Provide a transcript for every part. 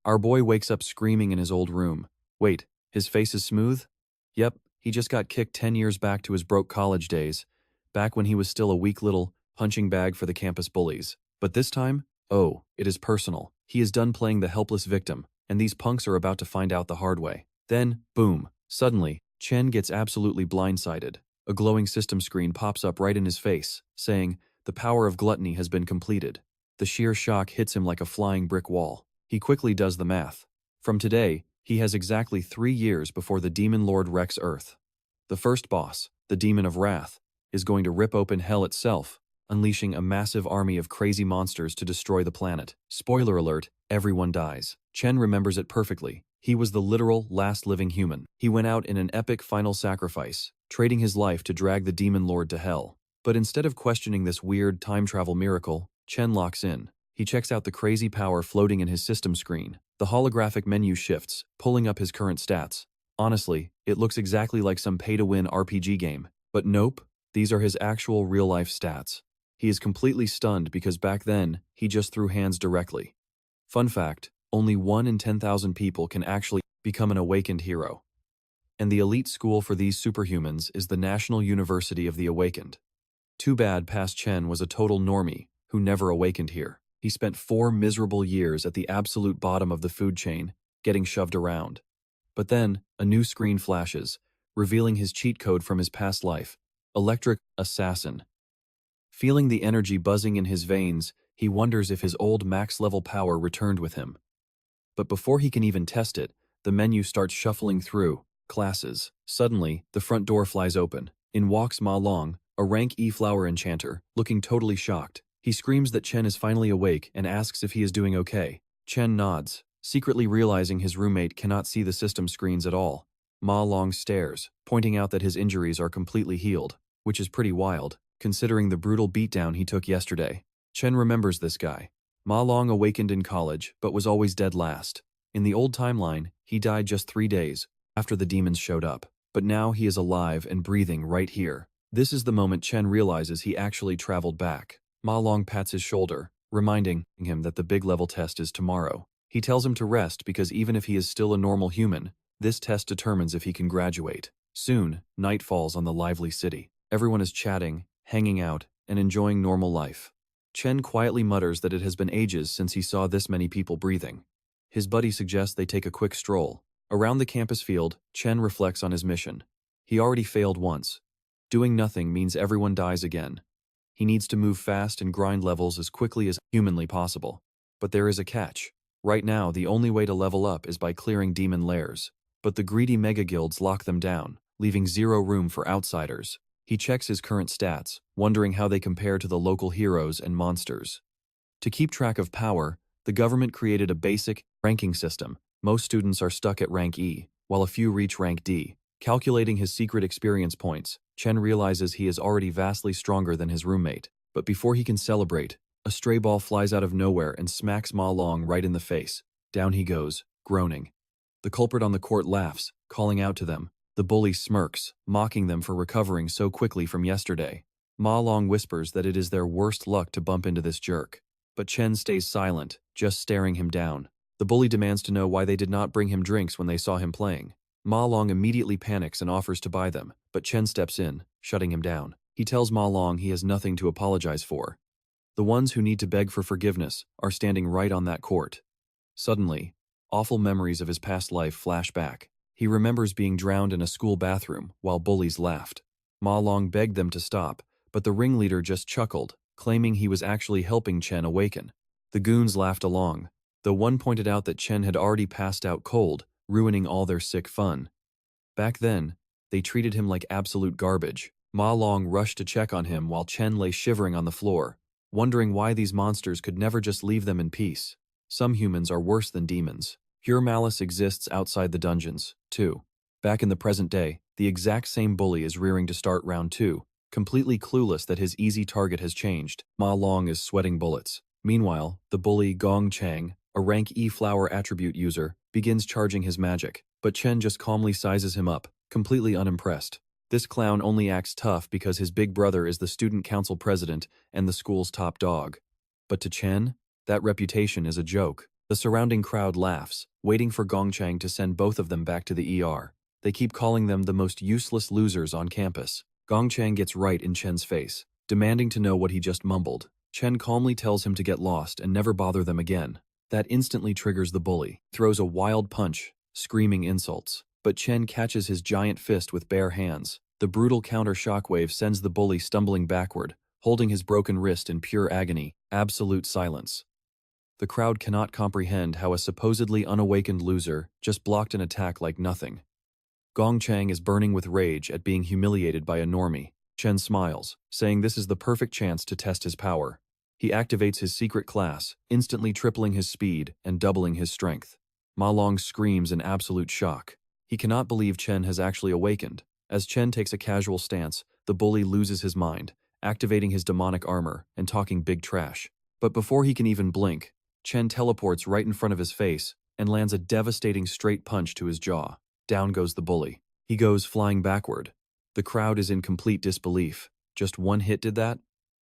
Our boy wakes up screaming in his old room. Wait, his face is smooth? Yep, he just got kicked 10 years back to his broke college days, back when he was still a weak little punching bag for the campus bullies. But this time, oh, it is personal. He is done playing the helpless victim, and these punks are about to find out the hard way. Then, boom, suddenly, Chen gets absolutely blindsided. A glowing system screen pops up right in his face, saying, "The power of gluttony has been completed." The sheer shock hits him like a flying brick wall. He quickly does the math. From today, he has exactly 3 years before the Demon Lord wrecks Earth. The first boss, the Demon of Wrath, is going to rip open hell itself, unleashing a massive army of crazy monsters to destroy the planet. Spoiler alert, everyone dies. Chen remembers it perfectly. He was the literal last living human. He went out in an epic final sacrifice, trading his life to drag the Demon Lord to hell. But instead of questioning this weird time travel miracle, Chen locks in. He checks out the crazy power floating in his system screen. The holographic menu shifts, pulling up his current stats. Honestly, it looks exactly like some pay-to-win RPG game. But nope, these are his actual real-life stats. He is completely stunned because back then, he just threw hands directly. Fun fact, only 1 in 10,000 people can actually become an awakened hero. And the elite school for these superhumans is the National University of the Awakened. Too bad past Chen was a total normie who never awakened here. He spent 4 miserable years at the absolute bottom of the food chain, getting shoved around. But then, a new screen flashes, revealing his cheat code from his past life, Electric Assassin. Feeling the energy buzzing in his veins, he wonders if his old max-level power returned with him. But before he can even test it, the menu starts shuffling through classes. Suddenly, the front door flies open. In walks Ma Long, a rank E flower enchanter, looking totally shocked. He screams that Chen is finally awake and asks if he is doing okay. Chen nods, secretly realizing his roommate cannot see the system screens at all. Ma Long stares, pointing out that his injuries are completely healed, which is pretty wild, considering the brutal beatdown he took yesterday. Chen remembers this guy. Ma Long awakened in college, but was always dead last. In the old timeline, he died just 3 days after the demons showed up. But now he is alive and breathing right here. This is the moment Chen realizes he actually traveled back. Ma Long pats his shoulder, reminding him that the big level test is tomorrow. He tells him to rest because even if he is still a normal human, this test determines if he can graduate. Soon, night falls on the lively city. Everyone is chatting, hanging out, and enjoying normal life. Chen quietly mutters that it has been ages since he saw this many people breathing. His buddy suggests they take a quick stroll. Around the campus field, Chen reflects on his mission. He already failed once. Doing nothing means everyone dies again. He needs to move fast and grind levels as quickly as humanly possible. But there is a catch. Right now, the only way to level up is by clearing demon lairs. But the greedy mega guilds lock them down, leaving zero room for outsiders. He checks his current stats, wondering how they compare to the local heroes and monsters. To keep track of power, the government created a basic ranking system. Most students are stuck at rank E, while a few reach rank D. Calculating his secret experience points, Chen realizes he is already vastly stronger than his roommate. But before he can celebrate, a stray ball flies out of nowhere and smacks Ma Long right in the face. Down he goes, groaning. The culprit on the court laughs, calling out to them. The bully smirks, mocking them for recovering so quickly from yesterday. Ma Long whispers that it is their worst luck to bump into this jerk. But Chen stays silent, just staring him down. The bully demands to know why they did not bring him drinks when they saw him playing. Ma Long immediately panics and offers to buy them, but Chen steps in, shutting him down. He tells Ma Long he has nothing to apologize for. The ones who need to beg for forgiveness are standing right on that court. Suddenly, awful memories of his past life flash back. He remembers being drowned in a school bathroom while bullies laughed. Ma Long begged them to stop, but the ringleader just chuckled, claiming he was actually helping Chen awaken. The goons laughed along, though one pointed out that Chen had already passed out cold, ruining all their sick fun. Back then, they treated him like absolute garbage. Ma Long rushed to check on him while Chen lay shivering on the floor, wondering why these monsters could never just leave them in peace. Some humans are worse than demons. Pure malice exists outside the dungeons, too. Back in the present day, the exact same bully is rearing to start round 2, completely clueless that his easy target has changed. Ma Long is sweating bullets. Meanwhile, the bully Gong Chang, a rank E flower attribute user, begins charging his magic, but Chen just calmly sizes him up, completely unimpressed. This clown only acts tough because his big brother is the student council president and the school's top dog. But to Chen, that reputation is a joke. The surrounding crowd laughs, waiting for Gongchang to send both of them back to the ER. They keep calling them the most useless losers on campus. Gongchang gets right in Chen's face, demanding to know what he just mumbled. Chen calmly tells him to get lost and never bother them again. That instantly triggers the bully, throws a wild punch, screaming insults. But Chen catches his giant fist with bare hands. The brutal counter shockwave sends the bully stumbling backward, holding his broken wrist in pure agony. Absolute silence. The crowd cannot comprehend how a supposedly unawakened loser just blocked an attack like nothing. Gongchang is burning with rage at being humiliated by a normie. Chen smiles, saying this is the perfect chance to test his power. He activates his secret class, instantly tripling his speed and doubling his strength. Ma Long screams in absolute shock. He cannot believe Chen has actually awakened. As Chen takes a casual stance, the bully loses his mind, activating his demonic armor and talking big trash. But before he can even blink, Chen teleports right in front of his face and lands a devastating straight punch to his jaw. Down goes the bully. He goes flying backward. The crowd is in complete disbelief. Just one hit did that?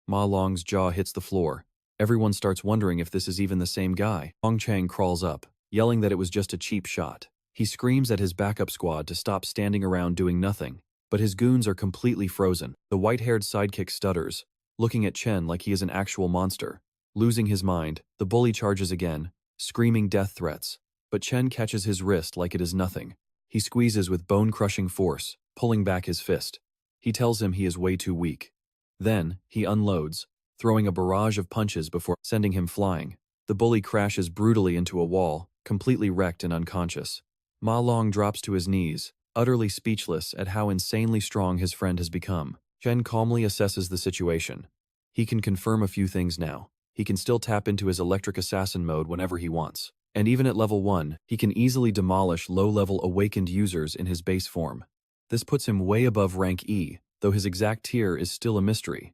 Ma Long's jaw hits the floor. Everyone starts wondering if this is even the same guy. Gongchang crawls up, yelling that it was just a cheap shot. He screams at his backup squad to stop standing around doing nothing, but his goons are completely frozen. The white-haired sidekick stutters, looking at Chen like he is an actual monster. Losing his mind, the bully charges again, screaming death threats, but Chen catches his wrist like it is nothing. He squeezes with bone-crushing force, pulling back his fist. He tells him he is way too weak. Then, he unloads, throwing a barrage of punches before sending him flying. The bully crashes brutally into a wall, completely wrecked and unconscious. Ma Long drops to his knees, utterly speechless at how insanely strong his friend has become. Chen calmly assesses the situation. He can confirm a few things now. He can still tap into his electric assassin mode whenever he wants. And even at level 1, he can easily demolish low-level awakened users in his base form. This puts him way above rank E, though his exact tier is still a mystery.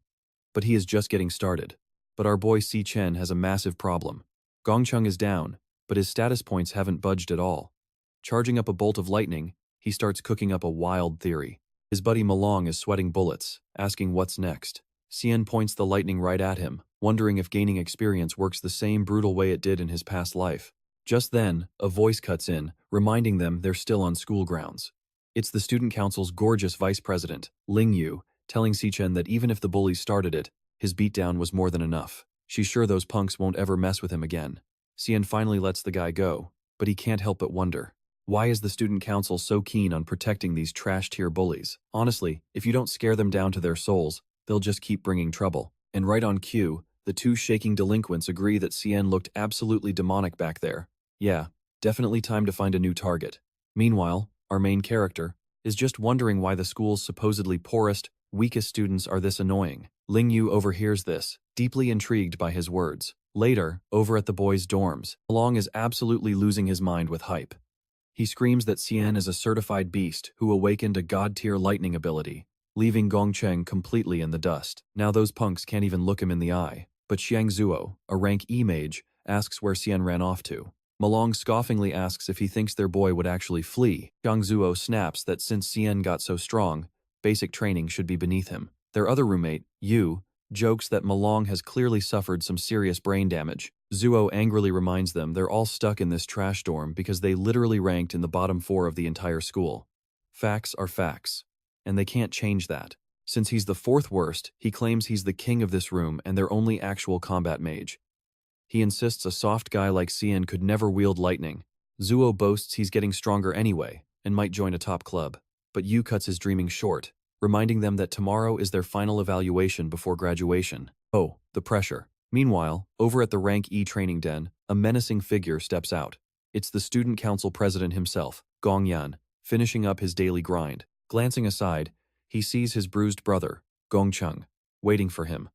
But he is just getting started. But our boy Si Chen has a massive problem. Gongchang is down, but his status points haven't budged at all. Charging up a bolt of lightning, he starts cooking up a wild theory. His buddy Malong is sweating bullets, asking what's next. Xian points the lightning right at him, wondering if gaining experience works the same brutal way it did in his past life. Just then, a voice cuts in, reminding them they're still on school grounds. It's the student council's gorgeous vice president, Ling Yu, telling Xichen that even if the bullies started it, his beatdown was more than enough. She's sure those punks won't ever mess with him again. Xian finally lets the guy go, but he can't help but wonder. Why is the student council so keen on protecting these trash-tier bullies? Honestly, if you don't scare them down to their souls, they'll just keep bringing trouble. And right on cue, the two shaking delinquents agree that Xian looked absolutely demonic back there. Yeah, definitely time to find a new target. Meanwhile, our main character is just wondering why the school's supposedly poorest, weakest students are this annoying. Ling Yu overhears this, deeply intrigued by his words. Later, over at the boys' dorms, Long is absolutely losing his mind with hype. He screams that Xian is a certified beast who awakened a god-tier lightning ability, leaving Gongcheng completely in the dust. Now those punks can't even look him in the eye. But Xiang Zuo, a rank E mage, asks where Xian ran off to. Malong scoffingly asks if he thinks their boy would actually flee. Xiang Zuo snaps that since Xian got so strong, basic training should be beneath him. Their other roommate, Yu, jokes that Malong has clearly suffered some serious brain damage. Zuo angrily reminds them they're all stuck in this trash dorm because they literally ranked in the bottom 4 of the entire school. Facts are facts, and they can't change that. Since he's the 4th worst, he claims he's the king of this room and their only actual combat mage. He insists a soft guy like Xian could never wield lightning. Zuo boasts he's getting stronger anyway, and might join a top club. But Yu cuts his dreaming short, reminding them that tomorrow is their final evaluation before graduation. Oh, the pressure. Meanwhile, over at the rank E training den, a menacing figure steps out. It's the student council president himself, Gong Yan, finishing up his daily grind. Glancing aside, he sees his bruised brother, Gong Cheng, waiting for him.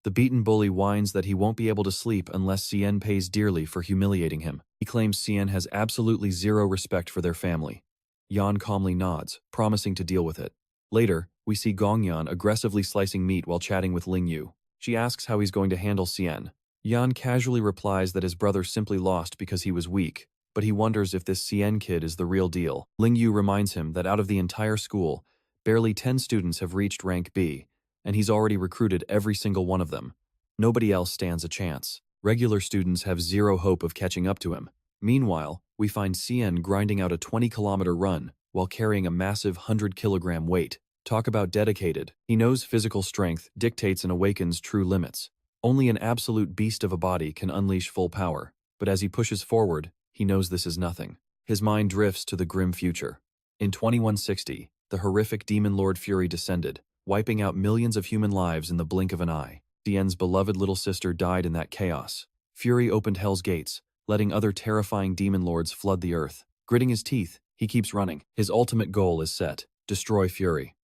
The beaten bully whines that he won't be able to sleep unless Xian pays dearly for humiliating him. He claims Xian has absolutely zero respect for their family. Yan calmly nods, promising to deal with it. Later, we see Gong Yan aggressively slicing meat while chatting with Ling Yu. She asks how he's going to handle Xian. Yan casually replies that his brother simply lost because he was weak, but he wonders if this Xian kid is the real deal. Ling Yu reminds him that out of the entire school, barely 10 students have reached rank B, and he's already recruited every single one of them. Nobody else stands a chance. Regular students have zero hope of catching up to him. Meanwhile, we find Cien grinding out a 20-kilometer run while carrying a massive 100-kilogram weight. Talk about dedicated. He knows physical strength dictates and awakens true limits. Only an absolute beast of a body can unleash full power, but as he pushes forward, he knows this is nothing. His mind drifts to the grim future. In 2160, the horrific demon lord Fury descended, wiping out millions of human lives in the blink of an eye. Cien's beloved little sister died in that chaos. Fury opened Hell's gates, letting other terrifying demon lords flood the earth. Gritting his teeth, he keeps running. His ultimate goal is set: destroy Fury.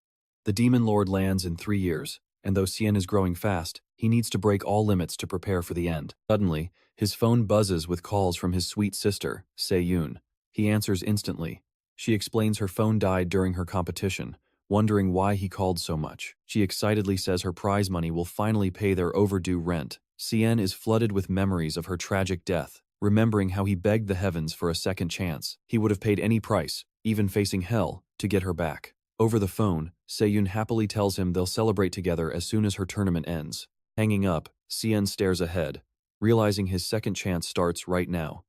The demon lord lands in 3 years, and though Cien is growing fast, he needs to break all limits to prepare for the end. Suddenly, his phone buzzes with calls from his sweet sister, Se-yoon. He answers instantly. She explains her phone died during her competition, wondering why he called so much. She excitedly says her prize money will finally pay their overdue rent. Cien is flooded with memories of her tragic death, remembering how he begged the heavens for a second chance. He would have paid any price, even facing hell, to get her back. Over the phone, Se-yoon happily tells him they'll celebrate together as soon as her tournament ends. Hanging up, Cien stares ahead, realizing his second chance starts right now.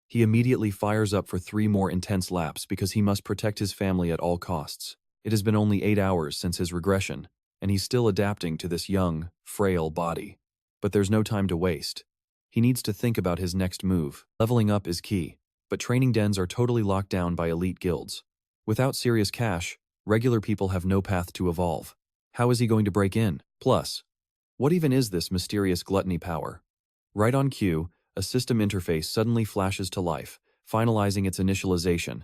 He immediately fires up for 3 more intense laps because he must protect his family at all costs. It has been only 8 hours since his regression, and he's still adapting to this young, frail body. But there's no time to waste. He needs to think about his next move. Leveling up is key, but training dens are totally locked down by elite guilds. Without serious cash, regular people have no path to evolve. How is he going to break in? Plus, what even is this mysterious gluttony power? Right on cue, a system interface suddenly flashes to life, finalizing its initialization.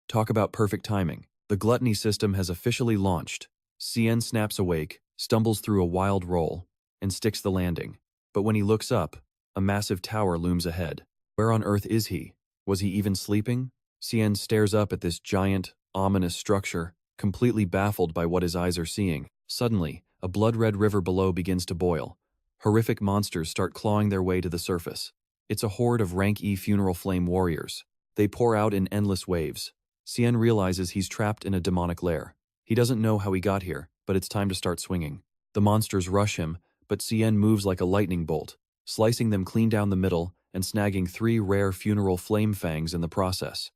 Talk about perfect timing. The gluttony system has officially launched. Cien snaps awake, stumbles through a wild roll, and sticks the landing. But when he looks up, a massive tower looms ahead. Where on earth is he? Was he even sleeping? Cien stares up at this giant, ominous structure, completely baffled by what his eyes are seeing. Suddenly, a blood-red river below begins to boil. Horrific monsters start clawing their way to the surface. It's a horde of rank E funeral flame warriors. They pour out in endless waves. Cien realizes he's trapped in a demonic lair. He doesn't know how he got here, but it's time to start swinging. The monsters rush him, but Cien moves like a lightning bolt, slicing them clean down the middle and snagging 3 rare funeral flame fangs in the process.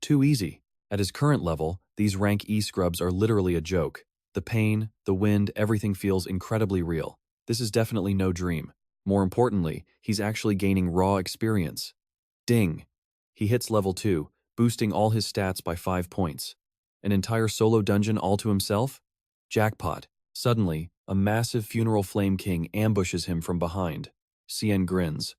Too easy. At his current level, these rank E scrubs are literally a joke. The pain, the wind, everything feels incredibly real. This is definitely no dream. More importantly, he's actually gaining raw experience. Ding! He hits level 2, boosting all his stats by 5 points. An entire solo dungeon all to himself? Jackpot. Suddenly, a massive funeral flame king ambushes him from behind. Cien grins.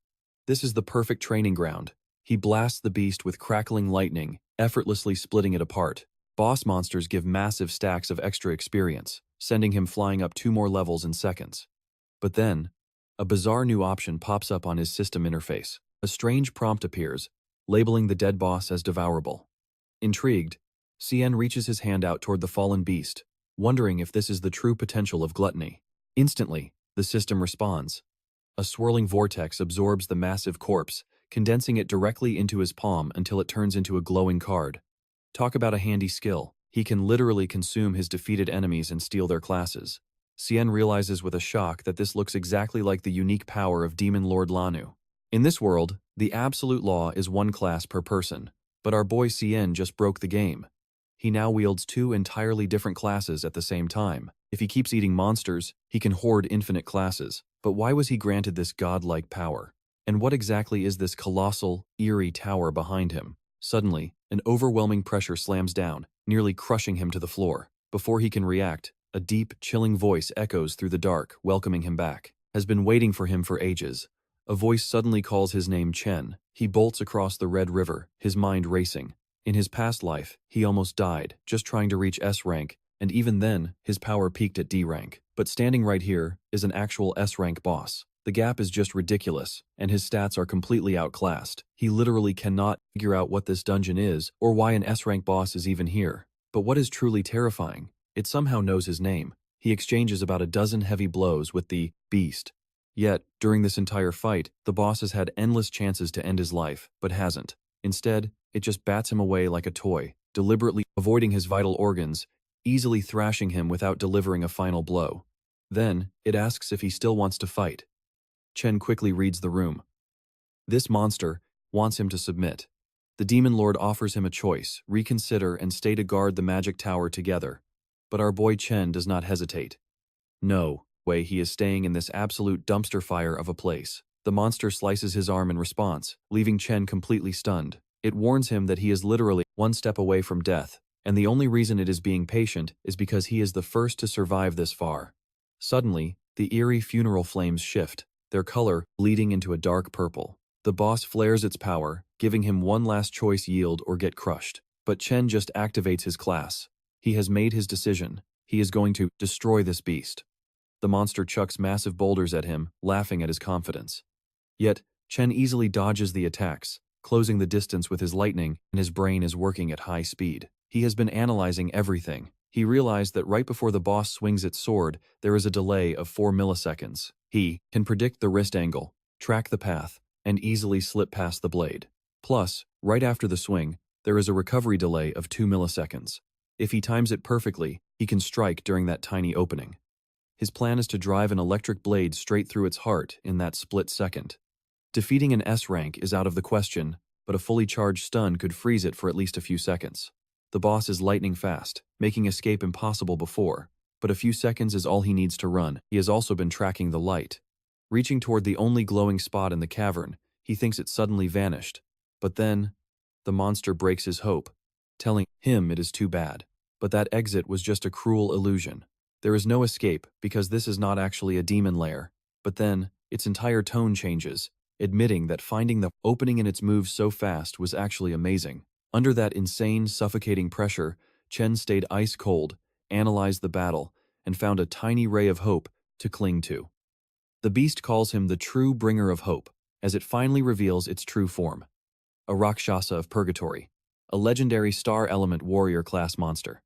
This is the perfect training ground. He blasts the beast with crackling lightning, effortlessly splitting it apart. Boss monsters give massive stacks of extra experience, sending him flying up 2 more levels in seconds. But then, a bizarre new option pops up on his system interface. A strange prompt appears, labeling the dead boss as devourable. Intrigued, Cien reaches his hand out toward the fallen beast, wondering if this is the true potential of gluttony. Instantly, the system responds. A swirling vortex absorbs the massive corpse, condensing it directly into his palm until it turns into a glowing card. Talk about a handy skill. He can literally consume his defeated enemies and steal their classes. Cien realizes with a shock that this looks exactly like the unique power of Demon Lord Lanu. In this world, the absolute law is 1 class per person, but our boy Cien just broke the game. He now wields 2 entirely different classes at the same time. If he keeps eating monsters, he can hoard infinite classes. But why was he granted this godlike power? And what exactly is this colossal, eerie tower behind him? Suddenly, an overwhelming pressure slams down, nearly crushing him to the floor. Before he can react, a deep, chilling voice echoes through the dark, welcoming him back. Has been waiting for him for ages. A voice suddenly calls his name Chen. He bolts across the Red River, his mind racing. In his past life, he almost died, just trying to reach S rank, and even then, his power peaked at D rank. But standing right here is an actual S rank boss. The gap is just ridiculous, and his stats are completely outclassed. He literally cannot figure out what this dungeon is, or why an S rank boss is even here. But what is truly terrifying? It somehow knows his name. He exchanges about a dozen heavy blows with the beast. Yet, during this entire fight, the boss has had endless chances to end his life, but hasn't. Instead, it just bats him away like a toy, deliberately avoiding his vital organs, easily thrashing him without delivering a final blow. Then, it asks if he still wants to fight. Chen quickly reads the room. This monster wants him to submit. The demon lord offers him a choice: reconsider and stay to guard the magic tower together. But our boy Chen does not hesitate. No way he is staying in this absolute dumpster fire of a place. The monster slices his arm in response, leaving Chen completely stunned. It warns him that he is literally one step away from death, and the only reason it is being patient is because he is the first to survive this far. Suddenly, the eerie funeral flames shift, their color bleeding into a dark purple. The boss flares its power, giving him one last choice: yield or get crushed. But Chen just activates his class. He has made his decision. He is going to destroy this beast. The monster chucks massive boulders at him, laughing at his confidence. Yet, Chen easily dodges the attacks, closing the distance with his lightning, and his brain is working at high speed. He has been analyzing everything. He realized that right before the boss swings its sword, there is a delay of 4 milliseconds. He can predict the wrist angle, track the path, and easily slip past the blade. Plus, right after the swing, there is a recovery delay of 2 milliseconds. If he times it perfectly, he can strike during that tiny opening. His plan is to drive an electric blade straight through its heart in that split second. Defeating an S rank is out of the question, but a fully charged stun could freeze it for at least a few seconds. The boss is lightning fast, making escape impossible before, but a few seconds is all he needs to run. He has also been tracking the light. Reaching toward the only glowing spot in the cavern, he thinks it suddenly vanished. But then, the monster breaks his hope, telling him it is too bad. But that exit was just a cruel illusion. There is no escape because this is not actually a demon lair. But then, its entire tone changes, admitting that finding the opening in its moves so fast was actually amazing. Under that insane, suffocating pressure, Chen stayed ice cold, analyzed the battle, and found a tiny ray of hope to cling to. The beast calls him the true bringer of hope, as it finally reveals its true form. A Rakshasa of Purgatory, a legendary star element warrior class monster.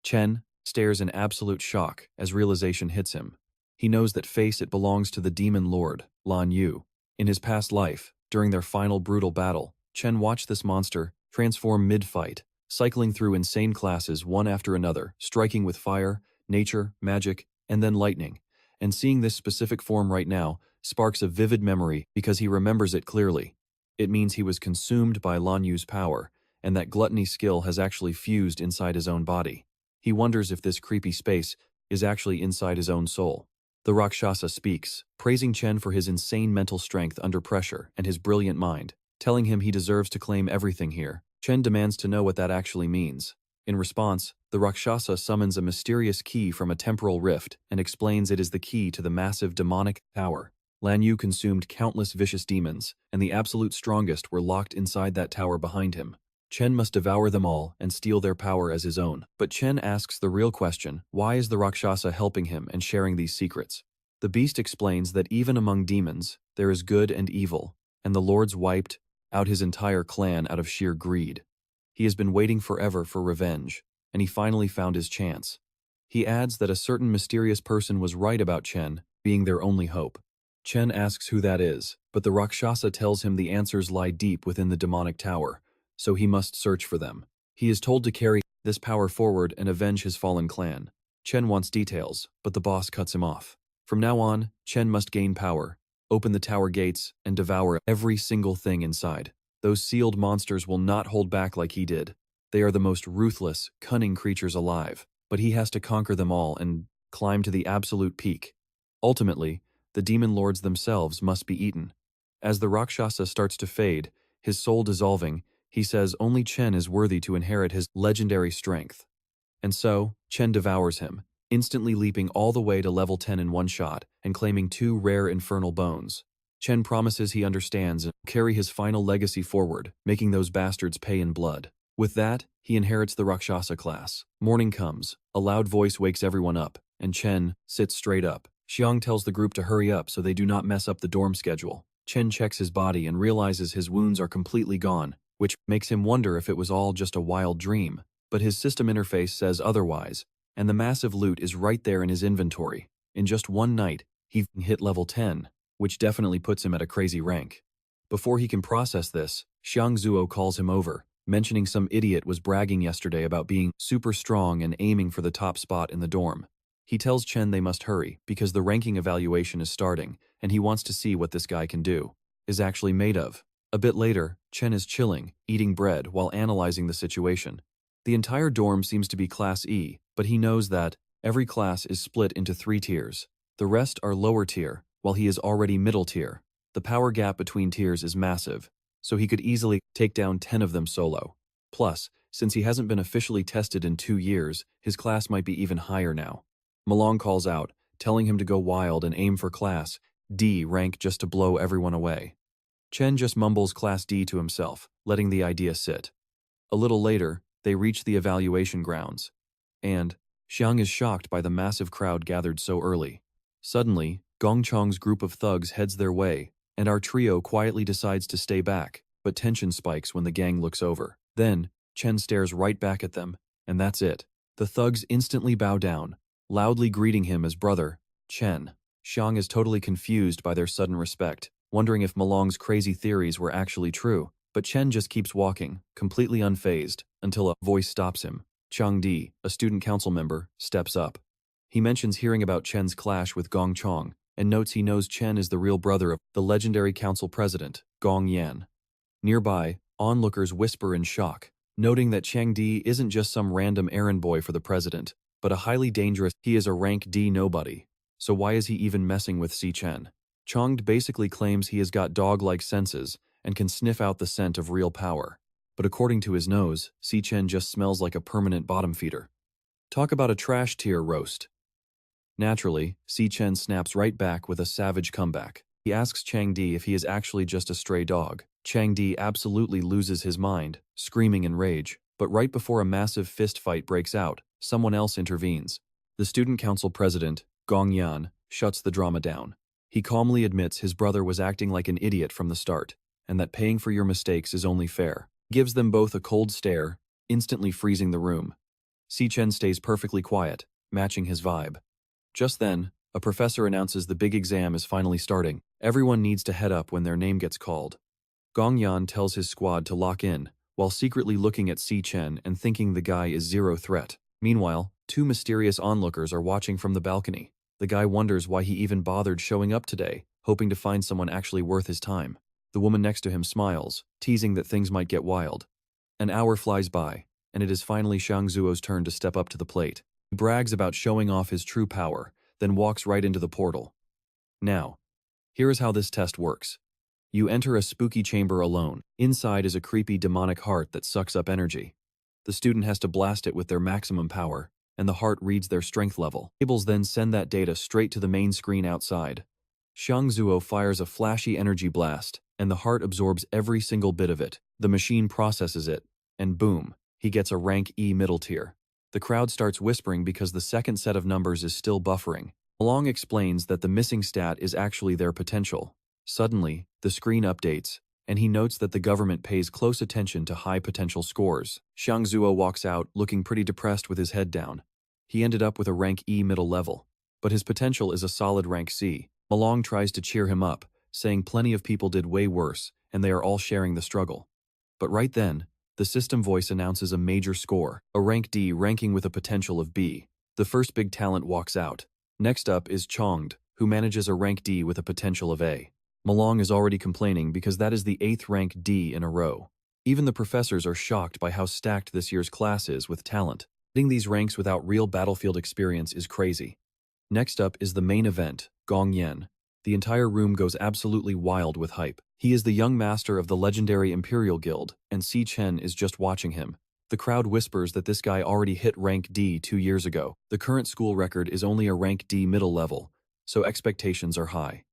Chen stares in absolute shock as realization hits him. He knows that it belongs to the demon lord, Lan Yu. In his past life, during their final brutal battle, Chen watched this monster transform mid-fight, cycling through insane classes one after another, striking with fire, nature, magic, and then lightning. And seeing this specific form right now sparks a vivid memory because he remembers it clearly. It means he was consumed by Lan Yu's power, and that gluttony skill has actually fused inside his own body. He wonders if this creepy space is actually inside his own soul. The Rakshasa speaks, praising Chen for his insane mental strength under pressure and his brilliant mind, telling him he deserves to claim everything here. Chen demands to know what that actually means. In response, the Rakshasa summons a mysterious key from a temporal rift and explains it is the key to the massive demonic tower. Lan Yu consumed countless vicious demons, and the absolute strongest were locked inside that tower behind him. Chen must devour them all and steal their power as his own. But Chen asks the real question: why is the Rakshasa helping him and sharing these secrets? The beast explains that even among demons, there is good and evil, and the lords wiped out his entire clan out of sheer greed. He has been waiting forever for revenge, and he finally found his chance. He adds that a certain mysterious person was right about Chen being their only hope. Chen asks who that is, but the Rakshasa tells him the answers lie deep within the demonic tower, so he must search for them. He is told to carry this power forward and avenge his fallen clan. Chen wants details, but the boss cuts him off. From now on, Chen must gain power, open the tower gates, and devour every single thing inside. Those sealed monsters will not hold back like he did. They are the most ruthless, cunning creatures alive, but he has to conquer them all and climb to the absolute peak. Ultimately, the demon lords themselves must be eaten. As the Rakshasa starts to fade, his soul dissolving, he says only Chen is worthy to inherit his legendary strength. And so, Chen devours him, instantly leaping all the way to level 10 in one shot and claiming 2 rare infernal bones. Chen promises he understands and will carry his final legacy forward, making those bastards pay in blood. With that, he inherits the Rakshasa class. Morning comes, a loud voice wakes everyone up, and Chen sits straight up. Xiang tells the group to hurry up so they do not mess up the dorm schedule. Chen checks his body and realizes his wounds are completely gone, which makes him wonder if it was all just a wild dream. But his system interface says otherwise, and the massive loot is right there in his inventory. In just one night, he hit level 10, which definitely puts him at a crazy rank. Before he can process this, Xiang Zuo calls him over, mentioning some idiot was bragging yesterday about being super strong and aiming for the top spot in the dorm. He tells Chen they must hurry because the ranking evaluation is starting, and he wants to see what this guy can do. is actually made of. A bit later, Chen is chilling, eating bread while analyzing the situation. The entire dorm seems to be Class E, but he knows that every class is split into 3 tiers. The rest are lower tier, while he is already middle tier. The power gap between tiers is massive, so he could easily take down 10 of them solo. Plus, since he hasn't been officially tested in 2 years, his class might be even higher now. Malong calls out, telling him to go wild and aim for Class D rank just to blow everyone away. Chen just mumbles Class D to himself, letting the idea sit. A little later, they reach the evaluation grounds. And Xiang is shocked by the massive crowd gathered so early. Suddenly, Gongchang's group of thugs heads their way, and our trio quietly decides to stay back, but tension spikes when the gang looks over. Then, Chen stares right back at them, and that's it. The thugs instantly bow down, loudly greeting him as brother, Chen. Xiang is totally confused by their sudden respect, wondering if Malong's crazy theories were actually true, but Chen just keeps walking, completely unfazed, until a voice stops him. Chang Di, a student council member, steps up. He mentions hearing about Chen's clash with Gong Chong, and notes he knows Chen is the real brother of the legendary council president, Gong Yan. Nearby, onlookers whisper in shock, noting that Chang Di isn't just some random errand boy for the president, but a highly dangerous. He is a rank D nobody. So why is he even messing with Si Chen? Changde basically claims he has got dog-like senses and can sniff out the scent of real power. But according to his nose, Si Chen just smells like a permanent bottom feeder. Talk about a trash tier roast. Naturally, Si Chen snaps right back with a savage comeback. He asks Chang Di if he is actually just a stray dog. Chang Di absolutely loses his mind, screaming in rage. But right before a massive fist fight breaks out, someone else intervenes. The student council president, Gong Yan, shuts the drama down. He calmly admits his brother was acting like an idiot from the start, and that paying for your mistakes is only fair. Gives them both a cold stare, instantly freezing the room. Si Chen stays perfectly quiet, matching his vibe. Just then, a professor announces the big exam is finally starting. Everyone needs to head up when their name gets called. Gong Yan tells his squad to lock in, while secretly looking at Si Chen and thinking the guy is zero threat. Meanwhile, 2 mysterious onlookers are watching from the balcony. The guy wonders why he even bothered showing up today, hoping to find someone actually worth his time. The woman next to him smiles, teasing that things might get wild. An hour flies by, and it is finally Xiang Zuo's turn to step up to the plate. He brags about showing off his true power, then walks right into the portal. Now, here is how this test works. You enter a spooky chamber alone. Inside is a creepy demonic heart that sucks up energy. The student has to blast it with their maximum power, and the heart reads their strength level. Cables then send that data straight to the main screen outside. Xiang Zuo fires a flashy energy blast, and the heart absorbs every single bit of it. The machine processes it, and boom, he gets a rank E middle tier. The crowd starts whispering because the second set of numbers is still buffering. Malong explains that the missing stat is actually their potential. Suddenly, the screen updates, and he notes that the government pays close attention to high potential scores. Xiang Zuo walks out, looking pretty depressed with his head down. He ended up with a rank E middle level, but his potential is a solid rank C. Malong tries to cheer him up, saying plenty of people did way worse, and they are all sharing the struggle. But right then, the system voice announces a major score, a rank D ranking with a potential of B. The first big talent walks out. Next up is Changde, who manages a rank D with a potential of A. Malong is already complaining because that is the 8th rank D in a row. Even the professors are shocked by how stacked this year's class is with talent. Hitting these ranks without real battlefield experience is crazy. Next up is the main event, Gong Yan. The entire room goes absolutely wild with hype. He is the young master of the legendary Imperial Guild, and Si Chen is just watching him. The crowd whispers that this guy already hit rank D 2 years ago. The current school record is only a rank D middle level, so expectations are high.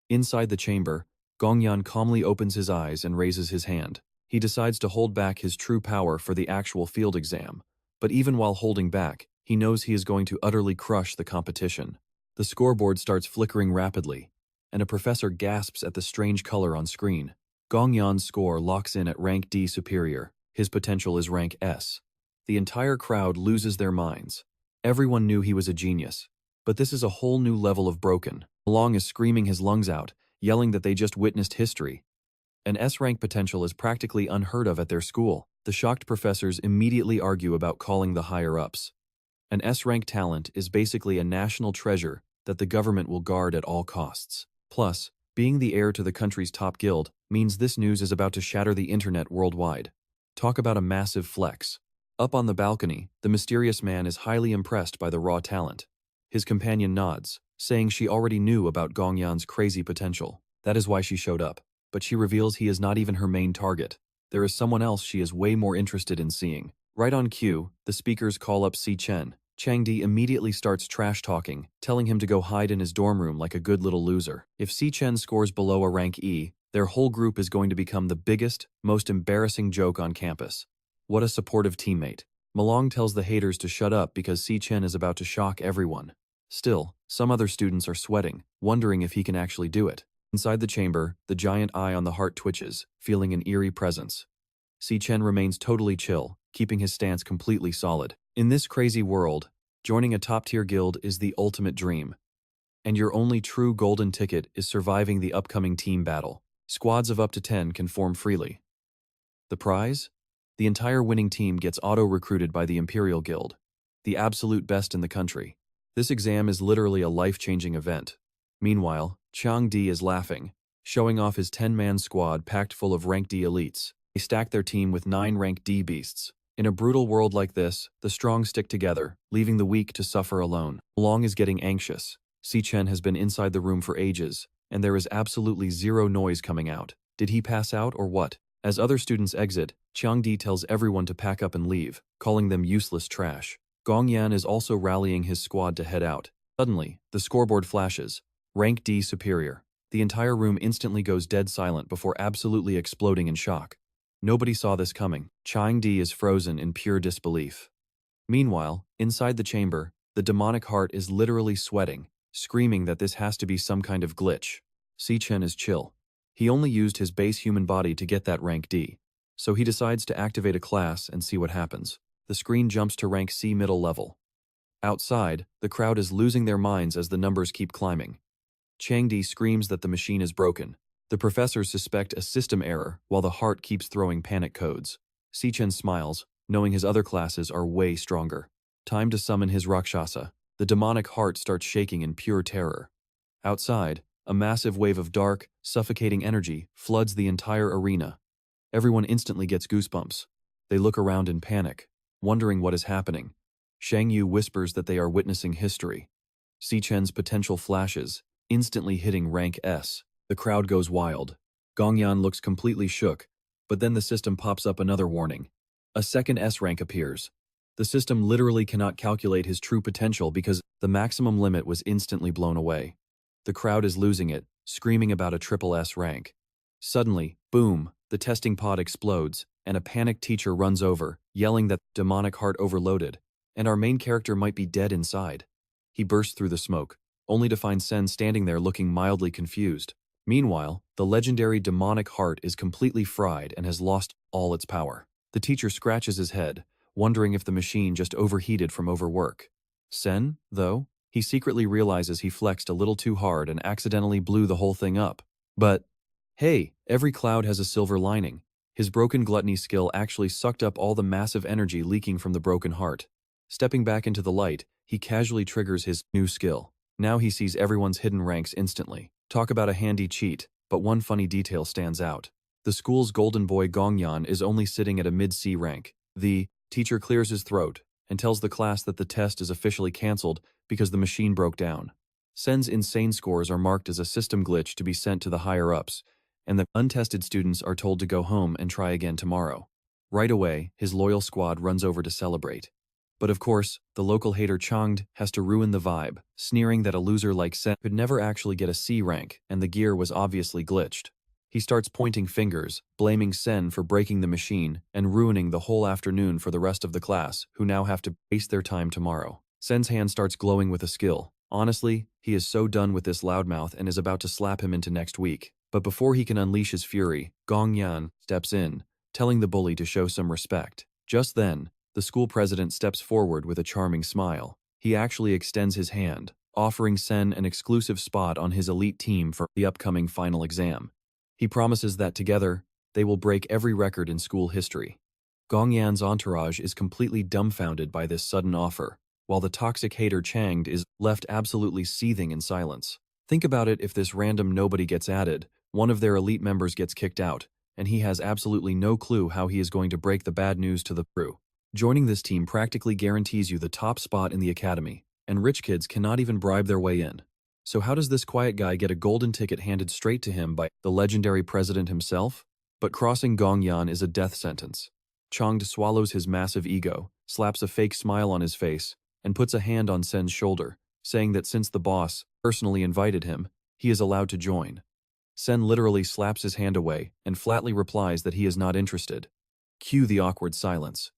Inside the chamber, Gong Yan calmly opens his eyes and raises his hand. He decides to hold back his true power for the actual field exam, but even while holding back, he knows he is going to utterly crush the competition. The scoreboard starts flickering rapidly, and a professor gasps at the strange color on screen. Gong Yan's score locks in at rank D superior. His potential is rank S. The entire crowd loses their minds. Everyone knew he was a genius, but this is a whole new level of broken. Malong is screaming his lungs out, yelling that they just witnessed history. An S-rank potential is practically unheard of at their school. The shocked professors immediately argue about calling the higher-ups. An S-rank talent is basically a national treasure that the government will guard at all costs. Plus, Being the heir to the country's top guild means this news is about to shatter the internet worldwide. Talk about a massive flex. Up on the balcony, the mysterious man is highly impressed by the raw talent. His companion nods, saying she already knew about Gongyan's crazy potential. That is why she showed up. But she reveals he is not even her main target. There is someone else she is way more interested in seeing. Right on cue, the speakers call up Si Chen. Changdi immediately starts trash-talking, telling him to go hide in his dorm room like a good little loser. If Si Chen scores below a rank E, their whole group is going to become the biggest, most embarrassing joke on campus. What a supportive teammate. Malong tells the haters to shut up because Si Chen is about to shock everyone. Still, some other students are sweating, wondering if he can actually do it. Inside the chamber, the giant eye on the heart twitches, feeling an eerie presence. Si Chen remains totally chill, keeping his stance completely solid. In this crazy world, joining a top-tier guild is the ultimate dream. And your only true golden ticket is surviving the upcoming team battle. Squads of up to 10 can form freely. The prize? The entire winning team gets auto-recruited by the Imperial Guild, the absolute best in the country. This exam is literally a life-changing event. Meanwhile, Chang Di is laughing, showing off his 10-man squad packed full of rank D elites. They stack their team with 9 rank D beasts. In a brutal world like this, the strong stick together, leaving the weak to suffer alone. Long is getting anxious. Si Chen has been inside the room for ages, and there is absolutely zero noise coming out. Did he pass out or what? As other students exit, Chang Di tells everyone to pack up and leave, calling them useless trash. Gong Yan is also rallying his squad to head out. Suddenly, the scoreboard flashes. Rank D superior. The entire room instantly goes dead silent before absolutely exploding in shock. Nobody saw this coming. Chang Di is frozen in pure disbelief. Meanwhile, inside the chamber, the demonic heart is literally sweating, screaming that this has to be some kind of glitch. Si Chen is chill. He only used his base human body to get that rank D, so he decides to activate a class and see what happens. The screen jumps to rank C middle level. Outside, the crowd is losing their minds as the numbers keep climbing. Chang Di screams that the machine is broken. The professors suspect a system error while the heart keeps throwing panic codes. Si Chen smiles, knowing his other classes are way stronger. Time to summon his Rakshasa. The demonic heart starts shaking in pure terror. Outside, a massive wave of dark, suffocating energy floods the entire arena. Everyone instantly gets goosebumps. They look around in panic, wondering what is happening. Shang Yu whispers that they are witnessing history. Si Chen's potential flashes, instantly hitting rank S. The crowd goes wild. Gongyan looks completely shook, but then the system pops up another warning. A second S rank appears. The system literally cannot calculate his true potential because the maximum limit was instantly blown away. The crowd is losing it, screaming about a triple S rank. Suddenly, boom, the testing pod explodes, and a panicked teacher runs over, yelling that demonic heart overloaded, and our main character might be dead inside. He bursts through the smoke, only to find Sen standing there looking mildly confused. Meanwhile, the legendary demonic heart is completely fried and has lost all its power. The teacher scratches his head, wondering if the machine just overheated from overwork. Sen, though, he secretly realizes he flexed a little too hard and accidentally blew the whole thing up. But, hey, every cloud has a silver lining. His broken gluttony skill actually sucked up all the massive energy leaking from the broken heart. Stepping back into the light, he casually triggers his new skill. Now he sees everyone's hidden ranks instantly. Talk about a handy cheat, but one funny detail stands out. The school's golden boy Gongyan is only sitting at a mid-C rank. The teacher clears his throat and tells the class that the test is officially cancelled because the machine broke down. Sen's insane scores are marked as a system glitch to be sent to the higher-ups, and the untested students are told to go home and try again tomorrow. Right away, his loyal squad runs over to celebrate. But of course, the local hater Changd has to ruin the vibe, sneering that a loser like Sen could never actually get a C rank and the gear was obviously glitched. He starts pointing fingers, blaming Sen for breaking the machine and ruining the whole afternoon for the rest of the class, who now have to waste their time tomorrow. Sen's hand starts glowing with a skill. Honestly, he is so done with this loudmouth and is about to slap him into next week. But before he can unleash his fury, Gong Yan steps in, telling the bully to show some respect. Just then, the school president steps forward with a charming smile. He actually extends his hand, offering Sen an exclusive spot on his elite team for the upcoming final exam. He promises that together, they will break every record in school history. Gong Yan's entourage is completely dumbfounded by this sudden offer, while the toxic hater Changd is left absolutely seething in silence. Think about it, if this random nobody gets added, one of their elite members gets kicked out, and he has absolutely no clue how he is going to break the bad news to the crew. Joining this team practically guarantees you the top spot in the academy, and rich kids cannot even bribe their way in. So how does this quiet guy get a golden ticket handed straight to him by the legendary president himself? But crossing Gongyan is a death sentence. Changde swallows his massive ego, slaps a fake smile on his face, and puts a hand on Sen's shoulder, saying that since the boss personally invited him, he is allowed to join. Sen literally slaps his hand away and flatly replies that he is not interested. Cue the awkward silence.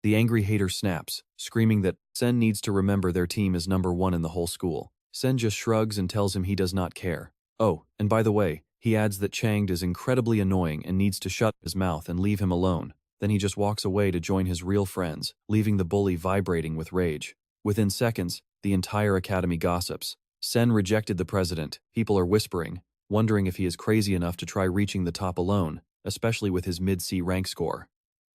The angry hater snaps, screaming that Sen needs to remember their team is number one in the whole school. Sen just shrugs and tells him he does not care. Oh, and by the way, he adds that Changde is incredibly annoying and needs to shut his mouth and leave him alone. Then he just walks away to join his real friends, leaving the bully vibrating with rage. Within seconds, the entire academy gossips. Sen rejected the president. People are whispering, wondering if he is crazy enough to try reaching the top alone, especially with his mid-C rank score.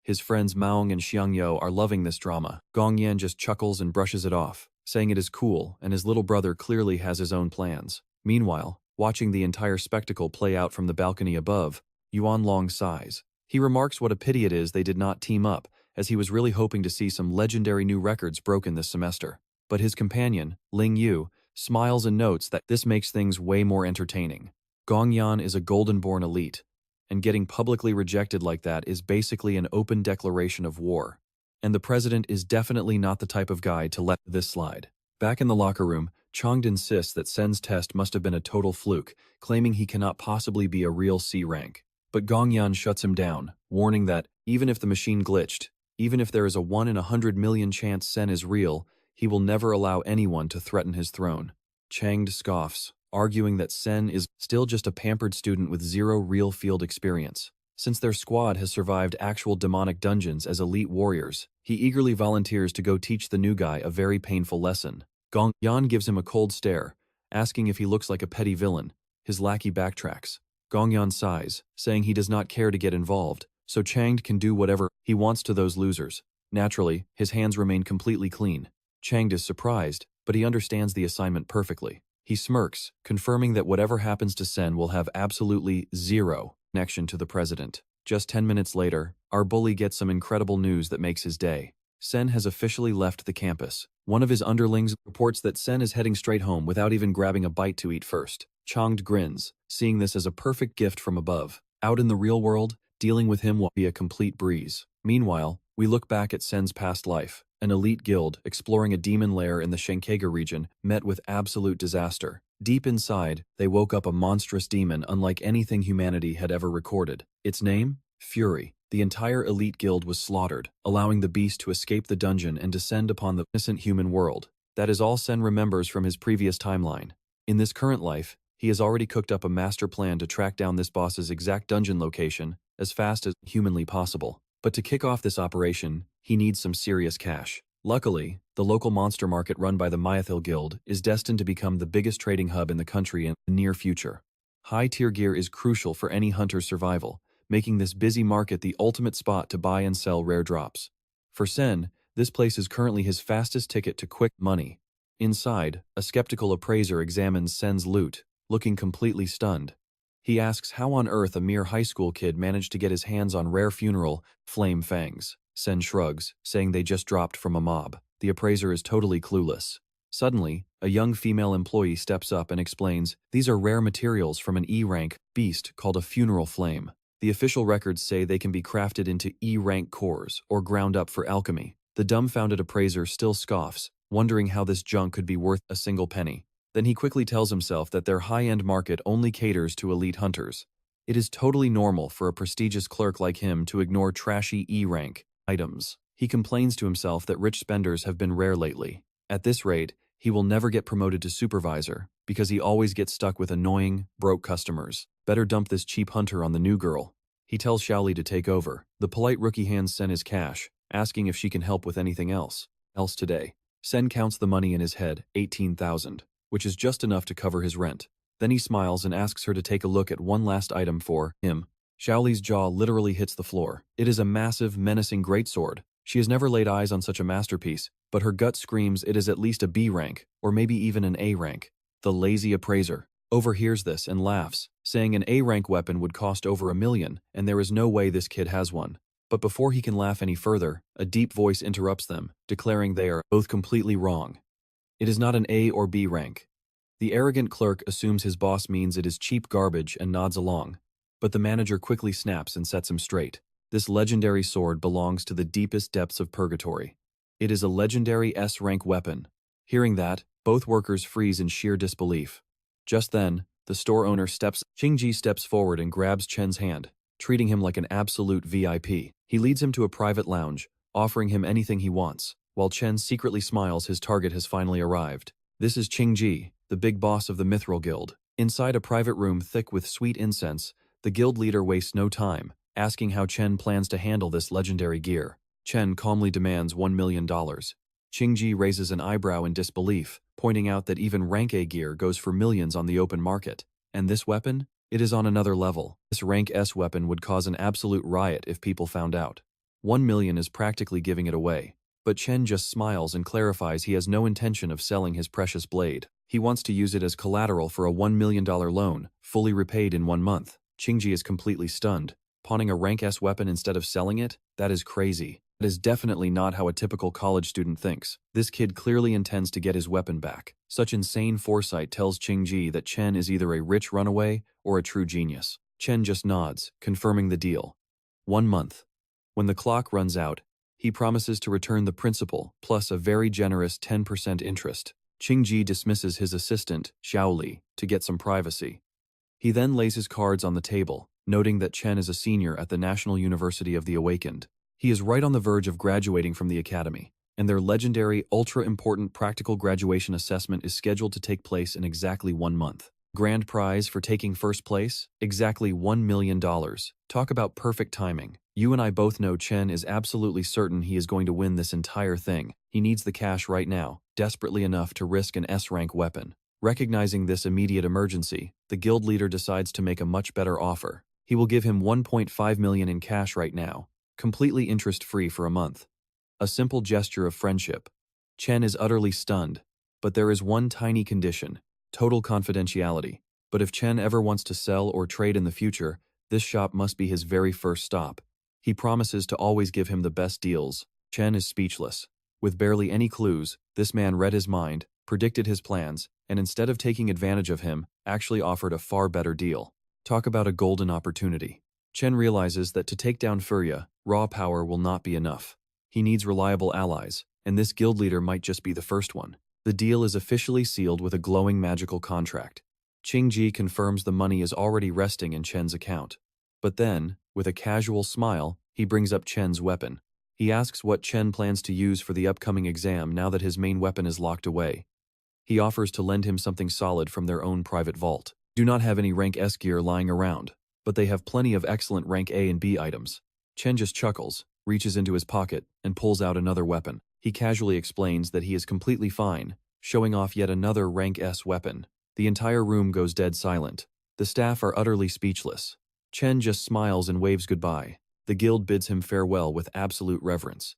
His friends Maong and Xiangyo are loving this drama. Gongyan just chuckles and brushes it off, saying it is cool, and his little brother clearly has his own plans. Meanwhile, watching the entire spectacle play out from the balcony above, Yuan Long sighs. He remarks what a pity it is they did not team up, as he was really hoping to see some legendary new records broken this semester. But his companion, Ling Yu, smiles and notes that this makes things way more entertaining. Gongyan is a golden-born elite, and getting publicly rejected like that is basically an open declaration of war. And the president is definitely not the type of guy to let this slide. Back in the locker room, Changde insists that Sen's test must have been a total fluke, claiming he cannot possibly be a real C rank. But Gongyan shuts him down, warning that, even if the machine glitched, even if there is a 1 in 100 million chance Sen is real, he will never allow anyone to threaten his throne. Changde scoffs, arguing that Sen is still just a pampered student with zero real field experience. Since their squad has survived actual demonic dungeons as elite warriors, he eagerly volunteers to go teach the new guy a very painful lesson. Gongyan gives him a cold stare, asking if he looks like a petty villain. His lackey backtracks. Gongyan sighs, saying he does not care to get involved, so Changde can do whatever he wants to those losers. Naturally, his hands remain completely clean. Changde is surprised, but he understands the assignment perfectly. He smirks, confirming that whatever happens to Sen will have absolutely zero connection to the president. Just 10 minutes later, our bully gets some incredible news that makes his day. Sen has officially left the campus. One of his underlings reports that Sen is heading straight home without even grabbing a bite to eat first. Changde grins, seeing this as a perfect gift from above. Out in the real world, dealing with him will be a complete breeze. Meanwhile, we look back at Sen's past life. An elite guild, exploring a demon lair in the Shenkega region, met with absolute disaster. Deep inside, they woke up a monstrous demon unlike anything humanity had ever recorded. Its name? Fury. The entire elite guild was slaughtered, allowing the beast to escape the dungeon and descend upon the innocent human world. That is all Sen remembers from his previous timeline. In this current life, he has already cooked up a master plan to track down this boss's exact dungeon location as fast as humanly possible. But to kick off this operation, he needs some serious cash. Luckily, the local monster market run by the Myathil Guild is destined to become the biggest trading hub in the country in the near future. High-tier gear is crucial for any hunter's survival, making this busy market the ultimate spot to buy and sell rare drops. For Sen, this place is currently his fastest ticket to quick money. Inside, a skeptical appraiser examines Sen's loot, looking completely stunned. He asks how on earth a mere high school kid managed to get his hands on rare funeral flame fangs. Sen shrugs, saying they just dropped from a mob. The appraiser is totally clueless. Suddenly, a young female employee steps up and explains, these are rare materials from an E-rank beast called a funeral flame. The official records say they can be crafted into E-rank cores or ground up for alchemy. The dumbfounded appraiser still scoffs, wondering how this junk could be worth a single penny. Then he quickly tells himself that their high-end market only caters to elite hunters. It is totally normal for a prestigious clerk like him to ignore trashy E-rank items. He complains to himself that rich spenders have been rare lately. At this rate, he will never get promoted to supervisor, because he always gets stuck with annoying, broke customers. Better dump this cheap hunter on the new girl. He tells Xiaoli to take over. The polite rookie hands Sen his cash, asking if she can help with anything else today. Sen counts the money in his head, 18,000, which is just enough to cover his rent. Then he smiles and asks her to take a look at one last item for him. Xiaoli's jaw literally hits the floor. It is a massive, menacing greatsword. She has never laid eyes on such a masterpiece, but her gut screams it is at least a B rank, or maybe even an A rank. The lazy appraiser. overhears this and laughs, saying an A-rank weapon would cost over $1 million, and there is no way this kid has one. But before he can laugh any further, a deep voice interrupts them, declaring they are both completely wrong. It is not an A or B rank. The arrogant clerk assumes his boss means it is cheap garbage and nods along. But the manager quickly snaps and sets him straight. This legendary sword belongs to the deepest depths of purgatory. It is a legendary S-rank weapon. Hearing that, both workers freeze in sheer disbelief. Just then, the store owner Qingji steps forward and grabs Chen's hand, treating him like an absolute VIP. He leads him to a private lounge, offering him anything he wants, while Chen secretly smiles his target has finally arrived. This is Qingji, the big boss of the Mithril Guild. Inside a private room thick with sweet incense, the guild leader wastes no time, asking how Chen plans to handle this legendary gear. Chen calmly demands $1 million. Qingji raises an eyebrow in disbelief, pointing out that even rank A gear goes for millions on the open market. And this weapon? It is on another level. This rank S weapon would cause an absolute riot if people found out. 1 million is practically giving it away. But Chen just smiles and clarifies he has no intention of selling his precious blade. He wants to use it as collateral for a $1 million loan, fully repaid in 1 month. Qingji is completely stunned. Pawning a rank S weapon instead of selling it? That is crazy. That is definitely not how a typical college student thinks. This kid clearly intends to get his weapon back. Such insane foresight tells Qingji that Chen is either a rich runaway or a true genius. Chen just nods, confirming the deal. 1 month. When the clock runs out, he promises to return the principal, plus a very generous 10% interest. Qingji dismisses his assistant, Xiaoli, to get some privacy. He then lays his cards on the table, noting that Chen is a senior at the National University of the Awakened. He is right on the verge of graduating from the academy, and their legendary, ultra-important practical graduation assessment is scheduled to take place in exactly 1 month. Grand prize for taking first place? Exactly $1 million. Talk about perfect timing. You and I both know Chen is absolutely certain he is going to win this entire thing. He needs the cash right now, desperately enough to risk an S-rank weapon. Recognizing this immediate emergency, the guild leader decides to make a much better offer. He will give him 1.5 million in cash right now, completely interest-free for a month. A simple gesture of friendship. Chen is utterly stunned, but there is one tiny condition: total confidentiality. But if Chen ever wants to sell or trade in the future, this shop must be his very first stop. He promises to always give him the best deals. Chen is speechless. With barely any clues, this man read his mind, predicted his plans, and instead of taking advantage of him, actually offered a far better deal. Talk about a golden opportunity. Chen realizes that to take down Furia, raw power will not be enough. He needs reliable allies, and this guild leader might just be the first one. The deal is officially sealed with a glowing magical contract. Qingji confirms the money is already resting in Chen's account. But then, with a casual smile, he brings up Chen's weapon. He asks what Chen plans to use for the upcoming exam now that his main weapon is locked away. He offers to lend him something solid from their own private vault. Do not have any rank S gear lying around, but they have plenty of excellent rank A and B items. Chen just chuckles, reaches into his pocket, and pulls out another weapon. He casually explains that he is completely fine, showing off yet another rank S weapon. The entire room goes dead silent. The staff are utterly speechless. Chen just smiles and waves goodbye. The guild bids him farewell with absolute reverence.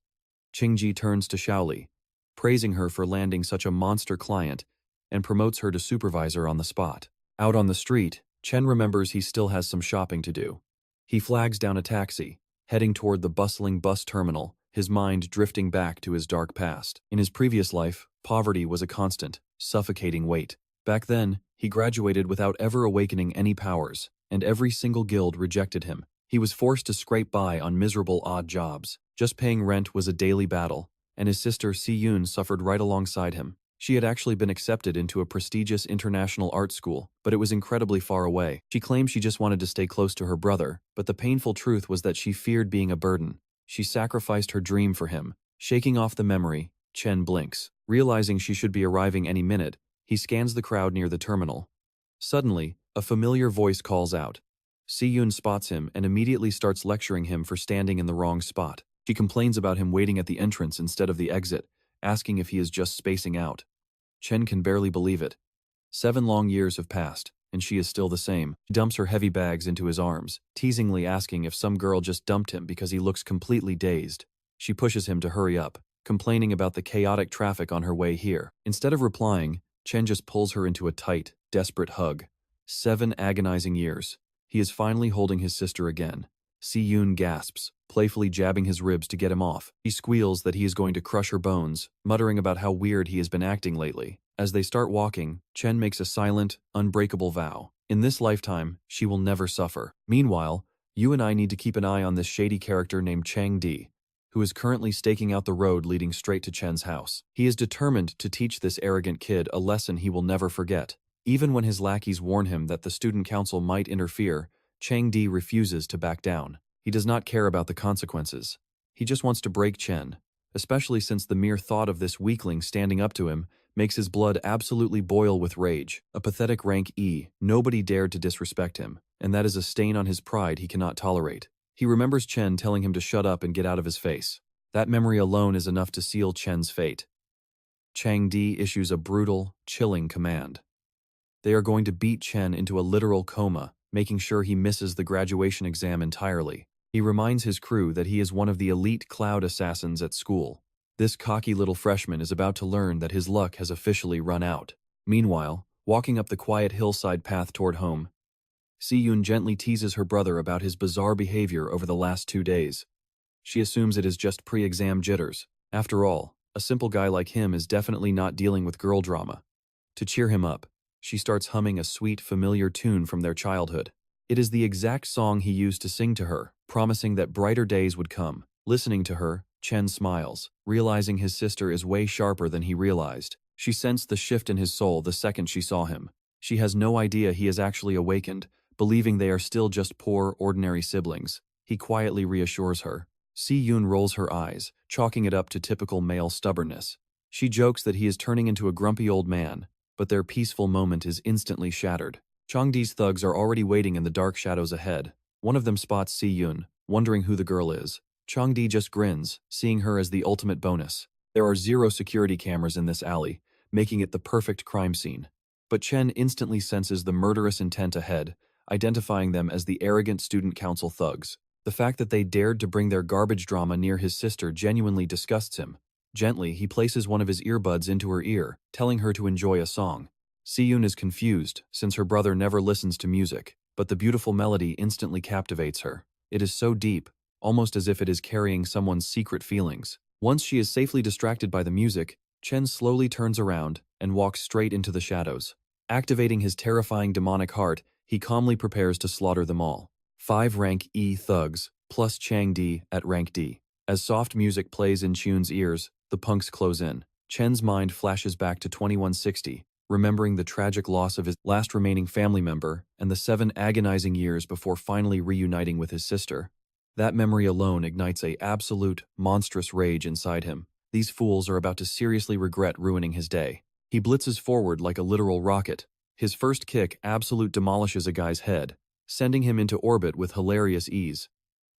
Qingji turns to Xiaoli, praising her for landing such a monster client, and promotes her to supervisor on the spot. Out on the street, Chen remembers he still has some shopping to do. He flags down a taxi, heading toward the bustling bus terminal, his mind drifting back to his dark past. In his previous life, poverty was a constant, suffocating weight. Back then, he graduated without ever awakening any powers, and every single guild rejected him. He was forced to scrape by on miserable odd jobs. Just paying rent was a daily battle, and his sister Si-Yoon suffered right alongside him. She had actually been accepted into a prestigious international art school, but it was incredibly far away. She claimed she just wanted to stay close to her brother, but the painful truth was that she feared being a burden. She sacrificed her dream for him. Shaking off the memory, Chen blinks. Realizing she should be arriving any minute, he scans the crowd near the terminal. Suddenly, a familiar voice calls out. Si-Yoon spots him and immediately starts lecturing him for standing in the wrong spot. She complains about him waiting at the entrance instead of the exit, asking if he is just spacing out. Chen can barely believe it. 7 long years have passed, and she is still the same. She dumps her heavy bags into his arms, teasingly asking if some girl just dumped him because he looks completely dazed. She pushes him to hurry up, complaining about the chaotic traffic on her way here. Instead of replying, Chen just pulls her into a tight, desperate hug. 7 agonizing years. He is finally holding his sister again. Si-yoon gasps, playfully jabbing his ribs to get him off. He squeals that he is going to crush her bones, muttering about how weird he has been acting lately. As they start walking, Chen makes a silent, unbreakable vow. In this lifetime, she will never suffer. Meanwhile, you and I need to keep an eye on this shady character named Chang Di, who is currently staking out the road leading straight to Chen's house. He is determined to teach this arrogant kid a lesson he will never forget. Even when his lackeys warn him that the student council might interfere, Chang Di refuses to back down. He does not care about the consequences. He just wants to break Chen, especially since the mere thought of this weakling standing up to him makes his blood absolutely boil with rage. A pathetic rank E, nobody dared to disrespect him, and that is a stain on his pride he cannot tolerate. He remembers Chen telling him to shut up and get out of his face. That memory alone is enough to seal Chen's fate. Chang Di issues a brutal, chilling command. They are going to beat Chen into a literal coma, making sure he misses the graduation exam entirely. He reminds his crew that he is one of the elite cloud assassins at school. This cocky little freshman is about to learn that his luck has officially run out. Meanwhile, walking up the quiet hillside path toward home, Si-yoon gently teases her brother about his bizarre behavior over the last 2 days. She assumes it is just pre-exam jitters. After all, a simple guy like him is definitely not dealing with girl drama. To cheer him up, she starts humming a sweet, familiar tune from their childhood. It is the exact song he used to sing to her, promising that brighter days would come. Listening to her, Chen smiles, realizing his sister is way sharper than he realized. She sensed the shift in his soul the second she saw him. She has no idea he is actually awakened, believing they are still just poor, ordinary siblings. He quietly reassures her. Si-yoon rolls her eyes, chalking it up to typical male stubbornness. She jokes that he is turning into a grumpy old man, but their peaceful moment is instantly shattered. Changdi's thugs are already waiting in the dark shadows ahead. One of them spots Si-yoon, wondering who the girl is. Changdi just grins, seeing her as the ultimate bonus. There are 0 security cameras in this alley, making it the perfect crime scene. But Chen instantly senses the murderous intent ahead, identifying them as the arrogant student council thugs. The fact that they dared to bring their garbage drama near his sister genuinely disgusts him. Gently, he places one of his earbuds into her ear, telling her to enjoy a song. Si-yoon is confused, since her brother never listens to music, but the beautiful melody instantly captivates her. It is so deep, almost as if it is carrying someone's secret feelings. Once she is safely distracted by the music, Chen slowly turns around and walks straight into the shadows. Activating his terrifying demonic heart, he calmly prepares to slaughter them all. 5 rank E thugs, plus Chang Di at rank D. As soft music plays in Chun's ears, the punks close in. Chen's mind flashes back to 2160, remembering the tragic loss of his last remaining family member and the 7 agonizing years before finally reuniting with his sister. That memory alone ignites a absolute, monstrous rage inside him. These fools are about to seriously regret ruining his day. He blitzes forward like a literal rocket. His first kick absolute demolishes a guy's head, sending him into orbit with hilarious ease.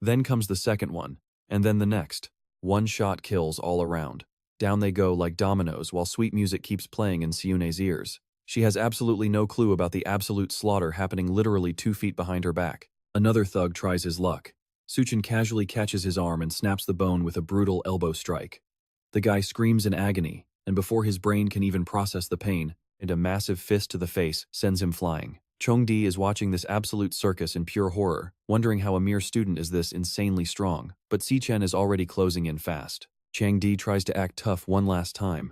Then comes the second one, and then the next. One shot kills all around. Down they go like dominoes while sweet music keeps playing in Si-yoon's ears. She has absolutely no clue about the absolute slaughter happening literally 2 feet behind her back. Another thug tries his luck. Suchin casually catches his arm and snaps the bone with a brutal elbow strike. The guy screams in agony, and before his brain can even process the pain, and a massive fist to the face sends him flying. Chongdi is watching this absolute circus in pure horror, wondering how a mere student is this insanely strong, but Si-chen is already closing in fast. Changdi tries to act tough one last time,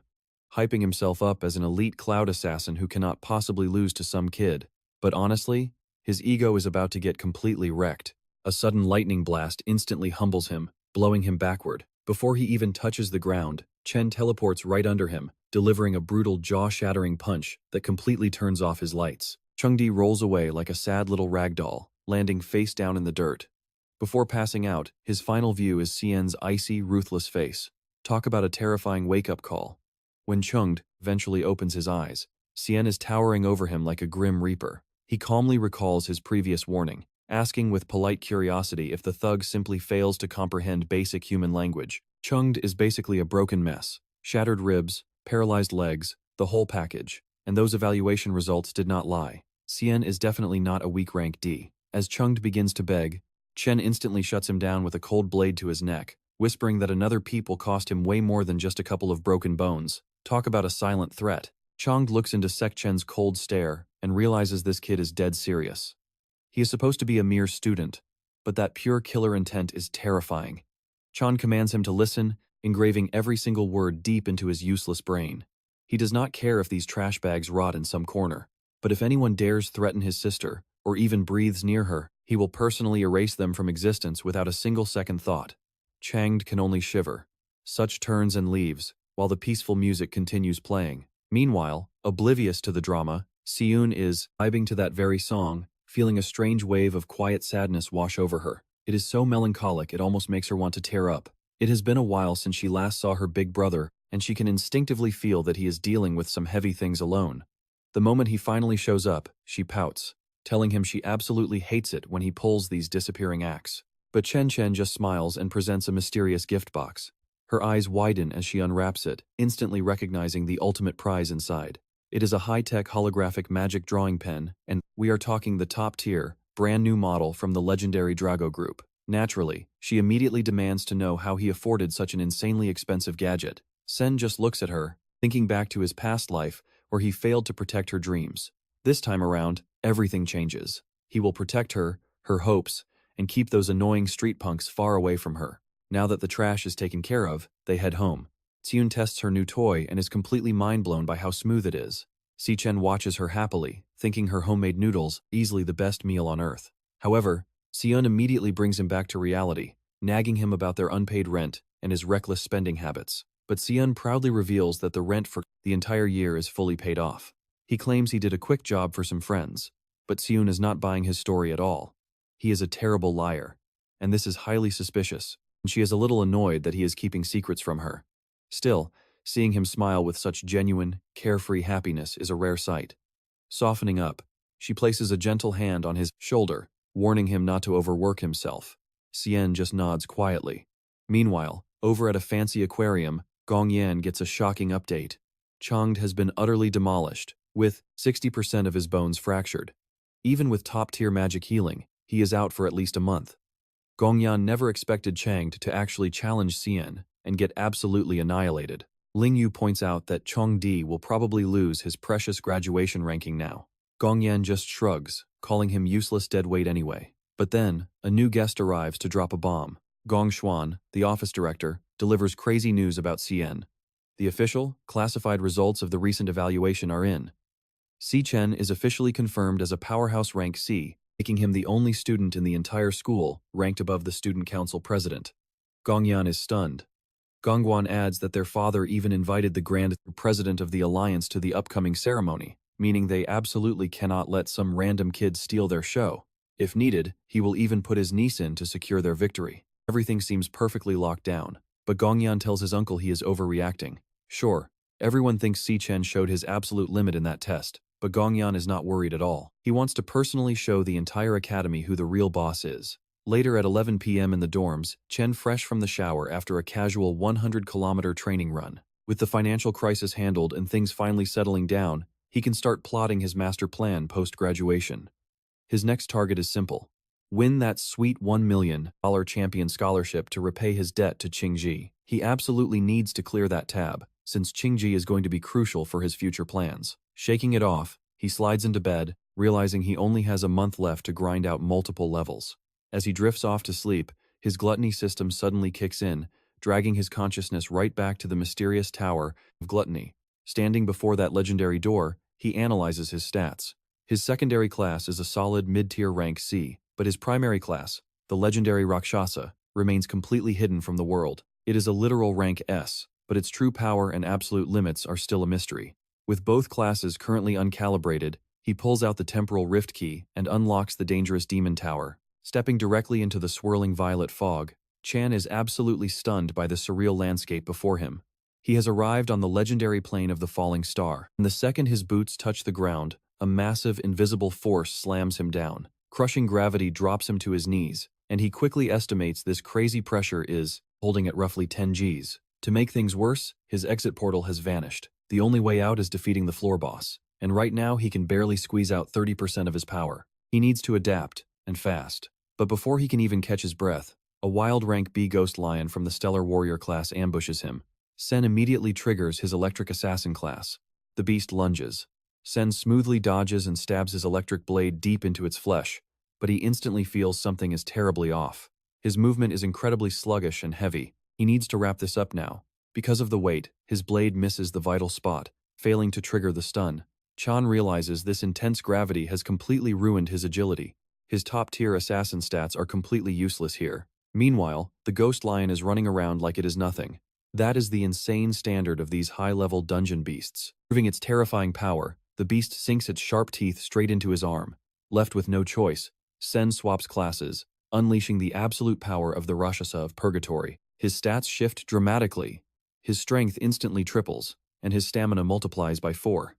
hyping himself up as an elite cloud assassin who cannot possibly lose to some kid. But honestly, his ego is about to get completely wrecked. A sudden lightning blast instantly humbles him, blowing him backward. Before he even touches the ground, Chen teleports right under him, delivering a brutal jaw-shattering punch that completely turns off his lights. Changdi rolls away like a sad little rag doll, landing face down in the dirt. Before passing out, his final view is Cien's icy, ruthless face. Talk about a terrifying wake-up call. When Chungd eventually opens his eyes, Cien is towering over him like a grim reaper. He calmly recalls his previous warning, asking with polite curiosity if the thug simply fails to comprehend basic human language. Chungd is basically a broken mess. Shattered ribs, paralyzed legs, the whole package. And those evaluation results did not lie. Cien is definitely not a weak rank D. As Chungd begins to beg, Chen instantly shuts him down with a cold blade to his neck, whispering that another peep will cost him way more than just a couple of broken bones. Talk about a silent threat. Changd looks into Sek Chen's cold stare and realizes this kid is dead serious. He is supposed to be a mere student, but that pure killer intent is terrifying. Chan commands him to listen, engraving every single word deep into his useless brain. He does not care if these trash bags rot in some corner, but if anyone dares threaten his sister, or even breathes near her, he will personally erase them from existence without a single second thought. Changed can only shiver. Such turns and leaves, while the peaceful music continues playing. Meanwhile, oblivious to the drama, Seun is vibing to that very song, feeling a strange wave of quiet sadness wash over her. It is so melancholic it almost makes her want to tear up. It has been a while since she last saw her big brother, and she can instinctively feel that he is dealing with some heavy things alone. The moment he finally shows up, she pouts, telling him she absolutely hates it when he pulls these disappearing acts. But Chen Chen just smiles and presents a mysterious gift box. Her eyes widen as she unwraps it, instantly recognizing the ultimate prize inside. It is a high-tech holographic magic drawing pen, and we are talking the top-tier, brand-new model from the legendary Drago Group. Naturally, she immediately demands to know how he afforded such an insanely expensive gadget. Sen just looks at her, thinking back to his past life, where he failed to protect her dreams. This time around, everything changes. He will protect her, her hopes, and keep those annoying street punks far away from her. Now that the trash is taken care of, they head home. Tsiun tests her new toy and is completely mind-blown by how smooth it is. Si-chen watches her happily, thinking her homemade noodles easily the best meal on earth. However, Seun immediately brings him back to reality, nagging him about their unpaid rent and his reckless spending habits. But Seun proudly reveals that the rent for the entire year is fully paid off. He claims he did a quick job for some friends, but Seun is not buying his story at all. He is a terrible liar, and this is highly suspicious, and she is a little annoyed that he is keeping secrets from her. Still, seeing him smile with such genuine, carefree happiness is a rare sight. Softening up, she places a gentle hand on his shoulder, warning him not to overwork himself. Sien just nods quietly. Meanwhile, over at a fancy aquarium, Gong Yan gets a shocking update. Changde has been utterly demolished, with 60% of his bones fractured. Even with top-tier magic healing, he is out for at least a month. Gong Yan never expected Changde to actually challenge Sien and get absolutely annihilated. Ling Yu points out that Chong Di will probably lose his precious graduation ranking now. Gong Yan just shrugs, calling him useless deadweight anyway. But then, a new guest arrives to drop a bomb. Gong Xuan, the office director, delivers crazy news about Sien. The official, classified results of the recent evaluation are in. Si Chen is officially confirmed as a powerhouse rank C, making him the only student in the entire school ranked above the student council president. Gong Yan is stunned. Gongguan adds that their father even invited the grand president of the alliance to the upcoming ceremony, meaning they absolutely cannot let some random kid steal their show. If needed, he will even put his niece in to secure their victory. Everything seems perfectly locked down, but Gongyan tells his uncle he is overreacting. Sure, everyone thinks Si Chen showed his absolute limit in that test, but Gongyan is not worried at all. He wants to personally show the entire academy who the real boss is. Later at 11 p.m. in the dorms, Chen fresh from the shower after a casual 100-kilometer training run. With the financial crisis handled and things finally settling down, he can start plotting his master plan post-graduation. His next target is simple. Win that sweet $1 million champion scholarship to repay his debt to Qingji. He absolutely needs to clear that tab, since Qingji is going to be crucial for his future plans. Shaking it off, he slides into bed, realizing he only has a month left to grind out multiple levels. As he drifts off to sleep, his gluttony system suddenly kicks in, dragging his consciousness right back to the mysterious tower of gluttony. Standing before that legendary door, he analyzes his stats. His secondary class is a solid mid-tier rank C, but his primary class, the legendary Rakshasa, remains completely hidden from the world. It is a literal rank S, but its true power and absolute limits are still a mystery. With both classes currently uncalibrated, he pulls out the temporal rift key and unlocks the dangerous demon tower. Stepping directly into the swirling violet fog, Chan is absolutely stunned by the surreal landscape before him. He has arrived on the legendary plane of the falling star, and the second his boots touch the ground, a massive invisible force slams him down. Crushing gravity drops him to his knees, and he quickly estimates this crazy pressure is holding at roughly 10 Gs. To make things worse, his exit portal has vanished. The only way out is defeating the floor boss, and right now he can barely squeeze out 30% of his power. He needs to adapt, and fast. But before he can even catch his breath, a wild rank B ghost lion from the Stellar Warrior class ambushes him. Sen immediately triggers his electric assassin class. The beast lunges. Sen smoothly dodges and stabs his electric blade deep into its flesh, but he instantly feels something is terribly off. His movement is incredibly sluggish and heavy. He needs to wrap this up now. Because of the weight, his blade misses the vital spot, failing to trigger the stun. Chan realizes this intense gravity has completely ruined his agility. His top-tier assassin stats are completely useless here. Meanwhile, the ghost lion is running around like it is nothing. That is the insane standard of these high-level dungeon beasts. Proving its terrifying power, the beast sinks its sharp teeth straight into his arm. Left with no choice, Sen swaps classes, unleashing the absolute power of the Rakshasa of Purgatory. His stats shift dramatically. His strength instantly triples, and his stamina multiplies by 4.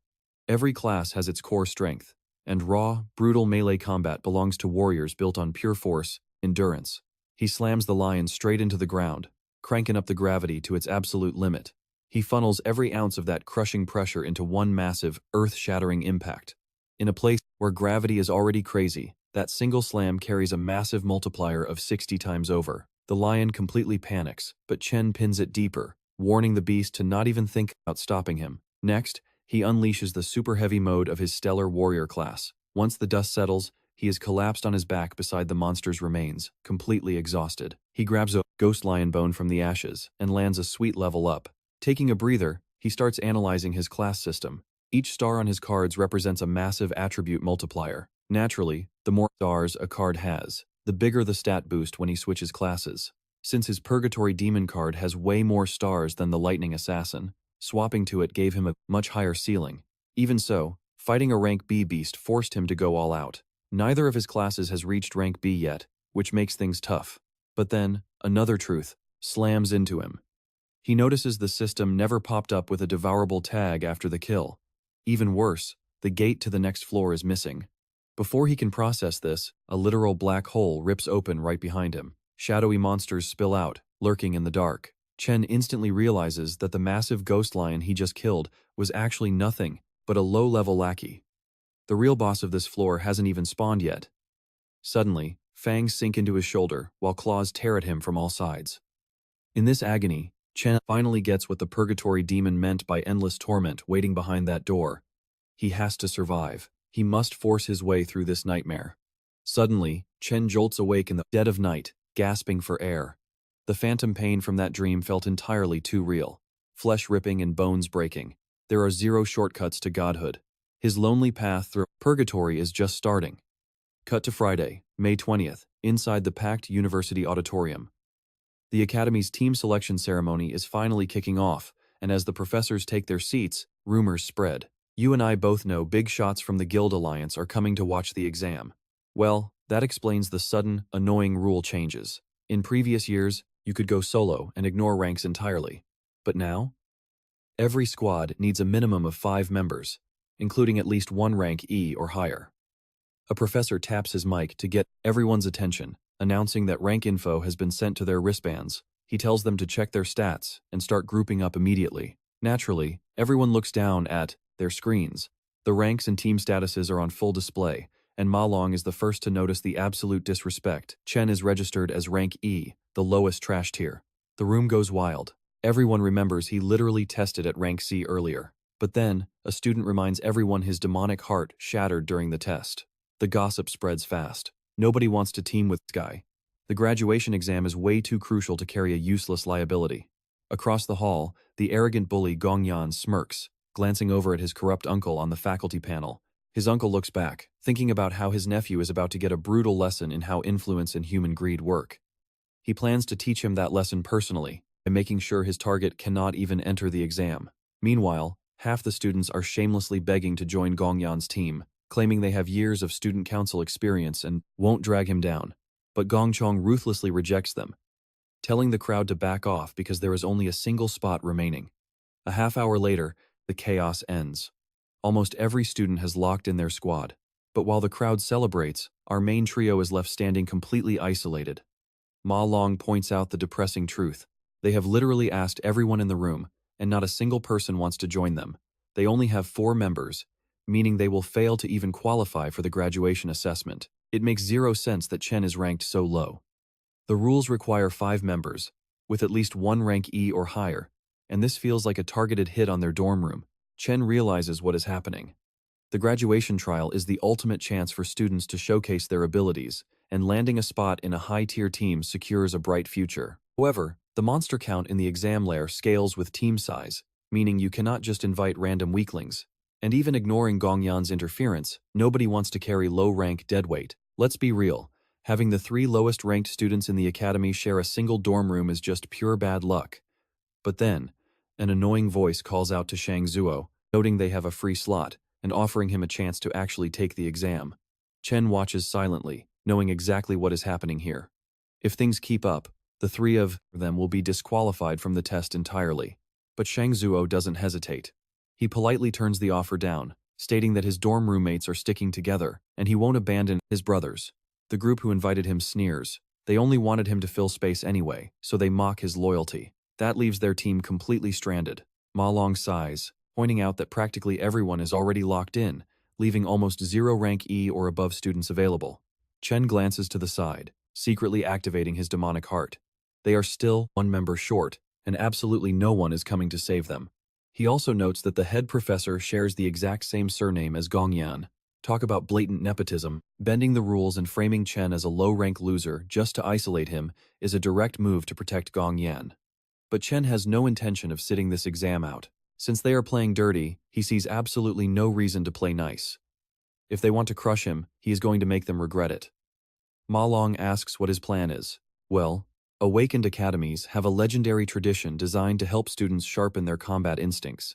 Every class has its core strength, and raw, brutal melee combat belongs to warriors built on pure force, endurance. He slams the lion straight into the ground, cranking up the gravity to its absolute limit. He funnels every ounce of that crushing pressure into one massive, earth-shattering impact. In a place where gravity is already crazy, that single slam carries a massive multiplier of 60 times over. The lion completely panics, but Chen pins it deeper, warning the beast to not even think about stopping him. Next, he unleashes the super heavy mode of his stellar warrior class. Once the dust settles, he is collapsed on his back beside the monster's remains, completely exhausted. He grabs a ghost lion bone from the ashes and lands a sweet level up. Taking a breather, he starts analyzing his class system. Each star on his cards represents a massive attribute multiplier. Naturally, the more stars a card has, the bigger the stat boost when he switches classes. Since his Purgatory Demon card has way more stars than the Lightning Assassin, swapping to it gave him a much higher ceiling. Even so, fighting a rank B beast forced him to go all out. Neither of his classes has reached rank B yet, which makes things tough. But then, another truth slams into him. He notices the system never popped up with a devourable tag after the kill. Even worse, the gate to the next floor is missing. Before he can process this, a literal black hole rips open right behind him. Shadowy monsters spill out, lurking in the dark. Chen instantly realizes that the massive ghost lion he just killed was actually nothing but a low-level lackey. The real boss of this floor hasn't even spawned yet. Suddenly, fangs sink into his shoulder while claws tear at him from all sides. In this agony, Chen finally gets what the Purgatory Demon meant by endless torment waiting behind that door. He has to survive. He must force his way through this nightmare. Suddenly, Chen jolts awake in the dead of night, gasping for air. The phantom pain from that dream felt entirely too real. Flesh ripping and bones breaking. There are zero shortcuts to godhood. His lonely path through purgatory is just starting. Cut to Friday, May 20th, inside the packed university auditorium. The Academy's team selection ceremony is finally kicking off, and as the professors take their seats, rumors spread. You and I both know big shots from the Guild Alliance are coming to watch the exam. Well, that explains the sudden, annoying rule changes. In previous years, you could go solo and ignore ranks entirely. But now? Every squad needs a minimum of 5 members, including at least 1 rank E or higher. A professor taps his mic to get everyone's attention, announcing that rank info has been sent to their wristbands. He tells them to check their stats and start grouping up immediately. Naturally, everyone looks down at their screens. The ranks and team statuses are on full display, and Ma Long is the first to notice the absolute disrespect. Chen is registered as rank E, the lowest trash tier. The room goes wild. Everyone remembers he literally tested at rank C earlier. But then, a student reminds everyone his demonic heart shattered during the test. The gossip spreads fast. Nobody wants to team with this guy. The graduation exam is way too crucial to carry a useless liability. Across the hall, the arrogant bully Gongyan smirks, glancing over at his corrupt uncle on the faculty panel. His uncle looks back, thinking about how his nephew is about to get a brutal lesson in how influence and human greed work. He plans to teach him that lesson personally, by making sure his target cannot even enter the exam. Meanwhile, half the students are shamelessly begging to join Gongyan's team, claiming they have years of student council experience and won't drag him down. But Gongchong ruthlessly rejects them, telling the crowd to back off because there is only a single spot remaining. A half hour later, the chaos ends. Almost every student has locked in their squad, but while the crowd celebrates, our main trio is left standing completely isolated. Ma Long points out the depressing truth. They have literally asked everyone in the room, and not a single person wants to join them. They only have 4 members, meaning they will fail to even qualify for the graduation assessment. It makes zero sense that Chen is ranked so low. The rules require 5 members, with at least 1 rank E or higher, and this feels like a targeted hit on their dorm room. Chen realizes what is happening. The graduation trial is the ultimate chance for students to showcase their abilities, and landing a spot in a high-tier team secures a bright future. However, the monster count in the exam lair scales with team size, meaning you cannot just invite random weaklings. And even ignoring Gongyan's interference, nobody wants to carry low-rank deadweight. Let's be real, having the 3 lowest-ranked students in the academy share a single dorm room is just pure bad luck. But then, an annoying voice calls out to Shang Zuo, noting they have a free slot, and offering him a chance to actually take the exam. Chen watches silently, knowing exactly what is happening here. If things keep up, the 3 of them will be disqualified from the test entirely. But Shang Zuo doesn't hesitate. He politely turns the offer down, stating that his dorm roommates are sticking together, and he won't abandon his brothers. The group who invited him sneers. They only wanted him to fill space anyway, so they mock his loyalty. That leaves their team completely stranded. Ma Long sighs, pointing out that practically everyone is already locked in, leaving almost 0 rank E or above students available. Chen glances to the side, secretly activating his demonic heart. They are still 1 member short, and absolutely no one is coming to save them. He also notes that the head professor shares the exact same surname as Gongyan. Talk about blatant nepotism. Bending the rules and framing Chen as a low-rank loser just to isolate him is a direct move to protect Gongyan. But Chen has no intention of sitting this exam out. Since they are playing dirty, he sees absolutely no reason to play nice. If they want to crush him, he is going to make them regret it. Ma Long asks what his plan is. Well, Awakened academies have a legendary tradition designed to help students sharpen their combat instincts.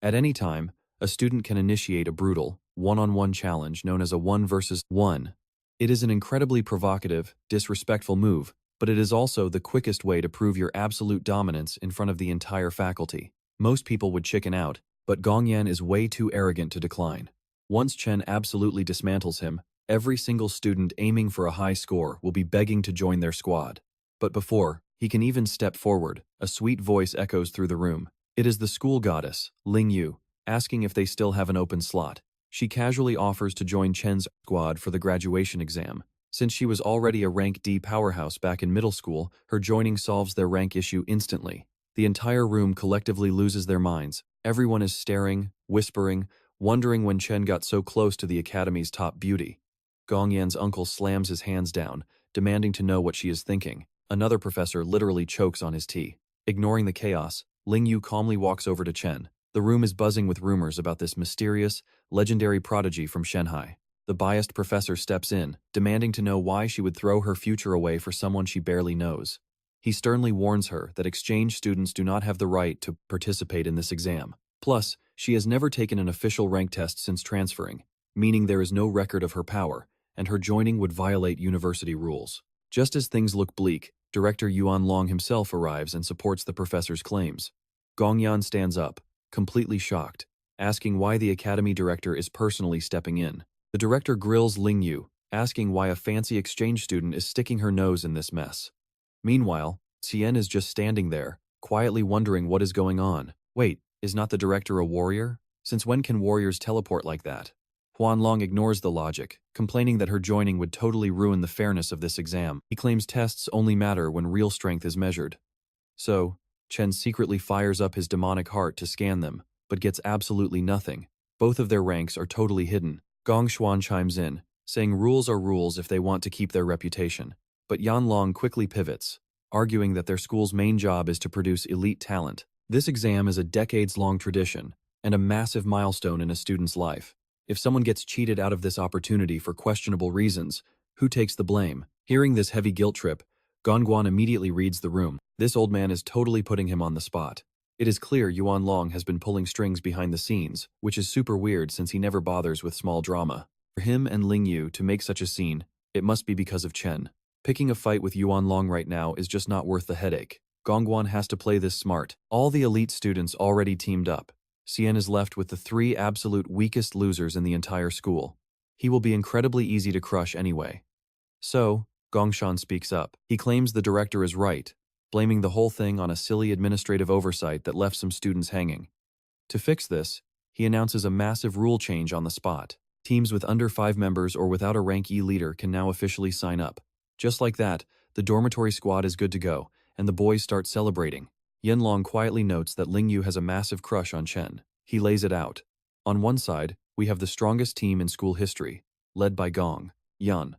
At any time, a student can initiate a brutal, one-on-one challenge known as a 1 versus 1. It is an incredibly provocative, disrespectful move, but it is also the quickest way to prove your absolute dominance in front of the entire faculty. Most people would chicken out, but Gongyan is way too arrogant to decline. Once Chen absolutely dismantles him, every single student aiming for a high score will be begging to join their squad. But before he can even step forward, a sweet voice echoes through the room. It is the school goddess, Ling Yu, asking if they still have an open slot. She casually offers to join Chen's squad for the graduation exam. Since she was already a rank D powerhouse back in middle school, her joining solves their rank issue instantly. The entire room collectively loses their minds. Everyone is staring, whispering, wondering when Chen got so close to the academy's top beauty. Gongyan's uncle slams his hands down, demanding to know what she is thinking. Another professor literally chokes on his tea. Ignoring the chaos, Ling Yu calmly walks over to Chen. The room is buzzing with rumors about this mysterious, legendary prodigy from Shanghai. The biased professor steps in, demanding to know why she would throw her future away for someone she barely knows. He sternly warns her that exchange students do not have the right to participate in this exam. Plus, she has never taken an official rank test since transferring, meaning there is no record of her power, and her joining would violate university rules. Just as things look bleak, Director Yuan Long himself arrives and supports the professor's claims. Gongyan stands up, completely shocked, asking why the academy director is personally stepping in. The director grills Ling Yu, asking why a fancy exchange student is sticking her nose in this mess. Meanwhile, Xian is just standing there, quietly wondering what is going on. Wait, is not the director a warrior? Since when can warriors teleport like that? Huanlong ignores the logic, complaining that her joining would totally ruin the fairness of this exam. He claims tests only matter when real strength is measured. So, Chen secretly fires up his demonic heart to scan them, but gets absolutely nothing. Both of their ranks are totally hidden. Gong Xuan chimes in, saying rules are rules if they want to keep their reputation. But Yanlong quickly pivots, arguing that their school's main job is to produce elite talent. This exam is a decades-long tradition, and a massive milestone in a student's life. If someone gets cheated out of this opportunity for questionable reasons, who takes the blame? Hearing this heavy guilt trip, Gongguan immediately reads the room. This old man is totally putting him on the spot. It is clear Yuan Long has been pulling strings behind the scenes, which is super weird since he never bothers with small drama. For him and Ling Yu to make such a scene, it must be because of Chen. Picking a fight with Yuan Long right now is just not worth the headache. Gongguan has to play this smart. All the elite students already teamed up. Xian is left with the 3 absolute weakest losers in the entire school. He will be incredibly easy to crush anyway. So, Gongshan speaks up. He claims the director is right, blaming the whole thing on a silly administrative oversight that left some students hanging. To fix this, he announces a massive rule change on the spot. Teams with under 5 members or without a rank E leader can now officially sign up. Just like that, the dormitory squad is good to go, and the boys start celebrating. Yanlong quietly notes that Ling Yu has a massive crush on Chen. He lays it out. On one side, we have the strongest team in school history, led by Gong, Yan.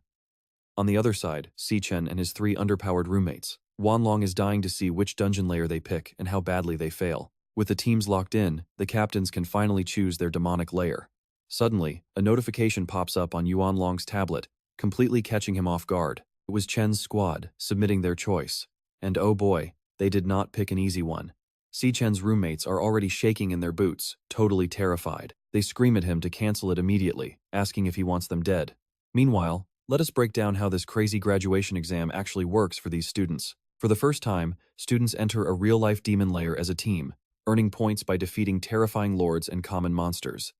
On the other side, Si-Chen and his 3 underpowered roommates. Wanlong is dying to see which dungeon layer they pick and how badly they fail. With the teams locked in, the captains can finally choose their demonic layer. Suddenly, a notification pops up on Yuanlong's tablet, completely catching him off guard. It was Chen's squad, submitting their choice. And oh boy, they did not pick an easy one. Si-Chen's roommates are already shaking in their boots, totally terrified. They scream at him to cancel it immediately, asking if he wants them dead. Meanwhile, let us break down how this crazy graduation exam actually works for these students. For the first time, students enter a real-life demon layer as a team, earning points by defeating terrifying lords and common monsters.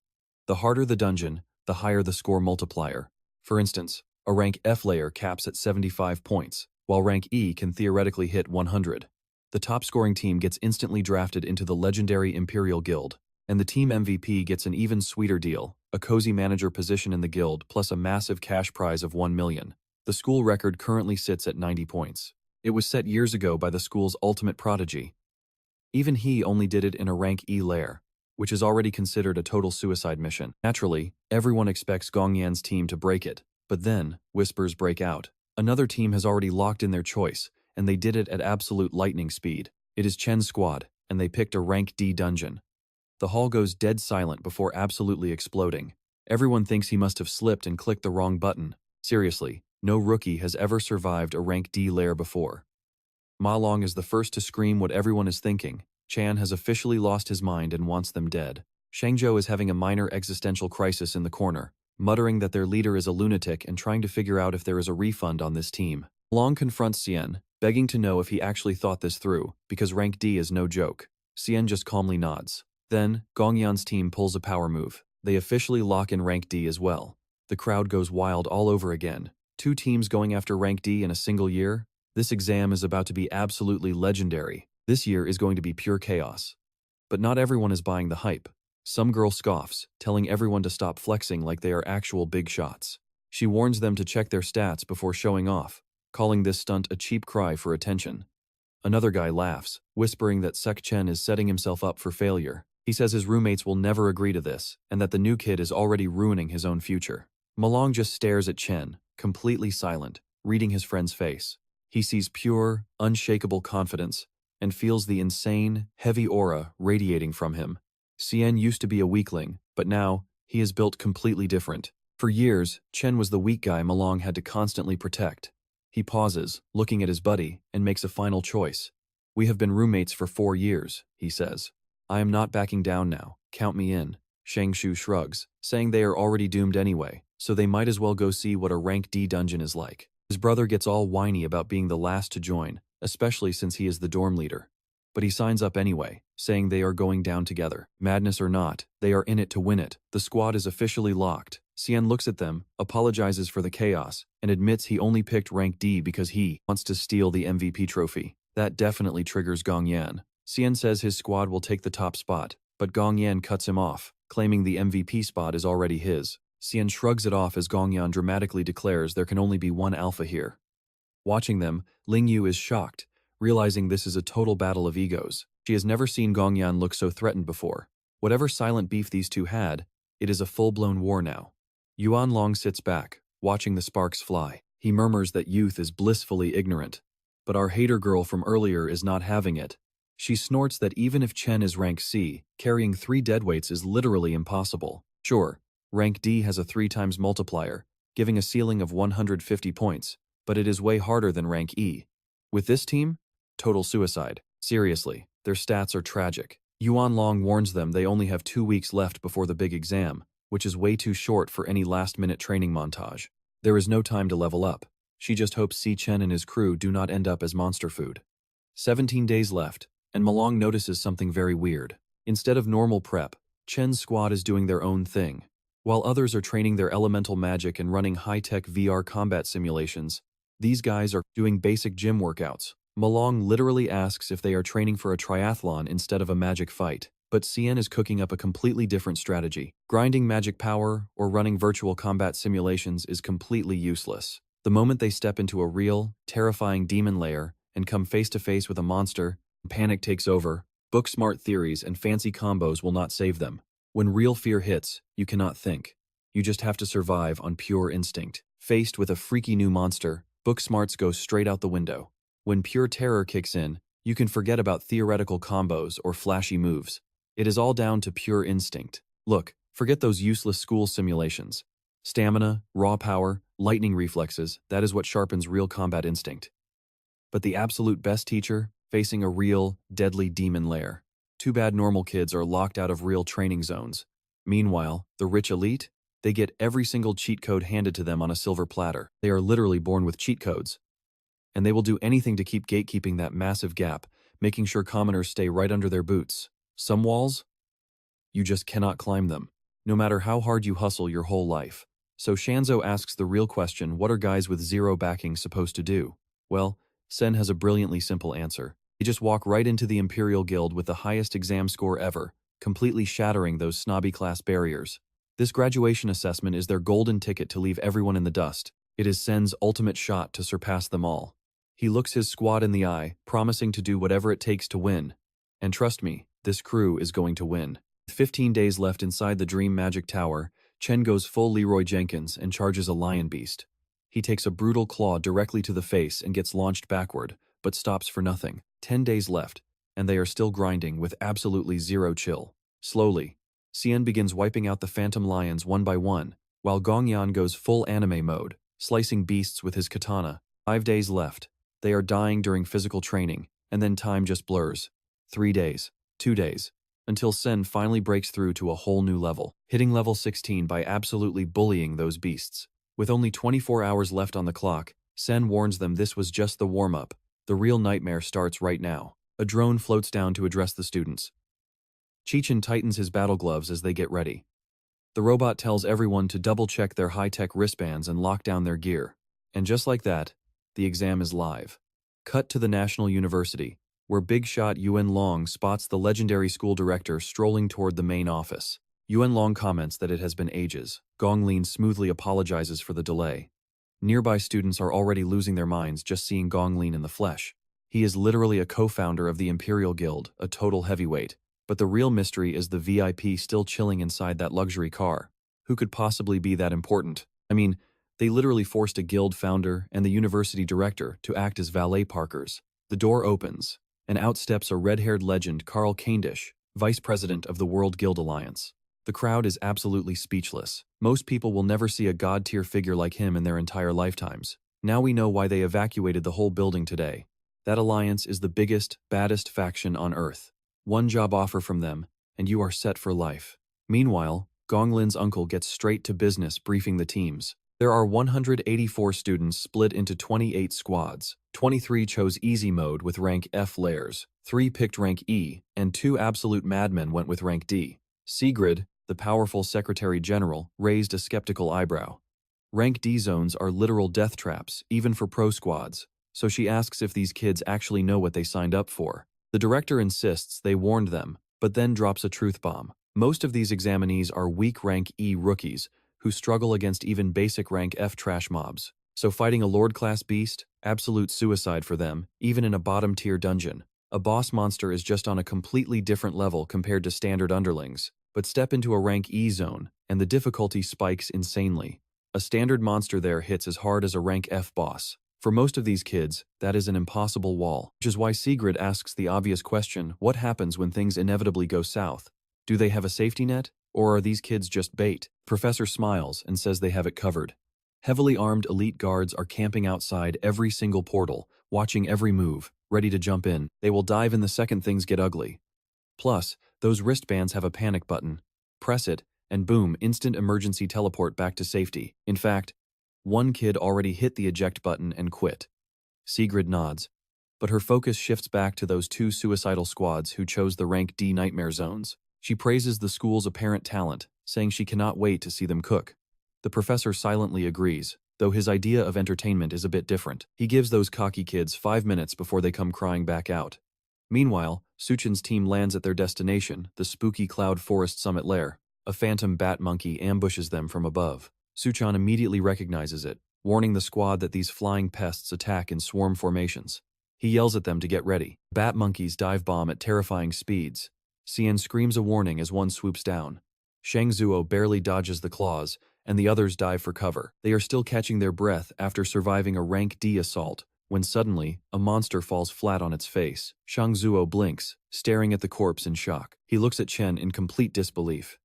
The harder the dungeon, the higher the score multiplier. For instance, a rank F layer caps at 75 points, while rank E can theoretically hit 100. The top-scoring team gets instantly drafted into the legendary Imperial Guild, and the team MVP gets an even sweeter deal, a cozy manager position in the guild plus a massive cash prize of 1 million. The school record currently sits at 90 points. It was set years ago by the school's ultimate prodigy. Even he only did it in a rank E layer, which is already considered a total suicide mission. Naturally, everyone expects Gong Yan's team to break it, but then, whispers break out. Another team has already locked in their choice, and they did it at absolute lightning speed. It is Chen's squad, and they picked a rank D dungeon. The hall goes dead silent before absolutely exploding. Everyone thinks he must have slipped and clicked the wrong button. Seriously, no rookie has ever survived a rank D layer before. Ma Long is the first to scream what everyone is thinking. Chan has officially lost his mind and wants them dead. Shangzhou is having a minor existential crisis in the corner, muttering that their leader is a lunatic and trying to figure out if there is a refund on this team. Long confronts Xian, begging to know if he actually thought this through, because rank D is no joke. Xian just calmly nods. Then, Gongyan's team pulls a power move. They officially lock in rank D as well. The crowd goes wild all over again. 2 teams going after rank D in a single year? This exam is about to be absolutely legendary. This year is going to be pure chaos. But not everyone is buying the hype. Some girl scoffs, telling everyone to stop flexing like they are actual big shots. She warns them to check their stats before showing off, calling this stunt a cheap cry for attention. Another guy laughs, whispering that Sek Chen is setting himself up for failure. He says his roommates will never agree to this, and that the new kid is already ruining his own future. Malong just stares at Chen, completely silent, reading his friend's face. He sees pure, unshakable confidence, and feels the insane, heavy aura radiating from him. Xian used to be a weakling, but now, he is built completely different. For years, Chen was the weak guy Malong had to constantly protect. He pauses, looking at his buddy, and makes a final choice. "We have been roommates for 4 years," he says. "I am not backing down now, count me in." Shang Shu shrugs, saying they are already doomed anyway, so they might as well go see what a rank D dungeon is like. His brother gets all whiny about being the last to join, especially since he is the dorm leader. But he signs up anyway, saying they are going down together. Madness or not, they are in it to win it. The squad is officially locked. Xian looks at them, apologizes for the chaos, and admits he only picked rank D because he wants to steal the MVP trophy. That definitely triggers Gong Yan. Xian says his squad will take the top spot, but Gong Yan cuts him off, claiming the MVP spot is already his. Xian shrugs it off as Gong Yan dramatically declares there can only be one alpha here. Watching them, Ling Yu is shocked, realizing this is a total battle of egos. She has never seen Gong Yan look so threatened before. Whatever silent beef these two had, it is a full-blown war now. Yuan Long sits back, watching the sparks fly. He murmurs that youth is blissfully ignorant. But our hater girl from earlier is not having it. She snorts that even if Chen is rank C, carrying 3 deadweights is literally impossible. Sure, rank D has a 3 times multiplier, giving a ceiling of 150 points, but it is way harder than rank E. With this team, total suicide. Seriously, their stats are tragic. Yuan Long warns them they only have 2 weeks left before the big exam, which is way too short for any last-minute training montage. There is no time to level up. She just hopes Si Chen and his crew do not end up as monster food. 17 days left, and Malong notices something very weird. Instead of normal prep, Chen's squad is doing their own thing. While others are training their elemental magic and running high-tech VR combat simulations, these guys are doing basic gym workouts. Malong literally asks if they are training for a triathlon instead of a magic fight. But Xian is cooking up a completely different strategy. Grinding magic power or running virtual combat simulations is completely useless. The moment they step into a real, terrifying demon lair and come face-to-face with a monster, panic takes over. Book-smart theories and fancy combos will not save them. When real fear hits, you cannot think. You just have to survive on pure instinct. Faced with a freaky new monster, book smarts go straight out the window. When pure terror kicks in, you can forget about theoretical combos or flashy moves. It is all down to pure instinct. Look, forget those useless school simulations. Stamina, raw power, lightning reflexes, that is what sharpens real combat instinct. But the absolute best teacher, facing a real, deadly demon lair. Too bad normal kids are locked out of real training zones. Meanwhile, the rich elite, they get every single cheat code handed to them on a silver platter. They are literally born with cheat codes. And they will do anything to keep gatekeeping that massive gap, making sure commoners stay right under their boots. Some walls? You just cannot climb them, no matter how hard you hustle your whole life. So Shanzo asks the real question, what are guys with zero backing supposed to do? Well, Sen has a brilliantly simple answer. They just walk right into the Imperial Guild with the highest exam score ever, completely shattering those snobby class barriers. This graduation assessment is their golden ticket to leave everyone in the dust. It is Sen's ultimate shot to surpass them all. He looks his squad in the eye, promising to do whatever it takes to win. And trust me, this crew is going to win. With 15 days left inside the Dream Magic Tower, Chen goes full Leroy Jenkins and charges a lion beast. He takes a brutal claw directly to the face and gets launched backward, but stops for nothing. 10 days left, and they are still grinding with absolutely zero chill. Slowly, Xian begins wiping out the phantom lions one by one, while Gongyan goes full anime mode, slicing beasts with his katana. 5 days left. They are dying during physical training, and then time just blurs. 3 days, 2 days, until Sen finally breaks through to a whole new level, hitting level 16 by absolutely bullying those beasts. With only 24 hours left on the clock, Sen warns them this was just the warm-up. The real nightmare starts right now. A drone floats down to address the students. Chechen tightens his battle gloves as they get ready. The robot tells everyone to double-check their high-tech wristbands and lock down their gear. And just like that, the exam is live. Cut to the National University, where big shot Yuan Long spots the legendary school director strolling toward the main office. Yuan Long comments that it has been ages. Gong Lin smoothly apologizes for the delay. Nearby students are already losing their minds just seeing Gong Lin in the flesh. He is literally a co-founder of the Imperial Guild, a total heavyweight. But the real mystery is the VIP still chilling inside that luxury car. Who could possibly be that important? I mean, they literally forced a guild founder and the university director to act as valet parkers. The door opens, and out steps a red-haired legend Carl Cavendish, vice president of the World Guild Alliance. The crowd is absolutely speechless. Most people will never see a god-tier figure like him in their entire lifetimes. Now we know why they evacuated the whole building today. That alliance is the biggest, baddest faction on Earth. One job offer from them, and you are set for life. Meanwhile, Gong Lin's uncle gets straight to business briefing the teams. There are 184 students split into 28 squads. 23 chose easy mode with rank F layers, 3 picked rank E, and 2 absolute madmen went with rank D. Sigrid, the powerful secretary general, raised a skeptical eyebrow. Rank D zones are literal death traps, even for pro squads, so she asks if these kids actually know what they signed up for. The director insists they warned them, but then drops a truth bomb. Most of these examinees are weak rank E rookies, who struggle against even basic rank F trash mobs. So fighting a Lord-class beast? Absolute suicide for them, even in a bottom-tier dungeon. A boss monster is just on a completely different level compared to standard underlings. But step into a rank E zone, and the difficulty spikes insanely. A standard monster there hits as hard as a rank F boss. For most of these kids, that is an impossible wall, which is why Sigrid asks the obvious question, what happens when things inevitably go south? Do they have a safety net? Or are these kids just bait? Professor smiles and says they have it covered. Heavily armed elite guards are camping outside every single portal, watching every move, ready to jump in. They will dive in the second things get ugly. Plus, those wristbands have a panic button. Press it, and boom, instant emergency teleport back to safety. In fact, one kid already hit the eject button and quit. Sigrid nods, but her focus shifts back to those 2 suicidal squads who chose the rank D nightmare zones. She praises the school's apparent talent, saying she cannot wait to see them cook. The professor silently agrees, though his idea of entertainment is a bit different. He gives those cocky kids 5 minutes before they come crying back out. Meanwhile, Suchin's team lands at their destination, the spooky Cloud Forest Summit Lair. A phantom bat monkey ambushes them from above. Suchan immediately recognizes it, warning the squad that these flying pests attack in swarm formations. He yells at them to get ready. Bat monkeys dive bomb at terrifying speeds. Xian screams a warning as one swoops down. Shang Zuo barely dodges the claws, and the others dive for cover. They are still catching their breath after surviving a rank D assault, when suddenly, a monster falls flat on its face. Shang Zuo blinks, staring at the corpse in shock. He looks at Chen in complete disbelief.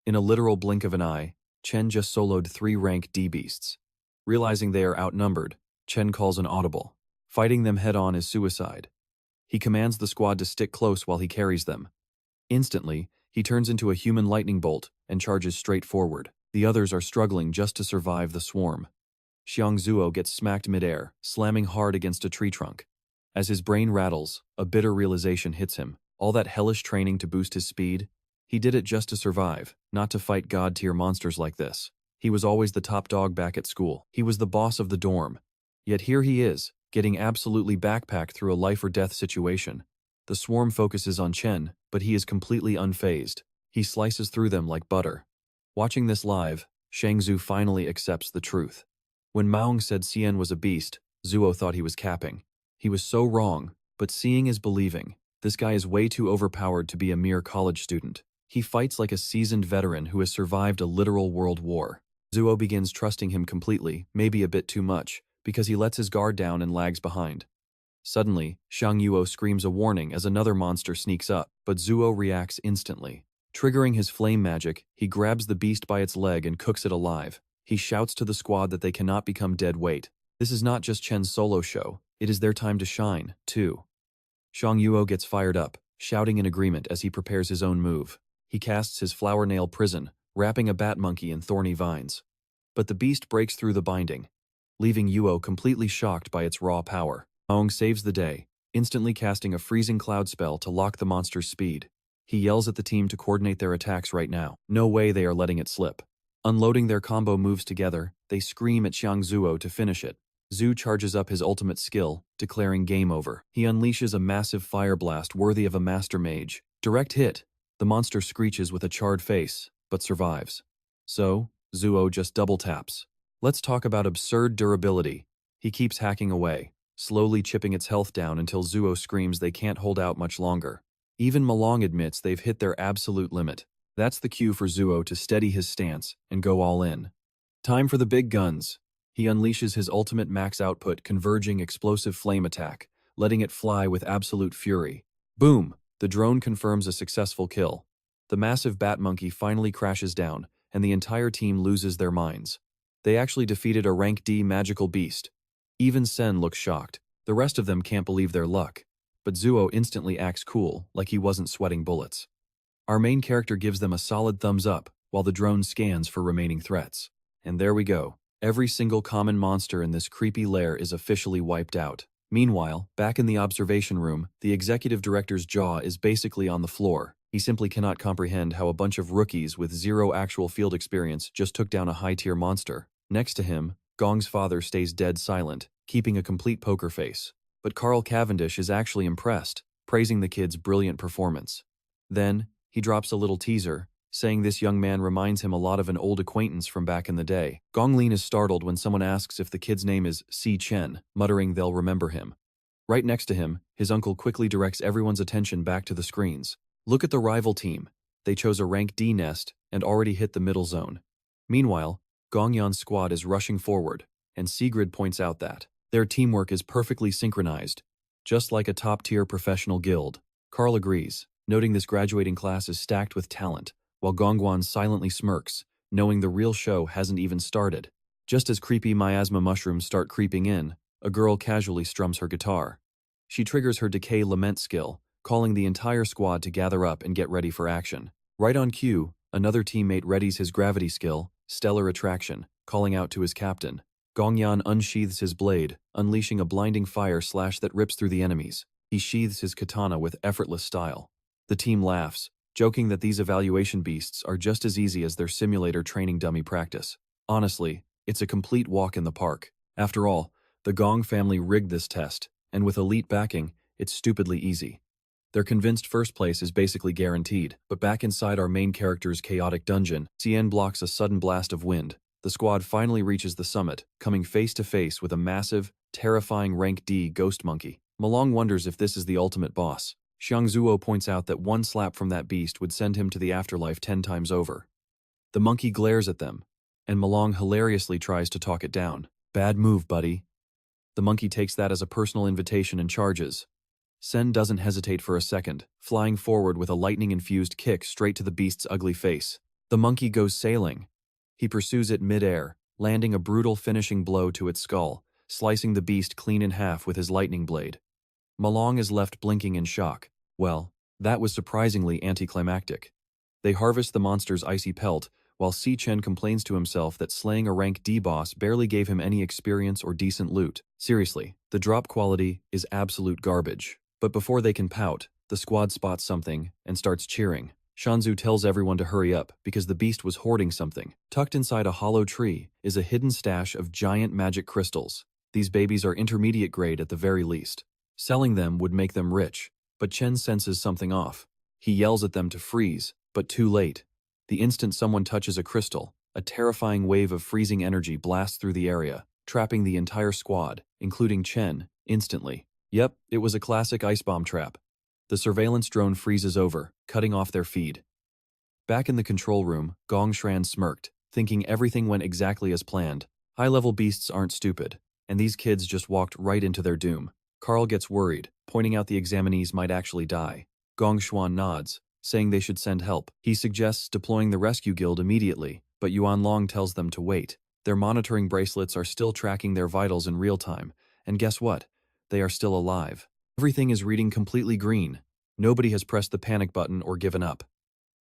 In a literal blink of an eye, Chen just soloed 3 rank D beasts. Realizing they are outnumbered, Chen calls an audible. Fighting them head-on is suicide. He commands the squad to stick close while he carries them. Instantly, he turns into a human lightning bolt and charges straight forward. The others are struggling just to survive the swarm. Xiang Zuo gets smacked midair, slamming hard against a tree trunk. As his brain rattles, a bitter realization hits him. All that hellish training to boost his speed? He did it just to survive, not to fight god-tier monsters like this. He was always the top dog back at school. He was the boss of the dorm. Yet here he is, getting absolutely backpacked through a life-or-death situation. The swarm focuses on Chen, but he is completely unfazed. He slices through them like butter. Watching this live, Shang Zhu finally accepts the truth. When Maung said Xian was a beast, Zuo thought he was capping. He was so wrong, but seeing is believing. This guy is way too overpowered to be a mere college student. He fights like a seasoned veteran who has survived a literal world war. Zuo begins trusting him completely, maybe a bit too much, because he lets his guard down and lags behind. Suddenly, Shang Yuo screams a warning as another monster sneaks up, but Zuo reacts instantly. Triggering his flame magic, he grabs the beast by its leg and cooks it alive. He shouts to the squad that they cannot become dead weight. This is not just Chen's solo show, it is their time to shine, too. Shang Yuo gets fired up, shouting in agreement as he prepares his own move. He casts his flower nail prison, wrapping a bat monkey in thorny vines. But the beast breaks through the binding, leaving Yuo completely shocked by its raw power. Aong saves the day, instantly casting a freezing cloud spell to lock the monster's speed. He yells at the team to coordinate their attacks right now. No way they are letting it slip. Unloading their combo moves together, they scream at Xiang Zuo to finish it. Zhu charges up his ultimate skill, declaring game over. He unleashes a massive fire blast worthy of a master mage. Direct hit. The monster screeches with a charred face, but survives. So, Zuo just double taps. Let's talk about absurd durability. He keeps hacking away, slowly chipping its health down until Zuo screams they can't hold out much longer. Even Malong admits they've hit their absolute limit. That's the cue for Zuo to steady his stance and go all in. Time for the big guns. He unleashes his ultimate max output converging explosive flame attack, letting it fly with absolute fury. Boom! The drone confirms a successful kill. The massive bat monkey finally crashes down, and the entire team loses their minds. They actually defeated a rank D magical beast. Even Sen looks shocked. The rest of them can't believe their luck. But Zuo instantly acts cool, like he wasn't sweating bullets. Our main character gives them a solid thumbs up, while the drone scans for remaining threats. And there we go. Every single common monster in this creepy lair is officially wiped out. Meanwhile, back in the observation room, the executive director's jaw is basically on the floor. He simply cannot comprehend how a bunch of rookies with zero actual field experience just took down a high-tier monster. Next to him, Gong's father stays dead silent, keeping a complete poker face. But Carl Cavendish is actually impressed, praising the kid's brilliant performance. Then, he drops a little teaser, saying this young man reminds him a lot of an old acquaintance from back in the day. Gong Lin is startled when someone asks if the kid's name is Si Chen, muttering they'll remember him. Right next to him, his uncle quickly directs everyone's attention back to the screens. Look at the rival team. They chose a rank D nest and already hit the middle zone. Meanwhile, Gongyan's squad is rushing forward, and Sigrid points out that their teamwork is perfectly synchronized, just like a top-tier professional guild. Carl agrees, noting this graduating class is stacked with talent, while Gongwan silently smirks, knowing the real show hasn't even started. Just as creepy miasma mushrooms start creeping in, a girl casually strums her guitar. She triggers her decay lament skill, calling the entire squad to gather up and get ready for action. Right on cue, another teammate readies his gravity skill, stellar attraction, calling out to his captain. Gongyan unsheathes his blade, unleashing a blinding fire slash that rips through the enemies. He sheathes his katana with effortless style. The team laughs, joking that these evaluation beasts are just as easy as their simulator training dummy practice. Honestly, it's a complete walk in the park. After all, the Gong family rigged this test, and with elite backing, it's stupidly easy. They're convinced first place is basically guaranteed, but back inside our main character's chaotic dungeon, Xian blocks a sudden blast of wind. The squad finally reaches the summit, coming face to face with a massive, terrifying rank D ghost monkey. Malong wonders if this is the ultimate boss. Xiang Zuo points out that one slap from that beast would send him to the afterlife 10 times over. The monkey glares at them, and Malong hilariously tries to talk it down. Bad move, buddy. The monkey takes that as a personal invitation and charges. Sen doesn't hesitate for a second, flying forward with a lightning-infused kick straight to the beast's ugly face. The monkey goes sailing. He pursues it mid-air, landing a brutal finishing blow to its skull, slicing the beast clean in half with his lightning blade. Malong is left blinking in shock. Well, that was surprisingly anticlimactic. They harvest the monster's icy pelt, while Si Chen complains to himself that slaying a rank D boss barely gave him any experience or decent loot. Seriously, the drop quality is absolute garbage. But before they can pout, the squad spots something and starts cheering. Shanzu tells everyone to hurry up because the beast was hoarding something. Tucked inside a hollow tree is a hidden stash of giant magic crystals. These babies are intermediate grade at the very least. Selling them would make them rich, but Chen senses something off. He yells at them to freeze, but too late. The instant someone touches a crystal, a terrifying wave of freezing energy blasts through the area, trapping the entire squad, including Chen, instantly. Yep, it was a classic ice bomb trap. The surveillance drone freezes over, cutting off their feed. Back in the control room, Gong Shran smirked, thinking everything went exactly as planned. High-level beasts aren't stupid, and these kids just walked right into their doom. Carl gets worried, pointing out the examinees might actually die. Gong Xuan nods, saying they should send help. He suggests deploying the rescue guild immediately, but Yuan Long tells them to wait. Their monitoring bracelets are still tracking their vitals in real time, and guess what? They are still alive. Everything is reading completely green. Nobody has pressed the panic button or given up.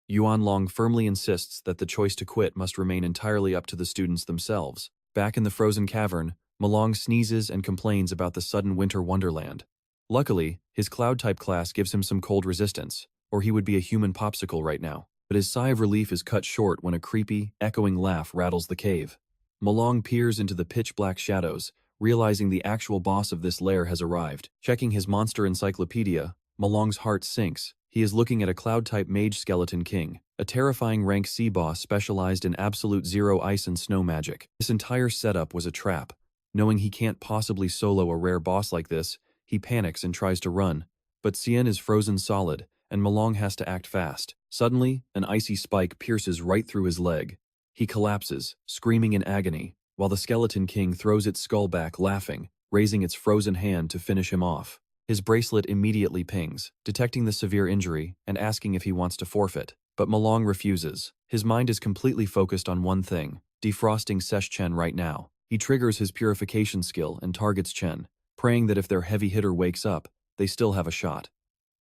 Yuan Long firmly insists that the choice to quit must remain entirely up to the students themselves. Back in the frozen cavern, Malong sneezes and complains about the sudden winter wonderland. Luckily, his cloud-type class gives him some cold resistance, or he would be a human popsicle right now. But his sigh of relief is cut short when a creepy, echoing laugh rattles the cave. Malong peers into the pitch-black shadows, realizing the actual boss of this lair has arrived. Checking his monster encyclopedia, Malong's heart sinks. He is looking at a cloud-type mage skeleton king, a terrifying rank C boss specialized in absolute zero ice and snow magic. This entire setup was a trap. Knowing he can't possibly solo a rare boss like this, he panics and tries to run. But Cien is frozen solid, and Malong has to act fast. Suddenly, an icy spike pierces right through his leg. He collapses, screaming in agony, while the Skeleton King throws its skull back, laughing, raising its frozen hand to finish him off. His bracelet immediately pings, detecting the severe injury and asking if he wants to forfeit. But Malong refuses. His mind is completely focused on one thing, defrosting Sesh Chen right now. He triggers his purification skill and targets Chen, praying that if their heavy hitter wakes up, they still have a shot.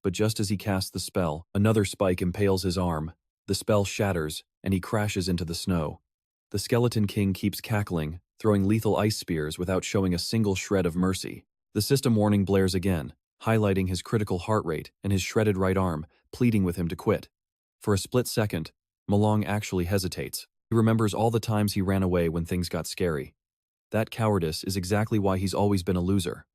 But just as he casts the spell, another spike impales his arm. The spell shatters, and he crashes into the snow. The Skeleton King keeps cackling, throwing lethal ice spears without showing a single shred of mercy. The system warning blares again, highlighting his critical heart rate and his shredded right arm, pleading with him to quit. For a split second, Malong actually hesitates. He remembers all the times he ran away when things got scary. That cowardice is exactly why he's always been a loser.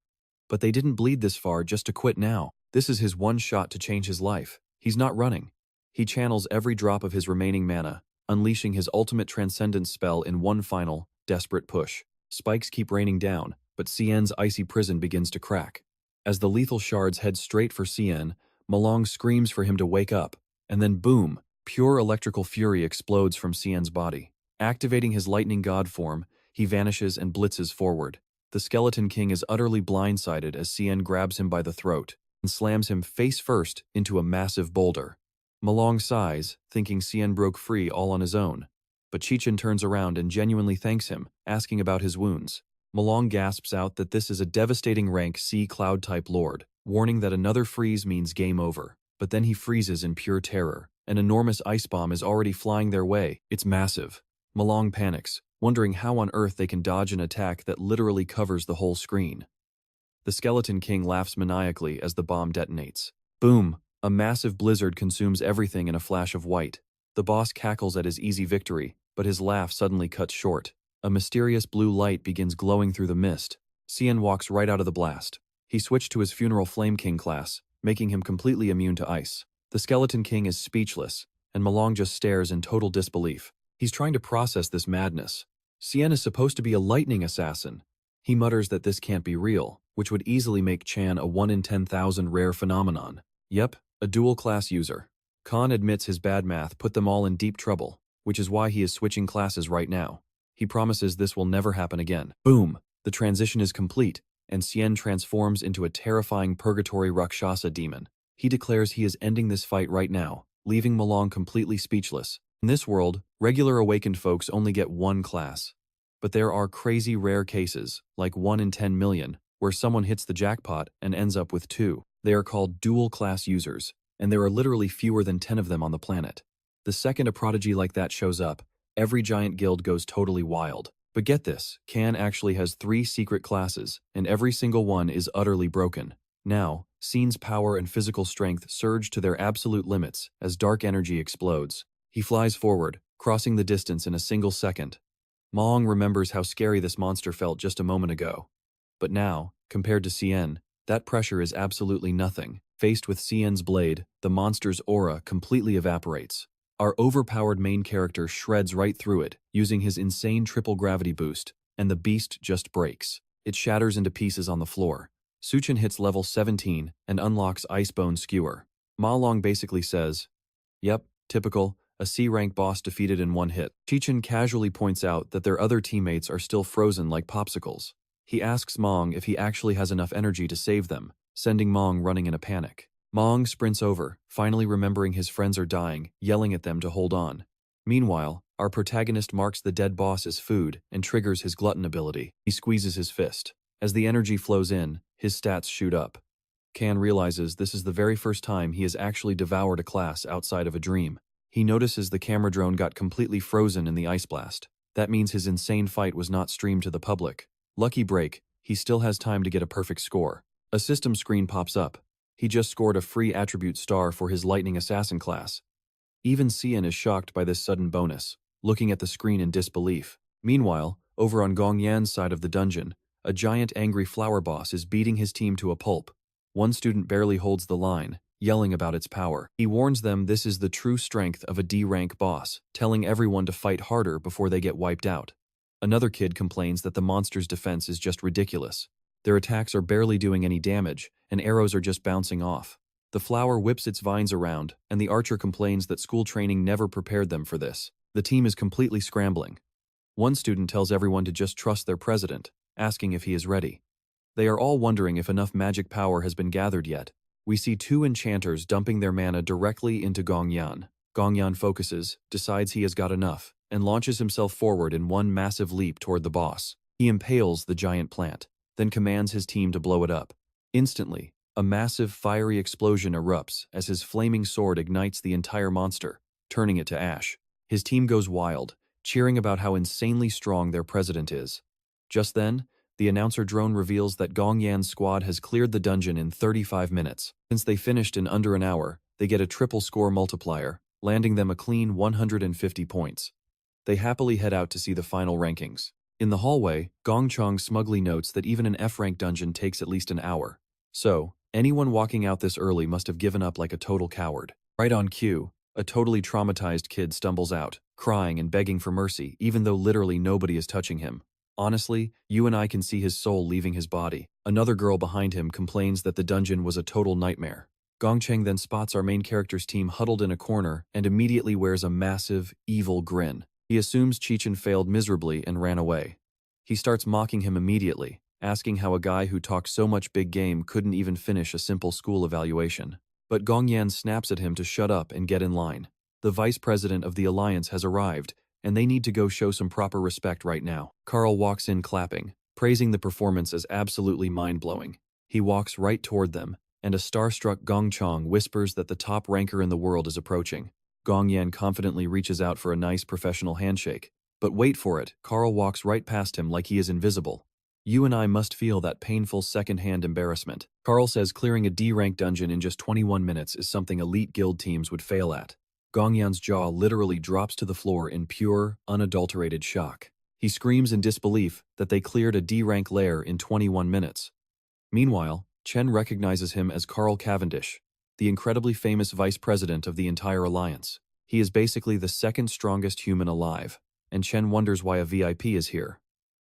But they didn't bleed this far just to quit now. This is his one shot to change his life. He's not running. He channels every drop of his remaining mana, unleashing his ultimate transcendence spell in one final, desperate push. Spikes keep raining down, but Cien's icy prison begins to crack. As the lethal shards head straight for Cien, Malong screams for him to wake up, and then boom, pure electrical fury explodes from Cien's body. Activating his lightning god form, he vanishes and blitzes forward. The Skeleton King is utterly blindsided as Cien grabs him by the throat and slams him face first into a massive boulder. Malong sighs, thinking Cien broke free all on his own. But Chichen turns around and genuinely thanks him, asking about his wounds. Malong gasps out that this is a devastating rank C cloud-type lord, warning that another freeze means game over. But then he freezes in pure terror. An enormous ice bomb is already flying their way. It's massive. Malong panics, wondering how on earth they can dodge an attack that literally covers the whole screen. The Skeleton King laughs maniacally as the bomb detonates. Boom! A massive blizzard consumes everything in a flash of white. The boss cackles at his easy victory, but his laugh suddenly cuts short. A mysterious blue light begins glowing through the mist. Cien walks right out of the blast. He switched to his Funeral Flame King class, making him completely immune to ice. The Skeleton King is speechless, and Malong just stares in total disbelief. He's trying to process this madness. Cien is supposed to be a lightning assassin. He mutters that this can't be real, which would easily make Chan a 1 in 10,000 rare phenomenon. Yep, a dual-class user. Khan admits his bad math put them all in deep trouble. which is why he is switching classes right now. He promises this will never happen again. Boom! The transition is complete, and Xian transforms into a terrifying Purgatory Rakshasa demon. He declares he is ending this fight right now, leaving Malong completely speechless. In this world, regular awakened folks only get one class. But there are crazy rare cases, like 1 in 10 million, where someone hits the jackpot and ends up with 2. They are called dual-class users, and there are literally fewer than 10 of them on the planet. The second a prodigy like that shows up, every giant guild goes totally wild. But get this, Can actually has 3 secret classes, and every single one is utterly broken. Now, Xian's power and physical strength surge to their absolute limits as dark energy explodes. He flies forward, crossing the distance in a single second. Mong remembers how scary this monster felt just a moment ago. But now, compared to Xian, that pressure is absolutely nothing. Faced with Xian's blade, the monster's aura completely evaporates. Our overpowered main character shreds right through it, using his insane triple gravity boost, and the beast just breaks. It shatters into pieces on the floor. Suchin hits level 17 and unlocks Icebone Skewer. Ma Long basically says, "Yep, typical, a C-rank boss defeated in one hit." Chichin casually points out that their other teammates are still frozen like popsicles. He asks Mong if he actually has enough energy to save them, sending Mong running in a panic. Mong sprints over, finally remembering his friends are dying, yelling at them to hold on. Meanwhile, our protagonist marks the dead boss as food and triggers his glutton ability. He squeezes his fist. As the energy flows in, his stats shoot up. Can realizes this is the very first time he has actually devoured a class outside of a dream. He notices the camera drone got completely frozen in the ice blast. That means his insane fight was not streamed to the public. Lucky break, he still has time to get a perfect score. A system screen pops up. He just scored a free attribute star for his Lightning Assassin class. Even Xian is shocked by this sudden bonus, looking at the screen in disbelief. Meanwhile, over on Gong Yan's side of the dungeon, a giant angry flower boss is beating his team to a pulp. One student barely holds the line, yelling about its power. He warns them this is the true strength of a D-rank boss, telling everyone to fight harder before they get wiped out. Another kid complains that the monster's defense is just ridiculous. Their attacks are barely doing any damage, and arrows are just bouncing off. The flower whips its vines around, and the archer complains that school training never prepared them for this. The team is completely scrambling. One student tells everyone to just trust their president, asking if he is ready. They are all wondering if enough magic power has been gathered yet. We see 2 enchanters dumping their mana directly into Gong Yan. Gong Yan focuses, decides he has got enough, and launches himself forward in one massive leap toward the boss. He impales the giant plant, then commands his team to blow it up. Instantly, a massive fiery explosion erupts as his flaming sword ignites the entire monster, turning it to ash. His team goes wild, cheering about how insanely strong their president is. Just then, the announcer drone reveals that Gong Yan's squad has cleared the dungeon in 35 minutes. Since they finished in under an hour, they get a triple score multiplier, landing them a clean 150 points. They happily head out to see the final rankings. In the hallway, Gong Chong smugly notes that even an F-rank dungeon takes at least an hour. So, anyone walking out this early must have given up like a total coward. Right on cue, a totally traumatized kid stumbles out, crying and begging for mercy, even though literally nobody is touching him. Honestly, you and I can see his soul leaving his body. Another girl behind him complains that the dungeon was a total nightmare. Gong Cheng then spots our main character's team huddled in a corner and immediately wears a massive, evil grin. He assumes Chichin failed miserably and ran away. He starts mocking him immediately, asking how a guy who talked so much big game couldn't even finish a simple school evaluation. But Gong Yan snaps at him to shut up and get in line. The vice president of the alliance has arrived, and they need to go show some proper respect right now. Carl walks in clapping, praising the performance as absolutely mind-blowing. He walks right toward them, and a starstruck Gong Chong whispers that the top ranker in the world is approaching. Gong Yan confidently reaches out for a nice professional handshake. But wait for it, Carl walks right past him like he is invisible. You and I must feel that painful second-hand embarrassment. Carl says clearing a D-rank dungeon in just 21 minutes is something elite guild teams would fail at. Gong Yan's jaw literally drops to the floor in pure, unadulterated shock. He screams in disbelief that they cleared a D-rank lair in 21 minutes. Meanwhile, Chen recognizes him as Carl Cavendish, the incredibly famous vice president of the entire alliance. He is basically the second strongest human alive, and Chen wonders why a VIP is here.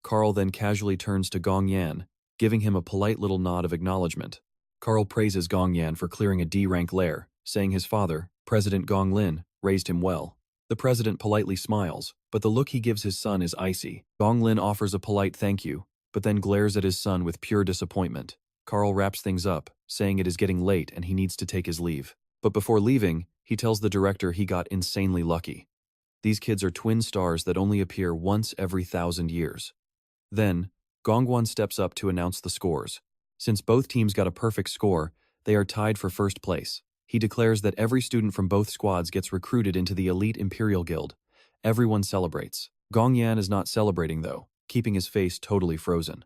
Carl then casually turns to Gong Yan, giving him a polite little nod of acknowledgement. Carl praises Gong Yan for clearing a D-rank lair, saying his father, President Gong Lin, raised him well. The president politely smiles, but the look he gives his son is icy. Gong Lin offers a polite thank you, but then glares at his son with pure disappointment. Carl wraps things up, saying it is getting late and he needs to take his leave. But before leaving, he tells the director he got insanely lucky. These kids are twin stars that only appear once every 1,000 years. Then, Gongwon steps up to announce the scores. Since both teams got a perfect score, they are tied for first place. He declares that every student from both squads gets recruited into the elite Imperial Guild. Everyone celebrates. Gong Yan is not celebrating though, keeping his face totally frozen.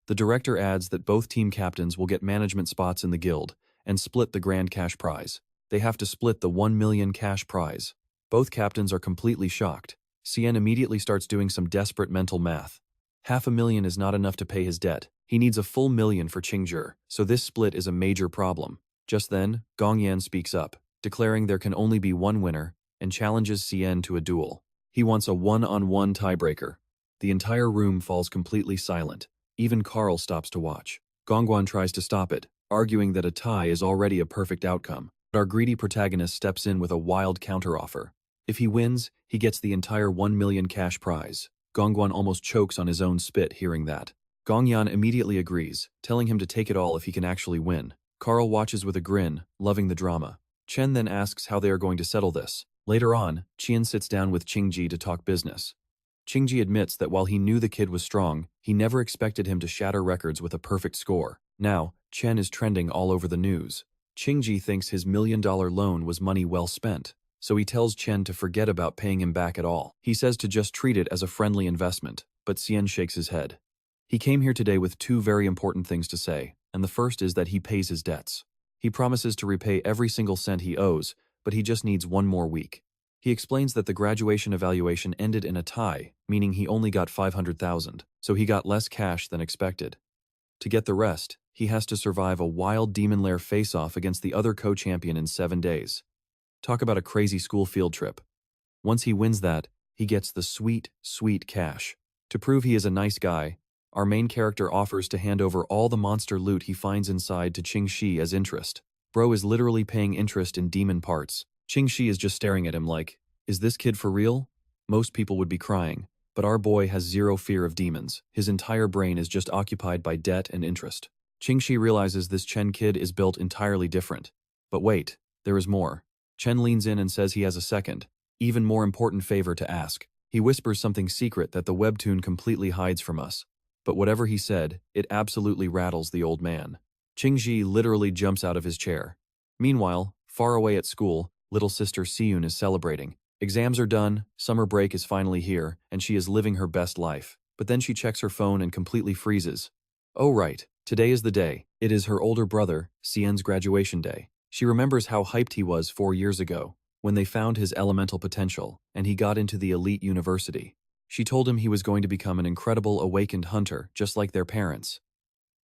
The director adds that both team captains will get management spots in the guild and split the grand cash prize. They have to split the 1 million cash prize. Both captains are completely shocked. Cien immediately starts doing some desperate mental math. 500,000 is not enough to pay his debt. He needs a full million for Qingzhi, so this split is a major problem. Just then, Gong Yan speaks up, declaring there can only be one winner, and challenges Cien to a duel. He wants a one-on-one tiebreaker. The entire room falls completely silent. Even Carl stops to watch. Gongguan tries to stop it, arguing that a tie is already a perfect outcome. But our greedy protagonist steps in with a wild counteroffer. If he wins, he gets the entire 1 million cash prize. Gongguan almost chokes on his own spit hearing that. Gongyan immediately agrees, telling him to take it all if he can actually win. Carl watches with a grin, loving the drama. Chen then asks how they are going to settle this. Later on, Qian sits down with Qingji to talk business. Qingji admits that while he knew the kid was strong, he never expected him to shatter records with a perfect score. Now, Chen is trending all over the news. Qingji thinks his $1 million loan was money well spent, so he tells Chen to forget about paying him back at all. He says to just treat it as a friendly investment, but Xian shakes his head. He came here today with two very important things to say, and the first is that he pays his debts. He promises to repay every single cent he owes, but he just needs one more week. He explains that the graduation evaluation ended in a tie, meaning he only got 500,000, so he got less cash than expected. To get the rest, he has to survive a wild demon lair face-off against the other co-champion in 7 days. Talk about a crazy school field trip. Once he wins that, he gets the sweet, sweet cash. To prove he is a nice guy, our main character offers to hand over all the monster loot he finds inside to Qingxi as interest. Bro is literally paying interest in demon parts. Qingxi is just staring at him like, is this kid for real? Most people would be crying, but our boy has zero fear of demons. His entire brain is just occupied by debt and interest. Qingxi realizes this Chen kid is built entirely different. But wait, there is more. Chen leans in and says he has a second, even more important favor to ask. He whispers something secret that the webtoon completely hides from us. But whatever he said, it absolutely rattles the old man. Qingxi literally jumps out of his chair. Meanwhile, far away at school, little sister Siyun is celebrating. Exams are done, summer break is finally here, and she is living her best life. But then she checks her phone and completely freezes. Oh right, today is the day. It is her older brother, Xian's graduation day. She remembers how hyped he was 4 years ago, when they found his elemental potential, and he got into the elite university. She told him he was going to become an incredible awakened hunter, just like their parents.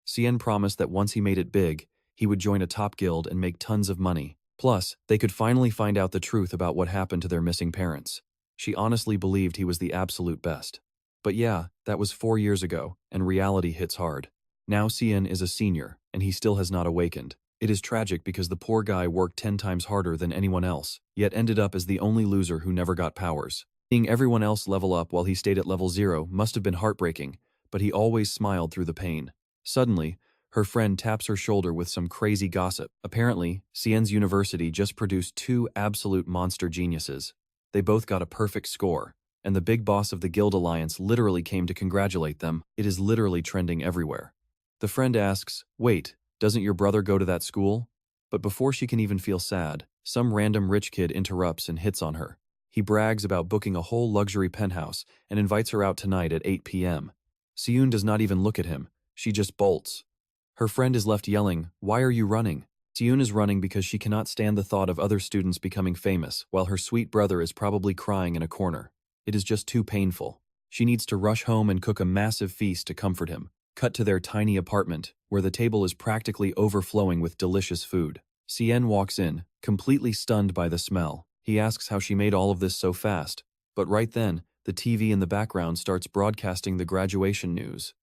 Xian promised that once he made it big, he would join a top guild and make tons of money. Plus, they could finally find out the truth about what happened to their missing parents. She honestly believed he was the absolute best. But yeah, that was 4 years ago, and reality hits hard. Now Xian is a senior, and he still has not awakened. It is tragic because the poor guy worked 10 times harder than anyone else, yet ended up as the only loser who never got powers. Seeing everyone else level up while he stayed at level 0 must have been heartbreaking, but he always smiled through the pain. Suddenly, her friend taps her shoulder with some crazy gossip. Apparently, Xian's university just produced 2 absolute monster geniuses. They both got a perfect score, and the big boss of the Guild Alliance literally came to congratulate them. It is literally trending everywhere. The friend asks, wait, doesn't your brother go to that school? But before she can even feel sad, some random rich kid interrupts and hits on her. He brags about booking a whole luxury penthouse and invites her out tonight at 8 p.m. Siyun does not even look at him. She just bolts. Her friend is left yelling, why are you running? Siyun is running because she cannot stand the thought of other students becoming famous, while her sweet brother is probably crying in a corner. It is just too painful. She needs to rush home and cook a massive feast to comfort him. Cut to their tiny apartment, where the table is practically overflowing with delicious food. Xian walks in, completely stunned by the smell. He asks how she made all of this so fast, but right then, the TV in the background starts broadcasting the graduation news.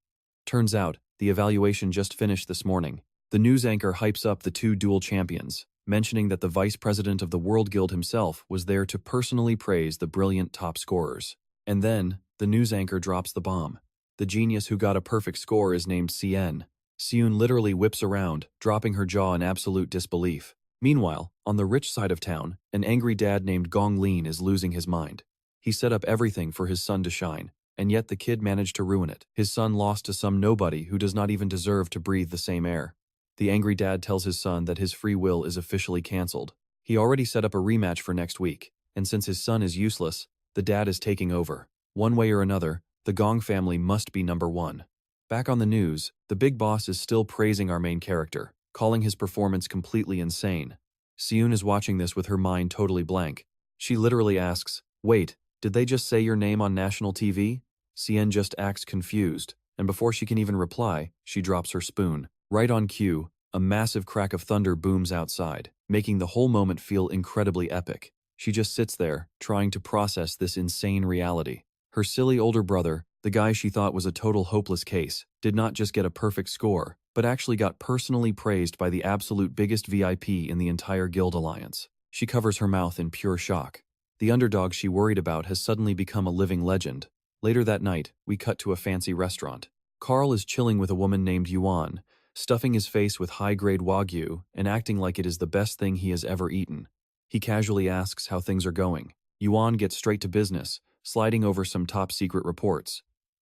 Turns out, the evaluation just finished this morning. The news anchor hypes up the 2 dual champions. mentioning that the vice president of the World Guild himself was there to personally praise the brilliant top scorers. And then, the news anchor drops the bomb. The genius who got a perfect score is named Cien. Seun literally whips around, dropping her jaw in absolute disbelief. Meanwhile, on the rich side of town, an angry dad named Gong Lin is losing his mind. He set up everything for his son to shine, and yet the kid managed to ruin it. His son lost to some nobody who does not even deserve to breathe the same air. The angry dad tells his son that his free will is officially cancelled. He already set up a rematch for next week, and since his son is useless, the dad is taking over. One way or another, the Gong family must be number one. Back on the news, the big boss is still praising our main character, calling his performance completely insane. Seun is watching this with her mind totally blank. She literally asks, "Wait, did they just say your name on national TV?" Cien just acts confused, and before she can even reply, she drops her spoon. Right on cue, a massive crack of thunder booms outside, making the whole moment feel incredibly epic. She just sits there, trying to process this insane reality. Her silly older brother, the guy she thought was a total hopeless case, did not just get a perfect score, but actually got personally praised by the absolute biggest VIP in the entire guild alliance. She covers her mouth in pure shock. The underdog she worried about has suddenly become a living legend. Later that night, we cut to a fancy restaurant. Carl is chilling with a woman named Yuan, stuffing his face with high-grade wagyu and acting like it is the best thing he has ever eaten. He casually asks how things are going. Yuan gets straight to business, sliding over some top-secret reports.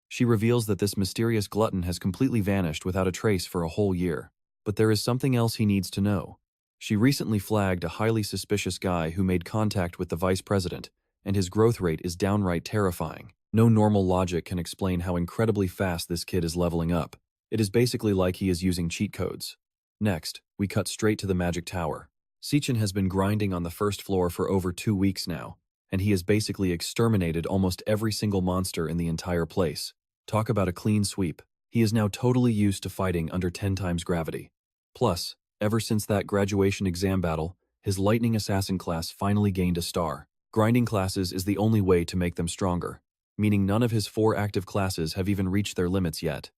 She reveals that this mysterious glutton has completely vanished without a trace for a whole year. But there is something else he needs to know. She recently flagged a highly suspicious guy who made contact with the vice president, and his growth rate is downright terrifying. No normal logic can explain how incredibly fast this kid is leveling up. It is basically like he is using cheat codes. Next, we cut straight to the magic tower. Sichin has been grinding on the first floor for over 2 weeks now, and he has basically exterminated almost every single monster in the entire place. Talk about a clean sweep. He is now totally used to fighting under 10 times gravity. Plus, ever since that graduation exam battle, his lightning assassin class finally gained a star. Grinding classes is the only way to make them stronger, meaning none of his 4 active classes have even reached their limits yet.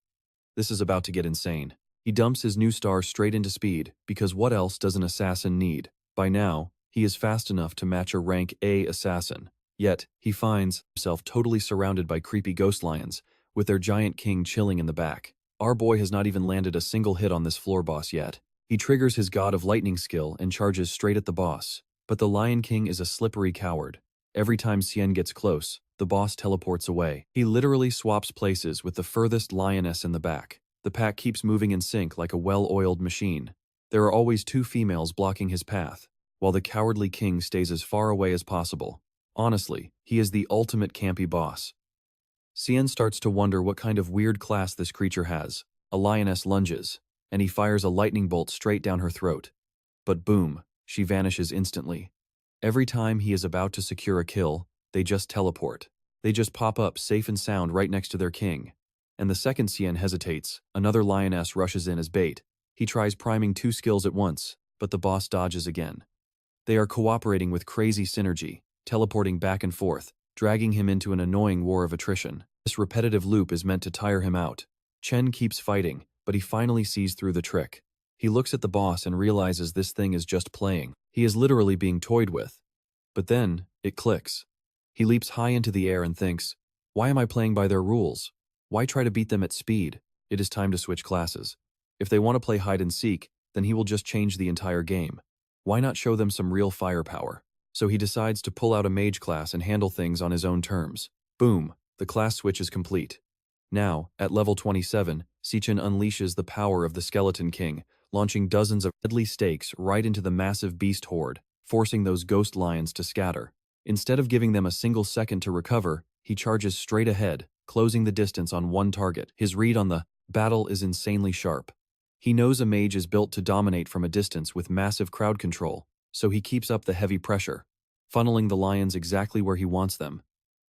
This is about to get insane. He dumps his new star straight into speed, because what else does an assassin need? By now, he is fast enough to match a rank A assassin. Yet, he finds himself totally surrounded by creepy ghost lions, with their giant king chilling in the back. Our boy has not even landed a single hit on this floor boss yet. He triggers his God of Lightning skill and charges straight at the boss. But the Lion King is a slippery coward. Every time Cien gets close, the boss teleports away. He literally swaps places with the furthest lioness in the back. The pack keeps moving in sync like a well-oiled machine. There are always 2 females blocking his path, while the cowardly king stays as far away as possible. Honestly, he is the ultimate campy boss. Cien starts to wonder what kind of weird class this creature has. A lioness lunges, and he fires a lightning bolt straight down her throat. But boom, she vanishes instantly. Every time he is about to secure a kill, they just teleport. They just pop up safe and sound right next to their king. And the second Cien hesitates, another lioness rushes in as bait. He tries priming 2 skills at once, but the boss dodges again. They are cooperating with crazy synergy, teleporting back and forth, dragging him into an annoying war of attrition. This repetitive loop is meant to tire him out. Chen keeps fighting, but he finally sees through the trick. He looks at the boss and realizes this thing is just playing. He is literally being toyed with. But then, it clicks. He leaps high into the air and thinks, why am I playing by their rules? Why try to beat them at speed? It is time to switch classes. If they want to play hide and seek, then he will just change the entire game. Why not show them some real firepower? So he decides to pull out a mage class and handle things on his own terms. Boom, the class switch is complete. Now, at level 27, Sichin unleashes the power of the Skeleton King, launching dozens of deadly stakes right into the massive beast horde, forcing those ghost lions to scatter. Instead of giving them a single second to recover, he charges straight ahead, closing the distance on one target. His read on the battle is insanely sharp. He knows a mage is built to dominate from a distance with massive crowd control, so he keeps up the heavy pressure, funneling the lions exactly where he wants them.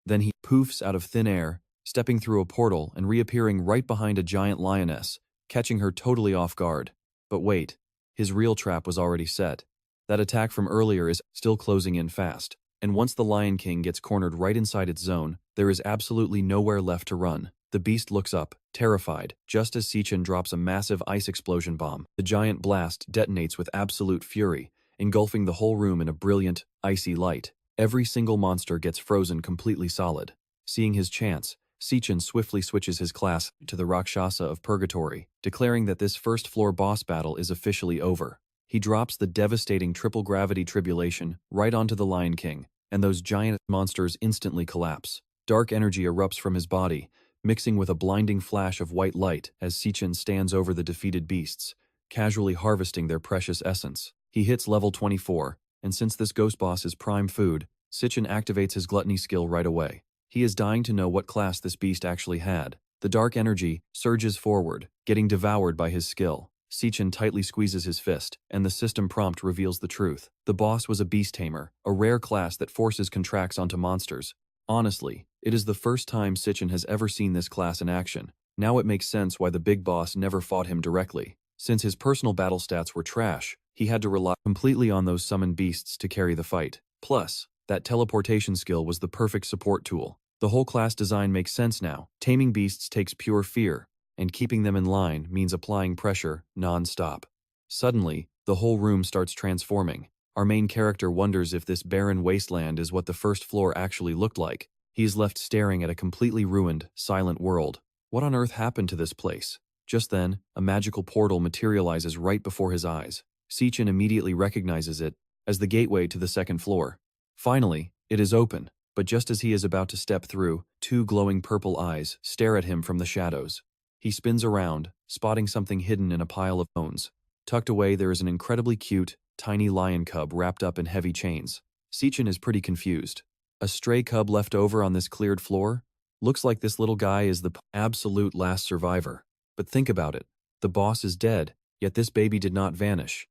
Then he poofs out of thin air, stepping through a portal and reappearing right behind a giant lioness, catching her totally off guard. But wait, his real trap was already set. That attack from earlier is still closing in fast, and once the Lion King gets cornered right inside its zone, there is absolutely nowhere left to run. The beast looks up, terrified, just as Sichin drops a massive ice explosion bomb. The giant blast detonates with absolute fury, engulfing the whole room in a brilliant, icy light. Every single monster gets frozen completely solid. Seeing his chance, Sichin swiftly switches his class to the Rakshasa of Purgatory, declaring that this first-floor boss battle is officially over. He drops the devastating triple gravity tribulation right onto the Lion King, and those giant monsters instantly collapse. Dark energy erupts from his body, mixing with a blinding flash of white light as Sichin stands over the defeated beasts, casually harvesting their precious essence. He hits level 24, and since this ghost boss is prime food, Sichin activates his gluttony skill right away. He is dying to know what class this beast actually had. The dark energy surges forward, getting devoured by his skill. Sichin tightly squeezes his fist, and the system prompt reveals the truth. The boss was a beast tamer, a rare class that forces contracts onto monsters. Honestly, it is the first time Sichin has ever seen this class in action. Now it makes sense why the big boss never fought him directly. Since his personal battle stats were trash, he had to rely completely on those summoned beasts to carry the fight. Plus, that teleportation skill was the perfect support tool. The whole class design makes sense now. Taming beasts takes pure fear, and keeping them in line means applying pressure non-stop. Suddenly, the whole room starts transforming. Our main character wonders if this barren wasteland is what the first floor actually looked like. He is left staring at a completely ruined, silent world. What on earth happened to this place? Just then, a magical portal materializes right before his eyes. Sichin immediately recognizes it as the gateway to the second floor. Finally, it is open. But just as he is about to step through, two glowing purple eyes stare at him from the shadows. He spins around, spotting something hidden in a pile of bones. Tucked away there is an incredibly cute, tiny lion cub wrapped up in heavy chains. Sichin is pretty confused. A stray cub left over on this cleared floor? Looks like this little guy is the absolute last survivor. But think about it. The boss is dead, yet this baby did not vanish.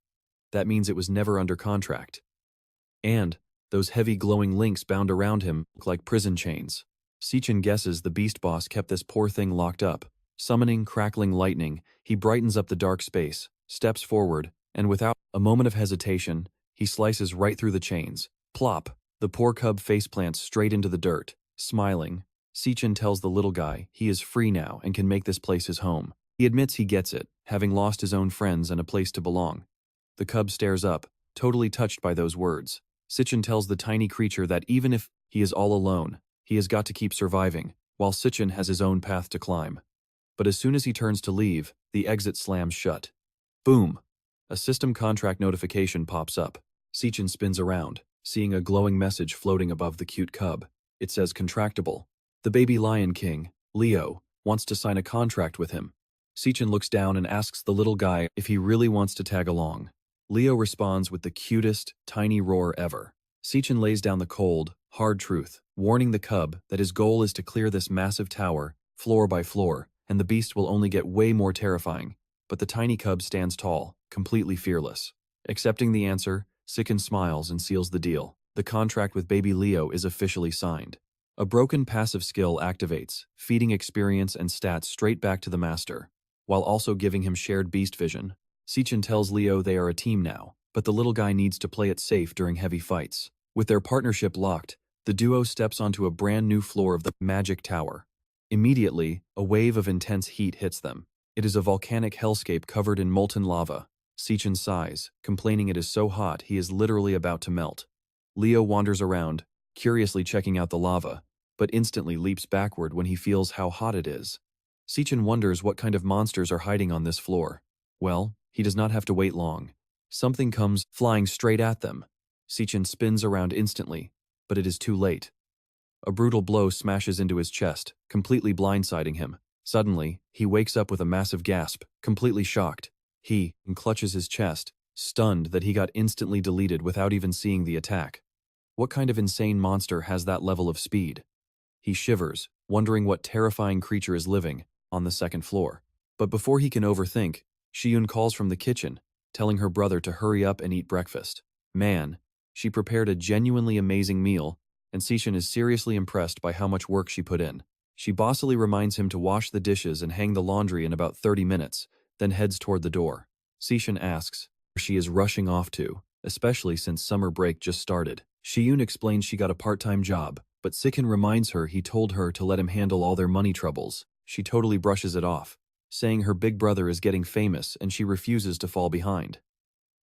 That means it was never under contract. And those heavy glowing links bound around him look like prison chains. Sichin guesses the beast boss kept this poor thing locked up. Summoning crackling lightning, he brightens up the dark space, steps forward, and without a moment of hesitation, he slices right through the chains. Plop! The poor cub faceplants straight into the dirt. Smiling, Sichin tells the little guy he is free now and can make this place his home. He admits he gets it, having lost his own friends and a place to belong. The cub stares up, totally touched by those words. Sichin tells the tiny creature that even if he is all alone, he has got to keep surviving, while Sichin has his own path to climb. But as soon as he turns to leave, the exit slams shut. Boom! A system contract notification pops up. Sichin spins around, seeing a glowing message floating above the cute cub. It says contractable. The baby Lion King, Leo, wants to sign a contract with him. Sichin looks down and asks the little guy if he really wants to tag along. Leo responds with the cutest, tiny roar ever. Sichin lays down the cold, hard truth, warning the cub that his goal is to clear this massive tower, floor by floor, and the beast will only get way more terrifying. But the tiny cub stands tall, completely fearless. Accepting the answer, Sichin smiles and seals the deal. The contract with baby Leo is officially signed. A broken passive skill activates, feeding experience and stats straight back to the master, while also giving him shared beast vision. Sichin tells Leo they are a team now, but the little guy needs to play it safe during heavy fights. With their partnership locked, the duo steps onto a brand new floor of the magic tower. Immediately, a wave of intense heat hits them. It is a volcanic hellscape covered in molten lava. Sichin sighs, complaining it is so hot he is literally about to melt. Leo wanders around, curiously checking out the lava, but instantly leaps backward when he feels how hot it is. Sichin wonders what kind of monsters are hiding on this floor. Well, he does not have to wait long. Something comes flying straight at them. Sichin spins around instantly, but it is too late. A brutal blow smashes into his chest, completely blindsiding him. Suddenly, he wakes up with a massive gasp, completely shocked. He clutches his chest, stunned that he got instantly deleted without even seeing the attack. What kind of insane monster has that level of speed? He shivers, wondering what terrifying creature is living on the second floor. But before he can overthink, Shiyun calls from the kitchen, telling her brother to hurry up and eat breakfast. Man, she prepared a genuinely amazing meal, and Sichin is seriously impressed by how much work she put in. She bossily reminds him to wash the dishes and hang the laundry in about 30 minutes, then heads toward the door. Sichin asks where she is rushing off to, especially since summer break just started. Shiyun explains she got a part-time job, but Sichin reminds her he told her to let him handle all their money troubles. She totally brushes it off, saying her big brother is getting famous and she refuses to fall behind.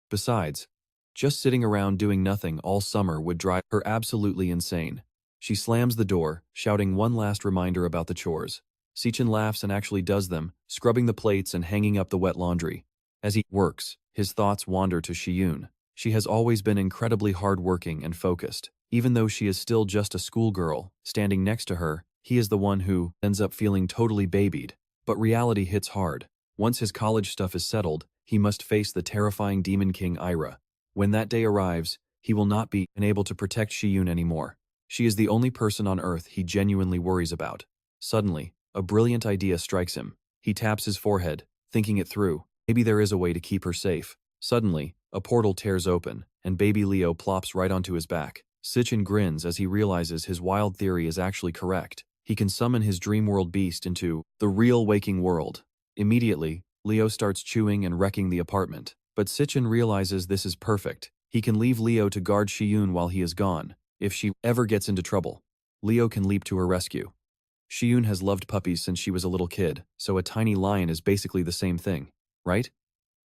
Besides, Just sitting around doing nothing all summer would drive her absolutely insane. She slams the door, shouting one last reminder about the chores. Sichin laughs and actually does them, scrubbing the plates and hanging up the wet laundry. As he works, his thoughts wander to Shiyun. She has always been incredibly hardworking and focused. Even though she is still just a schoolgirl, standing next to her, he is the one who ends up feeling totally babied. But reality hits hard. Once his college stuff is settled, he must face the terrifying Demon King Ira. When that day arrives, he will not be able to protect Shiyun anymore. She is the only person on Earth he genuinely worries about. Suddenly, a brilliant idea strikes him. He taps his forehead, thinking it through. Maybe there is a way to keep her safe. Suddenly, a portal tears open, and baby Leo plops right onto his back. Sichin grins as he realizes his wild theory is actually correct. He can summon his dream world beast into the real waking world. Immediately, Leo starts chewing and wrecking the apartment. But Sichin realizes this is perfect. He can leave Leo to guard Shiyun while he is gone. If she ever gets into trouble, Leo can leap to her rescue. Shiyun has loved puppies since she was a little kid, so a tiny lion is basically the same thing, right?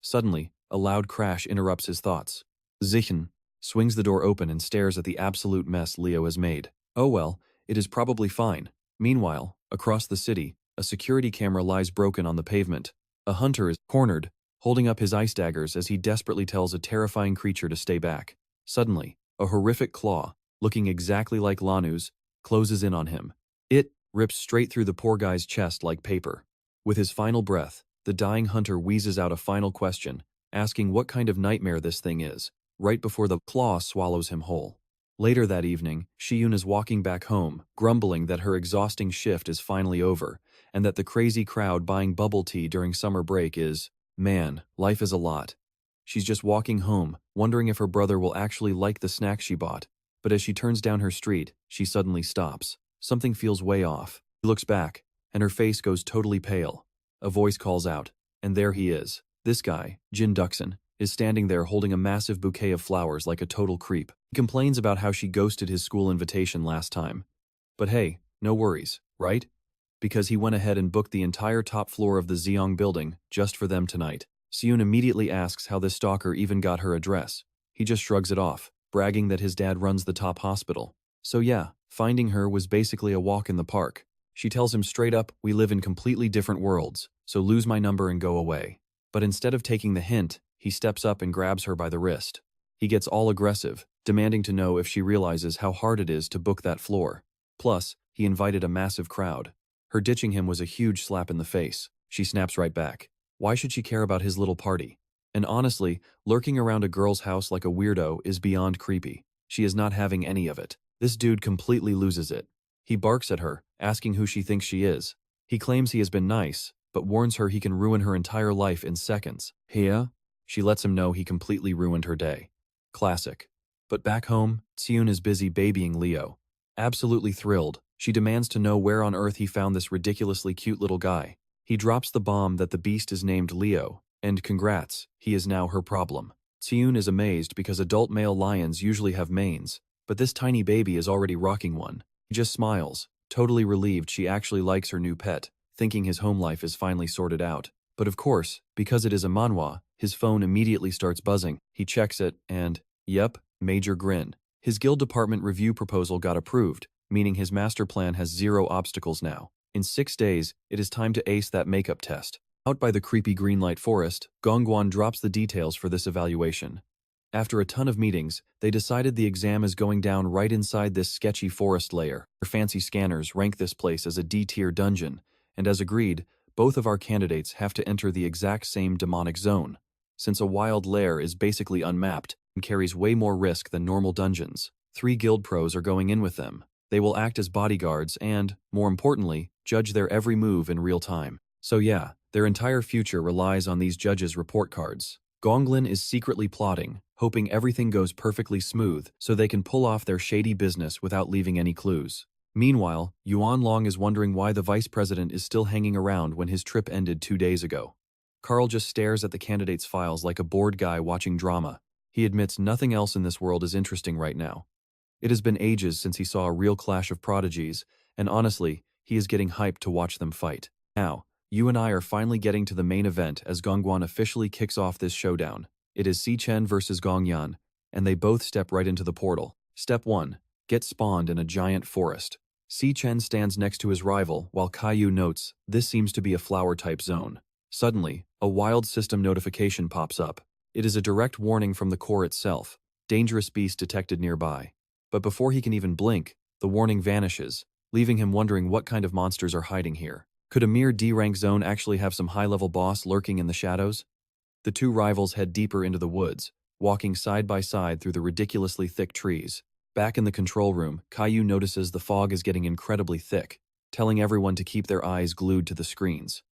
Suddenly, a loud crash interrupts his thoughts. Sichin swings the door open and stares at the absolute mess Leo has made. Oh well, it is probably fine. Meanwhile, across the city, a security camera lies broken on the pavement. A hunter is cornered, holding up his ice daggers as he desperately tells a terrifying creature to stay back. Suddenly, a horrific claw, looking exactly like Lanu's, closes in on him. It rips straight through the poor guy's chest like paper. With his final breath, the dying hunter wheezes out a final question, asking what kind of nightmare this thing is, right before the claw swallows him whole. Later that evening, Shiyun is walking back home, grumbling that her exhausting shift is finally over, and that the crazy crowd buying bubble tea during summer break is, man, life is a lot. She's just walking home, wondering if her brother will actually like the snack she bought. But as she turns down her street, she suddenly stops. Something feels way off. She looks back, and her face goes totally pale. A voice calls out, and there he is. This guy, Jin Duxon, is standing there holding a massive bouquet of flowers like a total creep. He complains about how she ghosted his school invitation last time. But hey, no worries, right? Because he went ahead and booked the entire top floor of the Zeong building just for them tonight. Siyun immediately asks how this stalker even got her address. He just shrugs it off, bragging that his dad runs the top hospital. So yeah, finding her was basically a walk in the park. She tells him straight up, we live in completely different worlds, so lose my number and go away. But instead of taking the hint, he steps up and grabs her by the wrist. He gets all aggressive, demanding to know if she realizes how hard it is to book that floor. Plus, he invited a massive crowd. Her ditching him was a huge slap in the face. She snaps right back. Why should she care about his little party? And honestly, lurking around a girl's house like a weirdo is beyond creepy. She is not having any of it. This dude completely loses it. He barks at her, asking who she thinks she is. He claims he has been nice, but warns her he can ruin her entire life in seconds. Here? She lets him know he completely ruined her day. Classic. But back home, Tsyun is busy babying Leo. Absolutely thrilled, she demands to know where on earth he found this ridiculously cute little guy. He drops the bomb that the beast is named Leo, and congrats, he is now her problem. Tsyun is amazed because adult male lions usually have manes, but this tiny baby is already rocking one. He just smiles, totally relieved she actually likes her new pet, thinking his home life is finally sorted out. But of course, because it is a manhwa, his phone immediately starts buzzing. He checks it and, yep, major grin. His guild department review proposal got approved, meaning his master plan has 0 obstacles now. In 6 days, it is time to ace that makeup test. Out by the creepy greenlight forest, Gongguan drops the details for this evaluation. After a ton of meetings, they decided the exam is going down right inside this sketchy forest layer. Their fancy scanners rank this place as a D-tier dungeon, and as agreed, both of our candidates have to enter the exact same demonic zone. Since a wild lair is basically unmapped and carries way more risk than normal dungeons, 3 guild pros are going in with them. They will act as bodyguards and, more importantly, judge their every move in real time. So yeah, their entire future relies on these judges' report cards. Gonglin is secretly plotting, hoping everything goes perfectly smooth so they can pull off their shady business without leaving any clues. Meanwhile, Yuan Long is wondering why the vice president is still hanging around when his trip ended 2 days ago. Carl just stares at the candidates' files like a bored guy watching drama. He admits nothing else in this world is interesting right now. It has been ages since he saw a real clash of prodigies, and honestly, he is getting hyped to watch them fight. Now, you and I are finally getting to the main event as Gongguan officially kicks off this showdown. It is Si Chen versus Gong Yan, and they both step right into the portal. Step 1. Get spawned in a giant forest. Si Chen stands next to his rival, while Caillou notes, this seems to be a flower-type zone. Suddenly, a wild system notification pops up. It is a direct warning from the core itself. Dangerous beast detected nearby. But before he can even blink, the warning vanishes, leaving him wondering what kind of monsters are hiding here. Could a mere D-rank zone actually have some high-level boss lurking in the shadows? The two rivals head deeper into the woods, walking side by side through the ridiculously thick trees. Back in the control room, Caillou notices the fog is getting incredibly thick, telling everyone to keep their eyes glued to the screens.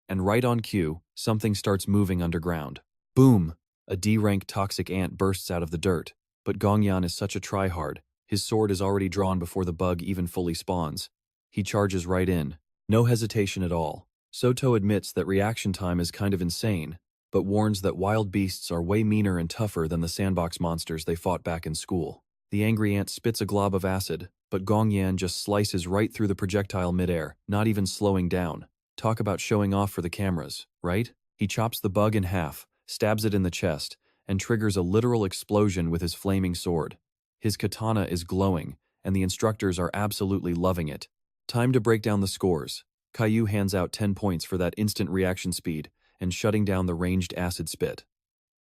And right on cue, something starts moving underground. Boom! A D-rank toxic ant bursts out of the dirt, but Gongyan is such a tryhard, his sword is already drawn before the bug even fully spawns. He charges right in. No hesitation at all. Soto admits that reaction time is kind of insane, but warns that wild beasts are way meaner and tougher than the sandbox monsters they fought back in school. The angry ant spits a glob of acid, but Gongyan just slices right through the projectile midair, not even slowing down. Talk about showing off for the cameras, right? He chops the bug in half, stabs it in the chest, and triggers a literal explosion with his flaming sword. His katana is glowing, and the instructors are absolutely loving it. Time to break down the scores. Caillou hands out 10 points for that instant reaction speed and shutting down the ranged acid spit.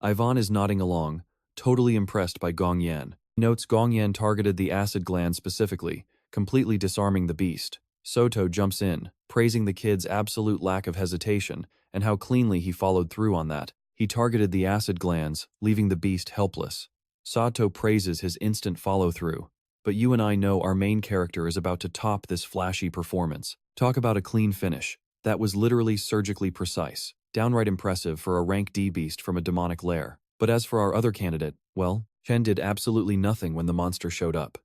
Ivan is nodding along, totally impressed by Gongyan. He notes Gongyan targeted the acid gland specifically, completely disarming the beast. Soto jumps in, praising the kid's absolute lack of hesitation and how cleanly he followed through on that. He targeted the acid glands, leaving the beast helpless. Sato praises his instant follow-through. But you and I know our main character is about to top this flashy performance. Talk about a clean finish. That was literally surgically precise. Downright impressive for a rank D beast from a demonic lair. But as for our other candidate, well, Chen did absolutely nothing when the monster showed up.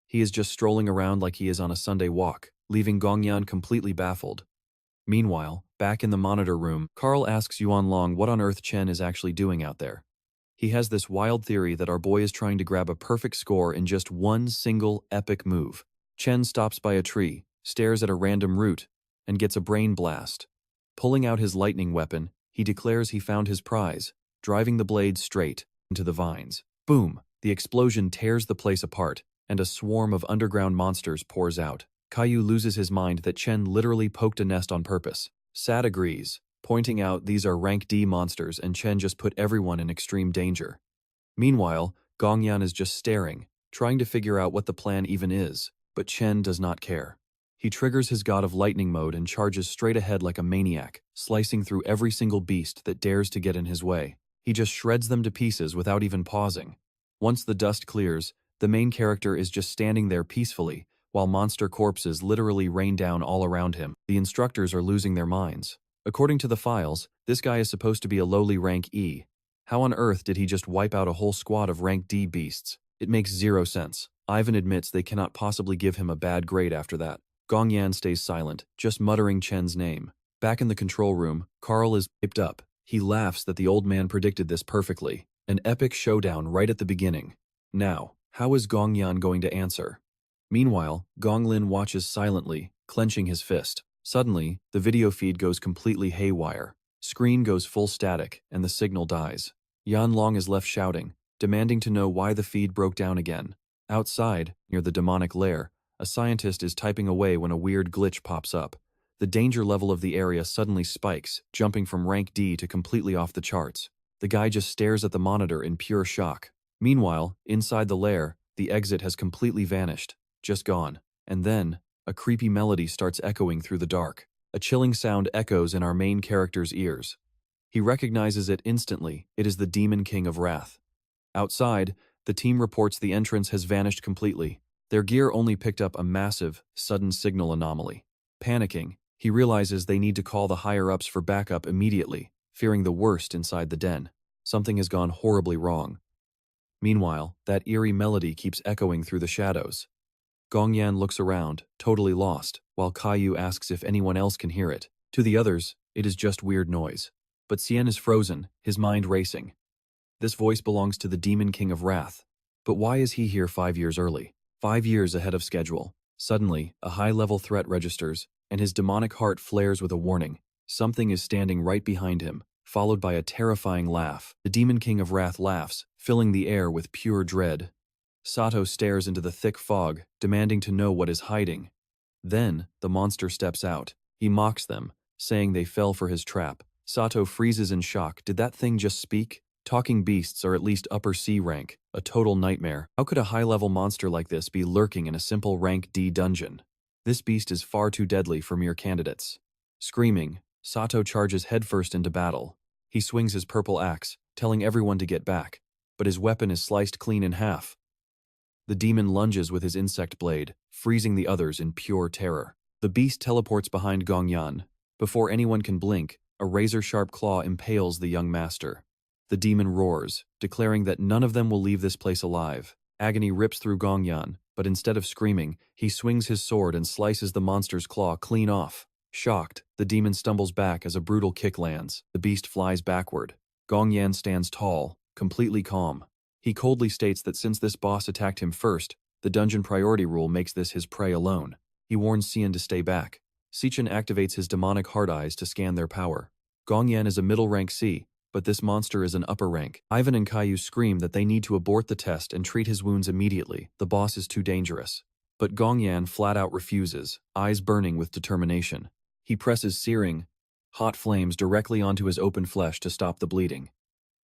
He is just strolling around like he is on a Sunday walk, leaving Gongyan completely baffled. Meanwhile, back in the monitor room, Carl asks Yuan Long what on earth Chen is actually doing out there. He has this wild theory that our boy is trying to grab a perfect score in just one single epic move. Chen stops by a tree, stares at a random root, and gets a brain blast. Pulling out his lightning weapon, he declares he found his prize, driving the blade straight into the vines. Boom! The explosion tears the place apart, and a swarm of underground monsters pours out. Caillou loses his mind that Chen literally poked a nest on purpose. Sad agrees, pointing out these are rank D monsters and Chen just put everyone in extreme danger. Meanwhile, Gongyan is just staring, trying to figure out what the plan even is, but Chen does not care. He triggers his God of Lightning mode and charges straight ahead like a maniac, slicing through every single beast that dares to get in his way. He just shreds them to pieces without even pausing. Once the dust clears, the main character is just standing there peacefully, while monster corpses literally rain down all around him. The instructors are losing their minds. According to the files, this guy is supposed to be a lowly rank E. How on earth did he just wipe out a whole squad of rank D beasts? It makes zero sense. Ivan admits they cannot possibly give him a bad grade after that. Gongyan stays silent, just muttering Chen's name. Back in the control room, Carl is hyped up. He laughs that the old man predicted this perfectly. An epic showdown right at the beginning. Now, how is Gongyan going to answer? Meanwhile, Gonglin watches silently, clenching his fist. Suddenly, the video feed goes completely haywire. Screen goes full static, and the signal dies. Yan Long is left shouting, demanding to know why the feed broke down again. Outside, near the demonic lair, a scientist is typing away when a weird glitch pops up. The danger level of the area suddenly spikes, jumping from rank D to completely off the charts. The guy just stares at the monitor in pure shock. Meanwhile, inside the lair, the exit has completely vanished, just gone. And then, a creepy melody starts echoing through the dark. A chilling sound echoes in our main character's ears. He recognizes it instantly. It is the Demon King of Wrath. Outside, the team reports the entrance has vanished completely. Their gear only picked up a massive, sudden signal anomaly. Panicking, he realizes they need to call the higher-ups for backup immediately, fearing the worst inside the den. Something has gone horribly wrong. Meanwhile, that eerie melody keeps echoing through the shadows. Gongyan looks around, totally lost, while Caillou asks if anyone else can hear it. To the others, it is just weird noise. But Cien is frozen, his mind racing. This voice belongs to the Demon King of Wrath. But why is he here 5 years early? 5 years ahead of schedule. Suddenly, a high-level threat registers, and his demonic heart flares with a warning. Something is standing right behind him. followed by a terrifying laugh. The Demon King of Wrath laughs, filling the air with pure dread. Sato stares into the thick fog, demanding to know what is hiding. Then, the monster steps out. He mocks them, saying they fell for his trap. Sato freezes in shock. Did that thing just speak? Talking beasts are at least upper C rank, a total nightmare. How could a high-level monster like this be lurking in a simple rank D dungeon? This beast is far too deadly for mere candidates. Screaming, Sato charges headfirst into battle. He swings his purple axe, telling everyone to get back, but his weapon is sliced clean in half. The demon lunges with his insect blade, freezing the others in pure terror. The beast teleports behind Gongyan. Before anyone can blink, a razor-sharp claw impales the young master. The demon roars, declaring that none of them will leave this place alive. Agony rips through Gongyan, but instead of screaming, he swings his sword and slices the monster's claw clean off. Shocked, the demon stumbles back as a brutal kick lands. The beast flies backward. Gongyan stands tall, completely calm. He coldly states that since this boss attacked him first, the dungeon priority rule makes this his prey alone. He warns Xian to stay back. Sichin activates his demonic hard eyes to scan their power. Gongyan is a middle rank C, but this monster is an upper rank. Ivan and Caillou scream that they need to abort the test and treat his wounds immediately. The boss is too dangerous. But Gongyan flat out refuses, eyes burning with determination. He presses searing, hot flames directly onto his open flesh to stop the bleeding.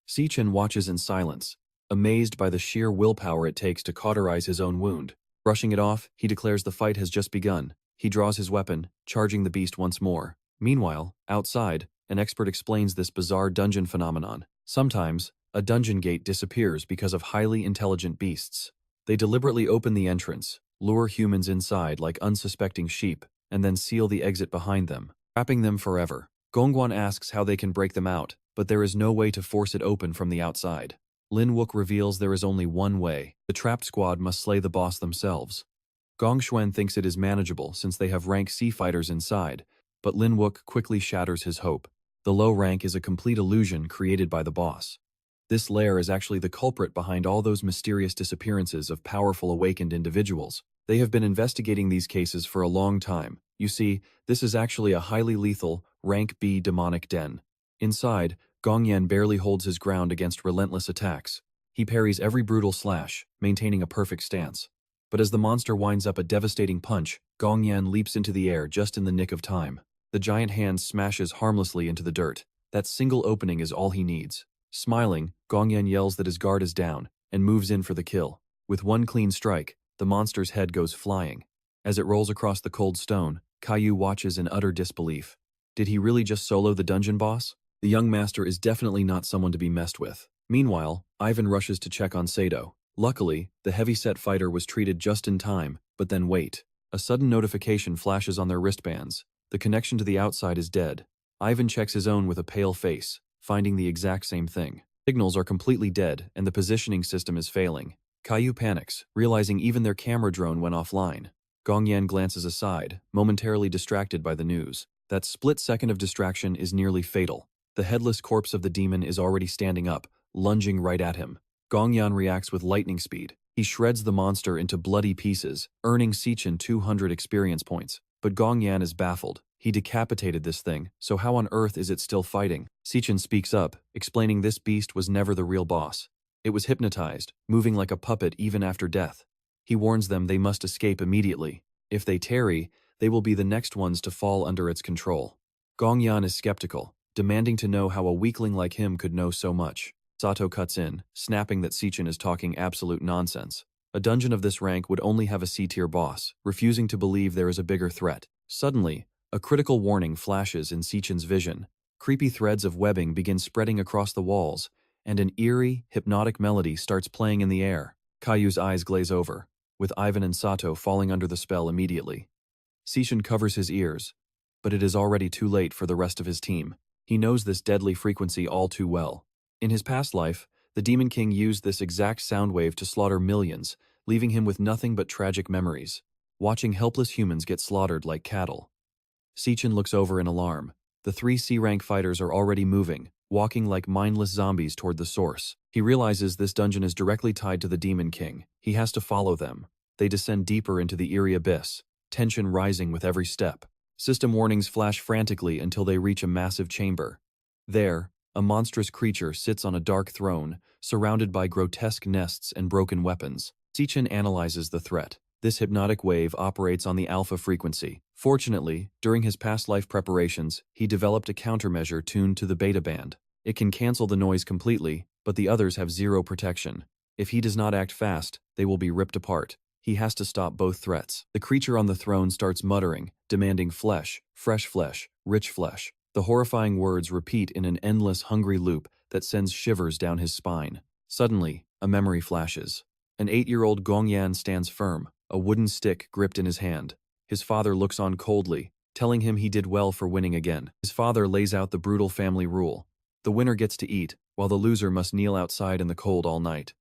Sichin watches in silence, amazed by the sheer willpower it takes to cauterize his own wound. Brushing it off, he declares the fight has just begun. He draws his weapon, charging the beast once more. Meanwhile, outside, an expert explains this bizarre dungeon phenomenon. Sometimes, a dungeon gate disappears because of highly intelligent beasts. They deliberately open the entrance, lure humans inside like unsuspecting sheep, and then seal the exit behind them, trapping them forever. Gongguan asks how they can break them out, but there is no way to force it open from the outside. Lin Wook reveals there is only one way. The trapped squad must slay the boss themselves. Gong Xuan thinks it is manageable since they have rank C fighters inside, but Lin Wook quickly shatters his hope. The low rank is a complete illusion created by the boss. This lair is actually the culprit behind all those mysterious disappearances of powerful awakened individuals. They have been investigating these cases for a long time. You see, this is actually a highly lethal, rank B demonic den. Inside, Gongyan barely holds his ground against relentless attacks. He parries every brutal slash, maintaining a perfect stance. But as the monster winds up a devastating punch, Gongyan leaps into the air just in the nick of time. The giant hand smashes harmlessly into the dirt. That single opening is all he needs. Smiling, Gongyan yells that his guard is down, and moves in for the kill. With one clean strike, the monster's head goes flying. As it rolls across the cold stone, Caillou watches in utter disbelief. Did he really just solo the dungeon boss? The young master is definitely not someone to be messed with. Meanwhile, Ivan rushes to check on Sato. Luckily, the heavy-set fighter was treated just in time, but then wait. A sudden notification flashes on their wristbands. The connection to the outside is dead. Ivan checks his own with a pale face, finding the exact same thing. Signals are completely dead, and the positioning system is failing. Caillou panics, realizing even their camera drone went offline. Gongyan glances aside, momentarily distracted by the news. That split second of distraction is nearly fatal. The headless corpse of the demon is already standing up, lunging right at him. Gongyan reacts with lightning speed. He shreds the monster into bloody pieces, earning Sichin 200 experience points. But Gongyan is baffled. He decapitated this thing, so how on earth is it still fighting? Sichin speaks up, explaining this beast was never the real boss. It was hypnotized, moving like a puppet even after death. He warns them they must escape immediately. If they tarry, they will be the next ones to fall under its control. Gongyan is skeptical, demanding to know how a weakling like him could know so much. Sato cuts in, snapping that Sichin is talking absolute nonsense. A dungeon of this rank would only have a C-tier boss, refusing to believe there is a bigger threat. Suddenly, a critical warning flashes in Sichin's vision. Creepy threads of webbing begin spreading across the walls, and an eerie, hypnotic melody starts playing in the air. Caillou's eyes glaze over, with Ivan and Sato falling under the spell immediately. Sichin covers his ears, but it is already too late for the rest of his team. He knows this deadly frequency all too well. In his past life, the Demon King used this exact sound wave to slaughter millions, leaving him with nothing but tragic memories, watching helpless humans get slaughtered like cattle. Sichin looks over in alarm. The 3 C-rank fighters are already moving, walking like mindless zombies toward the source. He realizes this dungeon is directly tied to the Demon King. He has to follow them. They descend deeper into the eerie abyss, tension rising with every step. System warnings flash frantically until they reach a massive chamber. There, A monstrous creature sits on a dark throne, surrounded by grotesque nests and broken weapons. Sichin analyzes the threat. This hypnotic wave operates on the alpha frequency. Fortunately, during his past life preparations, he developed a countermeasure tuned to the beta band. It can cancel the noise completely, but the others have zero protection. If he does not act fast, they will be ripped apart. He has to stop both threats. The creature on the throne starts muttering, demanding flesh, fresh flesh, rich flesh. The horrifying words repeat in an endless hungry loop that sends shivers down his spine. Suddenly, a memory flashes. An 8-year-old Gongyan stands firm, a wooden stick gripped in his hand. His father looks on coldly, telling him he did well for winning again. His father lays out the brutal family rule. The winner gets to eat, while the loser must kneel outside in the cold all night.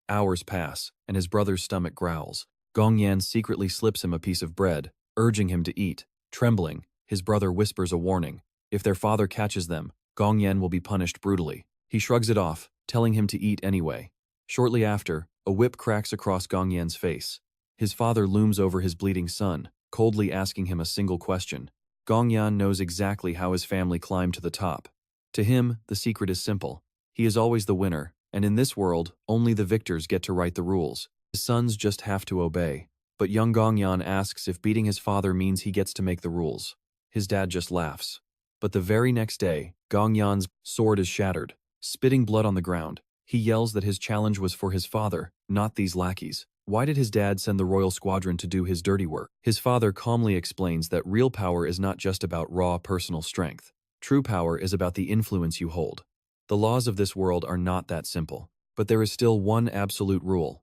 Hours pass, and his brother's stomach growls. Gongyan secretly slips him a piece of bread, urging him to eat. Trembling, his brother whispers a warning. If their father catches them, Gongyan will be punished brutally. He shrugs it off, telling him to eat anyway. Shortly after, a whip cracks across Gongyan's face. His father looms over his bleeding son, coldly asking him a single question. Gongyan knows exactly how his family climbed to the top. To him, the secret is simple. He is always the winner, and in this world, only the victors get to write the rules. His sons just have to obey. But young Gongyan asks if beating his father means he gets to make the rules. His dad just laughs. But the very next day, Gongyan's sword is shattered, spitting blood on the ground. He yells that his challenge was for his father, not these lackeys. Why did his dad send the royal squadron to do his dirty work? His father calmly explains that real power is not just about raw personal strength. True power is about the influence you hold. The laws of this world are not that simple, but there is still one absolute rule.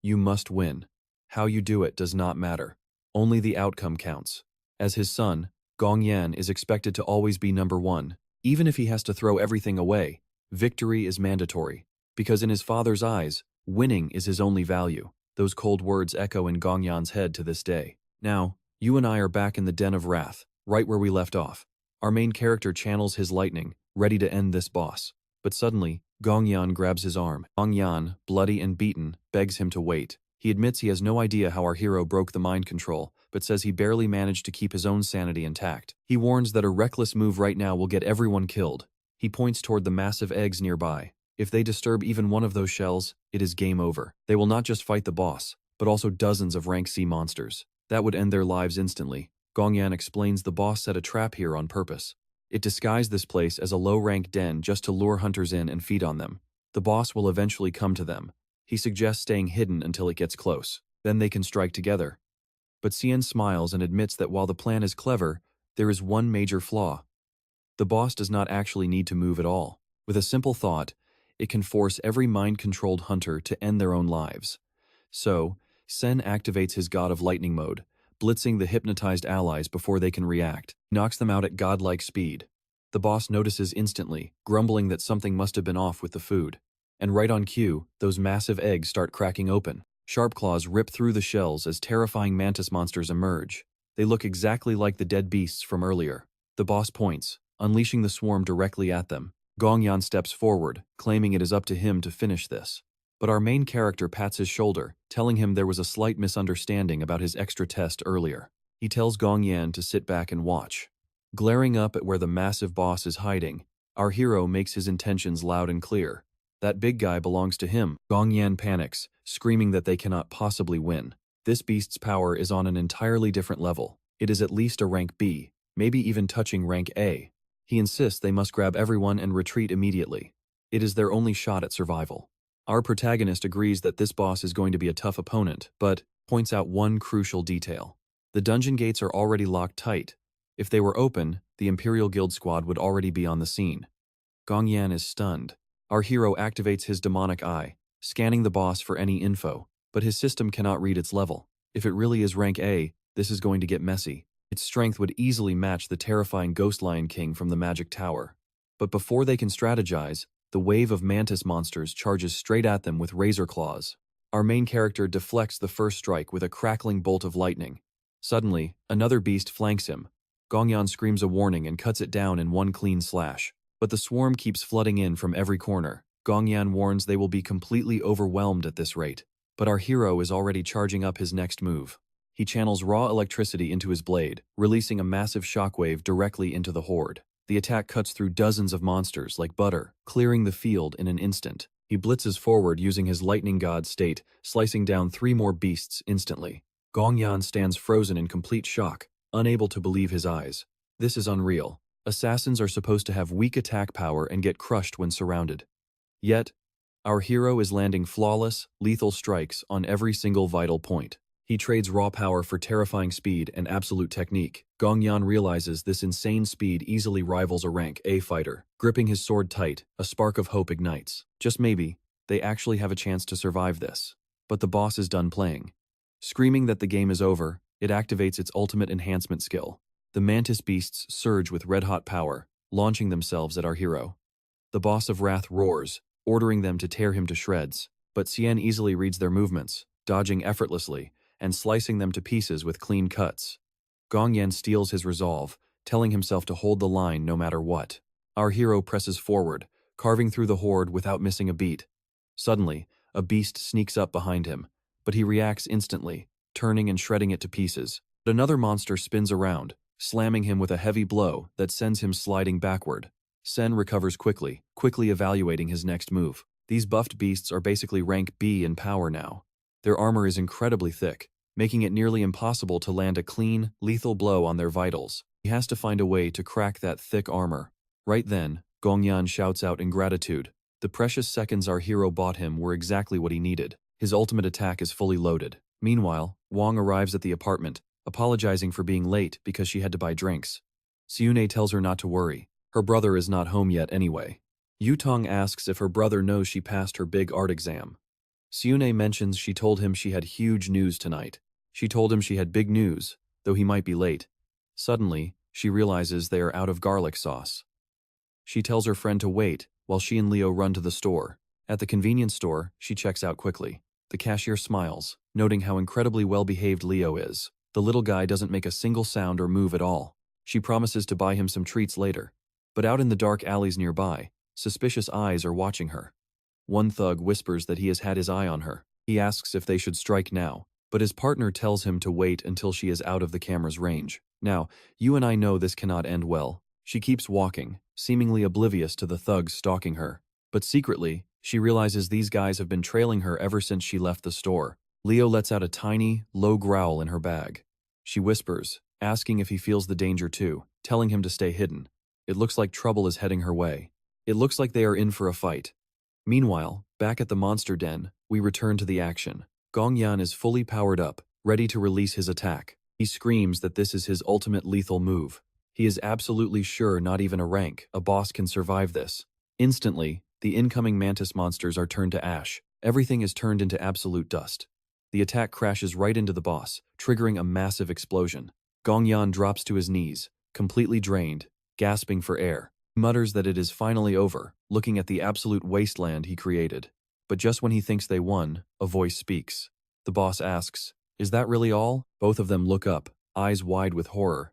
You must win. How you do it does not matter. Only the outcome counts. As his son, Gongyan is expected to always be number one. Even if he has to throw everything away, victory is mandatory. Because in his father's eyes, winning is his only value. Those cold words echo in Gongyan's head to this day. Now, you and I are back in the Den of Wrath, right where we left off. Our main character channels his lightning, ready to end this boss. But suddenly, Gongyan grabs his arm. Gongyan, bloody and beaten, begs him to wait. He admits he has no idea how our hero broke the mind control, but says he barely managed to keep his own sanity intact. He warns that a reckless move right now will get everyone killed. He points toward the massive eggs nearby. If they disturb even one of those shells, it is game over. They will not just fight the boss, but also dozens of rank C monsters. That would end their lives instantly. Gongyan explains the boss set a trap here on purpose. It disguised this place as a low-rank den just to lure hunters in and feed on them. The boss will eventually come to them. He suggests staying hidden until it gets close. Then they can strike together. But Cien smiles and admits that while the plan is clever, there is one major flaw. The boss does not actually need to move at all. With a simple thought, it can force every mind-controlled hunter to end their own lives. So, Sen activates his God of Lightning mode, blitzing the hypnotized allies before they can react. He knocks them out at godlike speed. The boss notices instantly, grumbling that something must have been off with the food. And right on cue, those massive eggs start cracking open. Sharp claws rip through the shells as terrifying mantis monsters emerge. They look exactly like the dead beasts from earlier. The boss points, unleashing the swarm directly at them. Gongyan steps forward, claiming it is up to him to finish this. But our main character pats his shoulder, telling him there was a slight misunderstanding about his extra test earlier. He tells Gongyan to sit back and watch. Glaring up at where the massive boss is hiding, our hero makes his intentions loud and clear. That big guy belongs to him. Gongyan panics, screaming that they cannot possibly win. This beast's power is on an entirely different level. It is at least a rank B, maybe even touching rank A. He insists they must grab everyone and retreat immediately. It is their only shot at survival. Our protagonist agrees that this boss is going to be a tough opponent, but points out one crucial detail. The dungeon gates are already locked tight. If they were open, the Imperial Guild squad would already be on the scene. Gongyan is stunned. Our hero activates his demonic eye, scanning the boss for any info, but his system cannot read its level. If it really is rank A, this is going to get messy. Its strength would easily match the terrifying Ghost Lion King from the Magic Tower. But before they can strategize, the wave of mantis monsters charges straight at them with razor claws. Our main character deflects the first strike with a crackling bolt of lightning. Suddenly, another beast flanks him. Gongyan screams a warning and cuts it down in one clean slash. But the swarm keeps flooding in from every corner. Gongyan warns they will be completely overwhelmed at this rate. But our hero is already charging up his next move. He channels raw electricity into his blade, releasing a massive shockwave directly into the horde. The attack cuts through dozens of monsters like butter, clearing the field in an instant. He blitzes forward using his lightning god state, slicing down 3 more beasts instantly. Gongyan stands frozen in complete shock, unable to believe his eyes. This is unreal. Assassins are supposed to have weak attack power and get crushed when surrounded. Yet, our hero is landing flawless, lethal strikes on every single vital point. He trades raw power for terrifying speed and absolute technique. Gongyan realizes this insane speed easily rivals a rank A fighter. Gripping his sword tight, a spark of hope ignites. Just maybe, they actually have a chance to survive this. But the boss is done playing. Screaming that the game is over, it activates its ultimate enhancement skill. The mantis beasts surge with red-hot power, launching themselves at our hero. The boss of wrath roars, ordering them to tear him to shreds. But Xian easily reads their movements, dodging effortlessly, and slicing them to pieces with clean cuts. Gongyan steals his resolve, telling himself to hold the line no matter what. Our hero presses forward, carving through the horde without missing a beat. Suddenly, a beast sneaks up behind him, but he reacts instantly, turning and shredding it to pieces. But another monster spins around, slamming him with a heavy blow that sends him sliding backward. Sen recovers quickly evaluating his next move. These buffed beasts are basically rank B in power now. Their armor is incredibly thick, making it nearly impossible to land a clean, lethal blow on their vitals. He has to find a way to crack that thick armor. Right then, Gongyan shouts out in gratitude. The precious seconds our hero bought him were exactly what he needed. His ultimate attack is fully loaded. Meanwhile, Wang arrives at the apartment, apologizing for being late because she had to buy drinks. Siune tells her not to worry. Her brother is not home yet anyway. Yutong asks if her brother knows she passed her big art exam. Siune mentions she told him she had huge news tonight. She told him she had big news, though he might be late. Suddenly, she realizes they are out of garlic sauce. She tells her friend to wait while she and Leo run to the store. At the convenience store, she checks out quickly. The cashier smiles, noting how incredibly well-behaved Leo is. The little guy doesn't make a single sound or move at all. She promises to buy him some treats later. But out in the dark alleys nearby, suspicious eyes are watching her. One thug whispers that he has had his eye on her. He asks if they should strike now, but his partner tells him to wait until she is out of the camera's range. Now, you and I know this cannot end well. She keeps walking, seemingly oblivious to the thugs stalking her. But secretly, she realizes these guys have been trailing her ever since she left the store. Leo lets out a tiny, low growl in her bag. She whispers, asking if he feels the danger too, telling him to stay hidden. It looks like trouble is heading her way. It looks like they are in for a fight. Meanwhile, back at the monster den, we return to the action. Gongyan is fully powered up, ready to release his attack. He screams that this is his ultimate lethal move. He is absolutely sure not even a rank, a boss can survive this. Instantly, the incoming mantis monsters are turned to ash. Everything is turned into absolute dust. The attack crashes right into the boss, triggering a massive explosion. Gongyan drops to his knees, completely drained, gasping for air. He mutters that it is finally over, looking at the absolute wasteland he created. But just when he thinks they won, a voice speaks. The boss asks, "Is that really all?" Both of them look up, eyes wide with horror.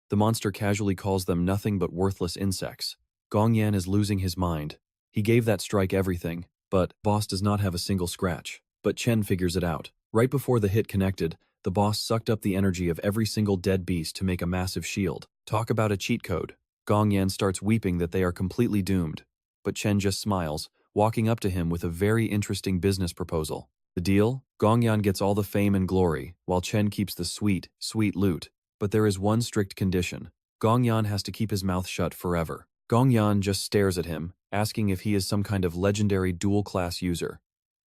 The monster casually calls them nothing but worthless insects. Gongyan is losing his mind. He gave that strike everything, but boss does not have a single scratch. But Chen figures it out. Right before the hit connected, the boss sucked up the energy of every single dead beast to make a massive shield. Talk about a cheat code. Gongyan starts weeping that they are completely doomed. But Chen just smiles, walking up to him with a very interesting business proposal. The deal? Gongyan gets all the fame and glory, while Chen keeps the sweet, sweet loot. But there is one strict condition. Gongyan has to keep his mouth shut forever. Gongyan just stares at him, asking if he is some kind of legendary dual-class user.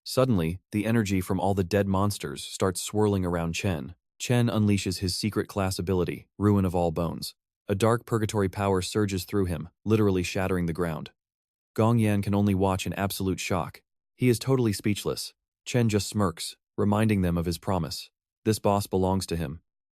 Suddenly, the energy from all the dead monsters starts swirling around Chen. Chen unleashes his secret class ability, Ruin of All Bones. A dark purgatory power surges through him, literally shattering the ground. Gongyan can only watch in absolute shock. He is totally speechless. Chen just smirks, reminding them of his promise. This boss belongs to him.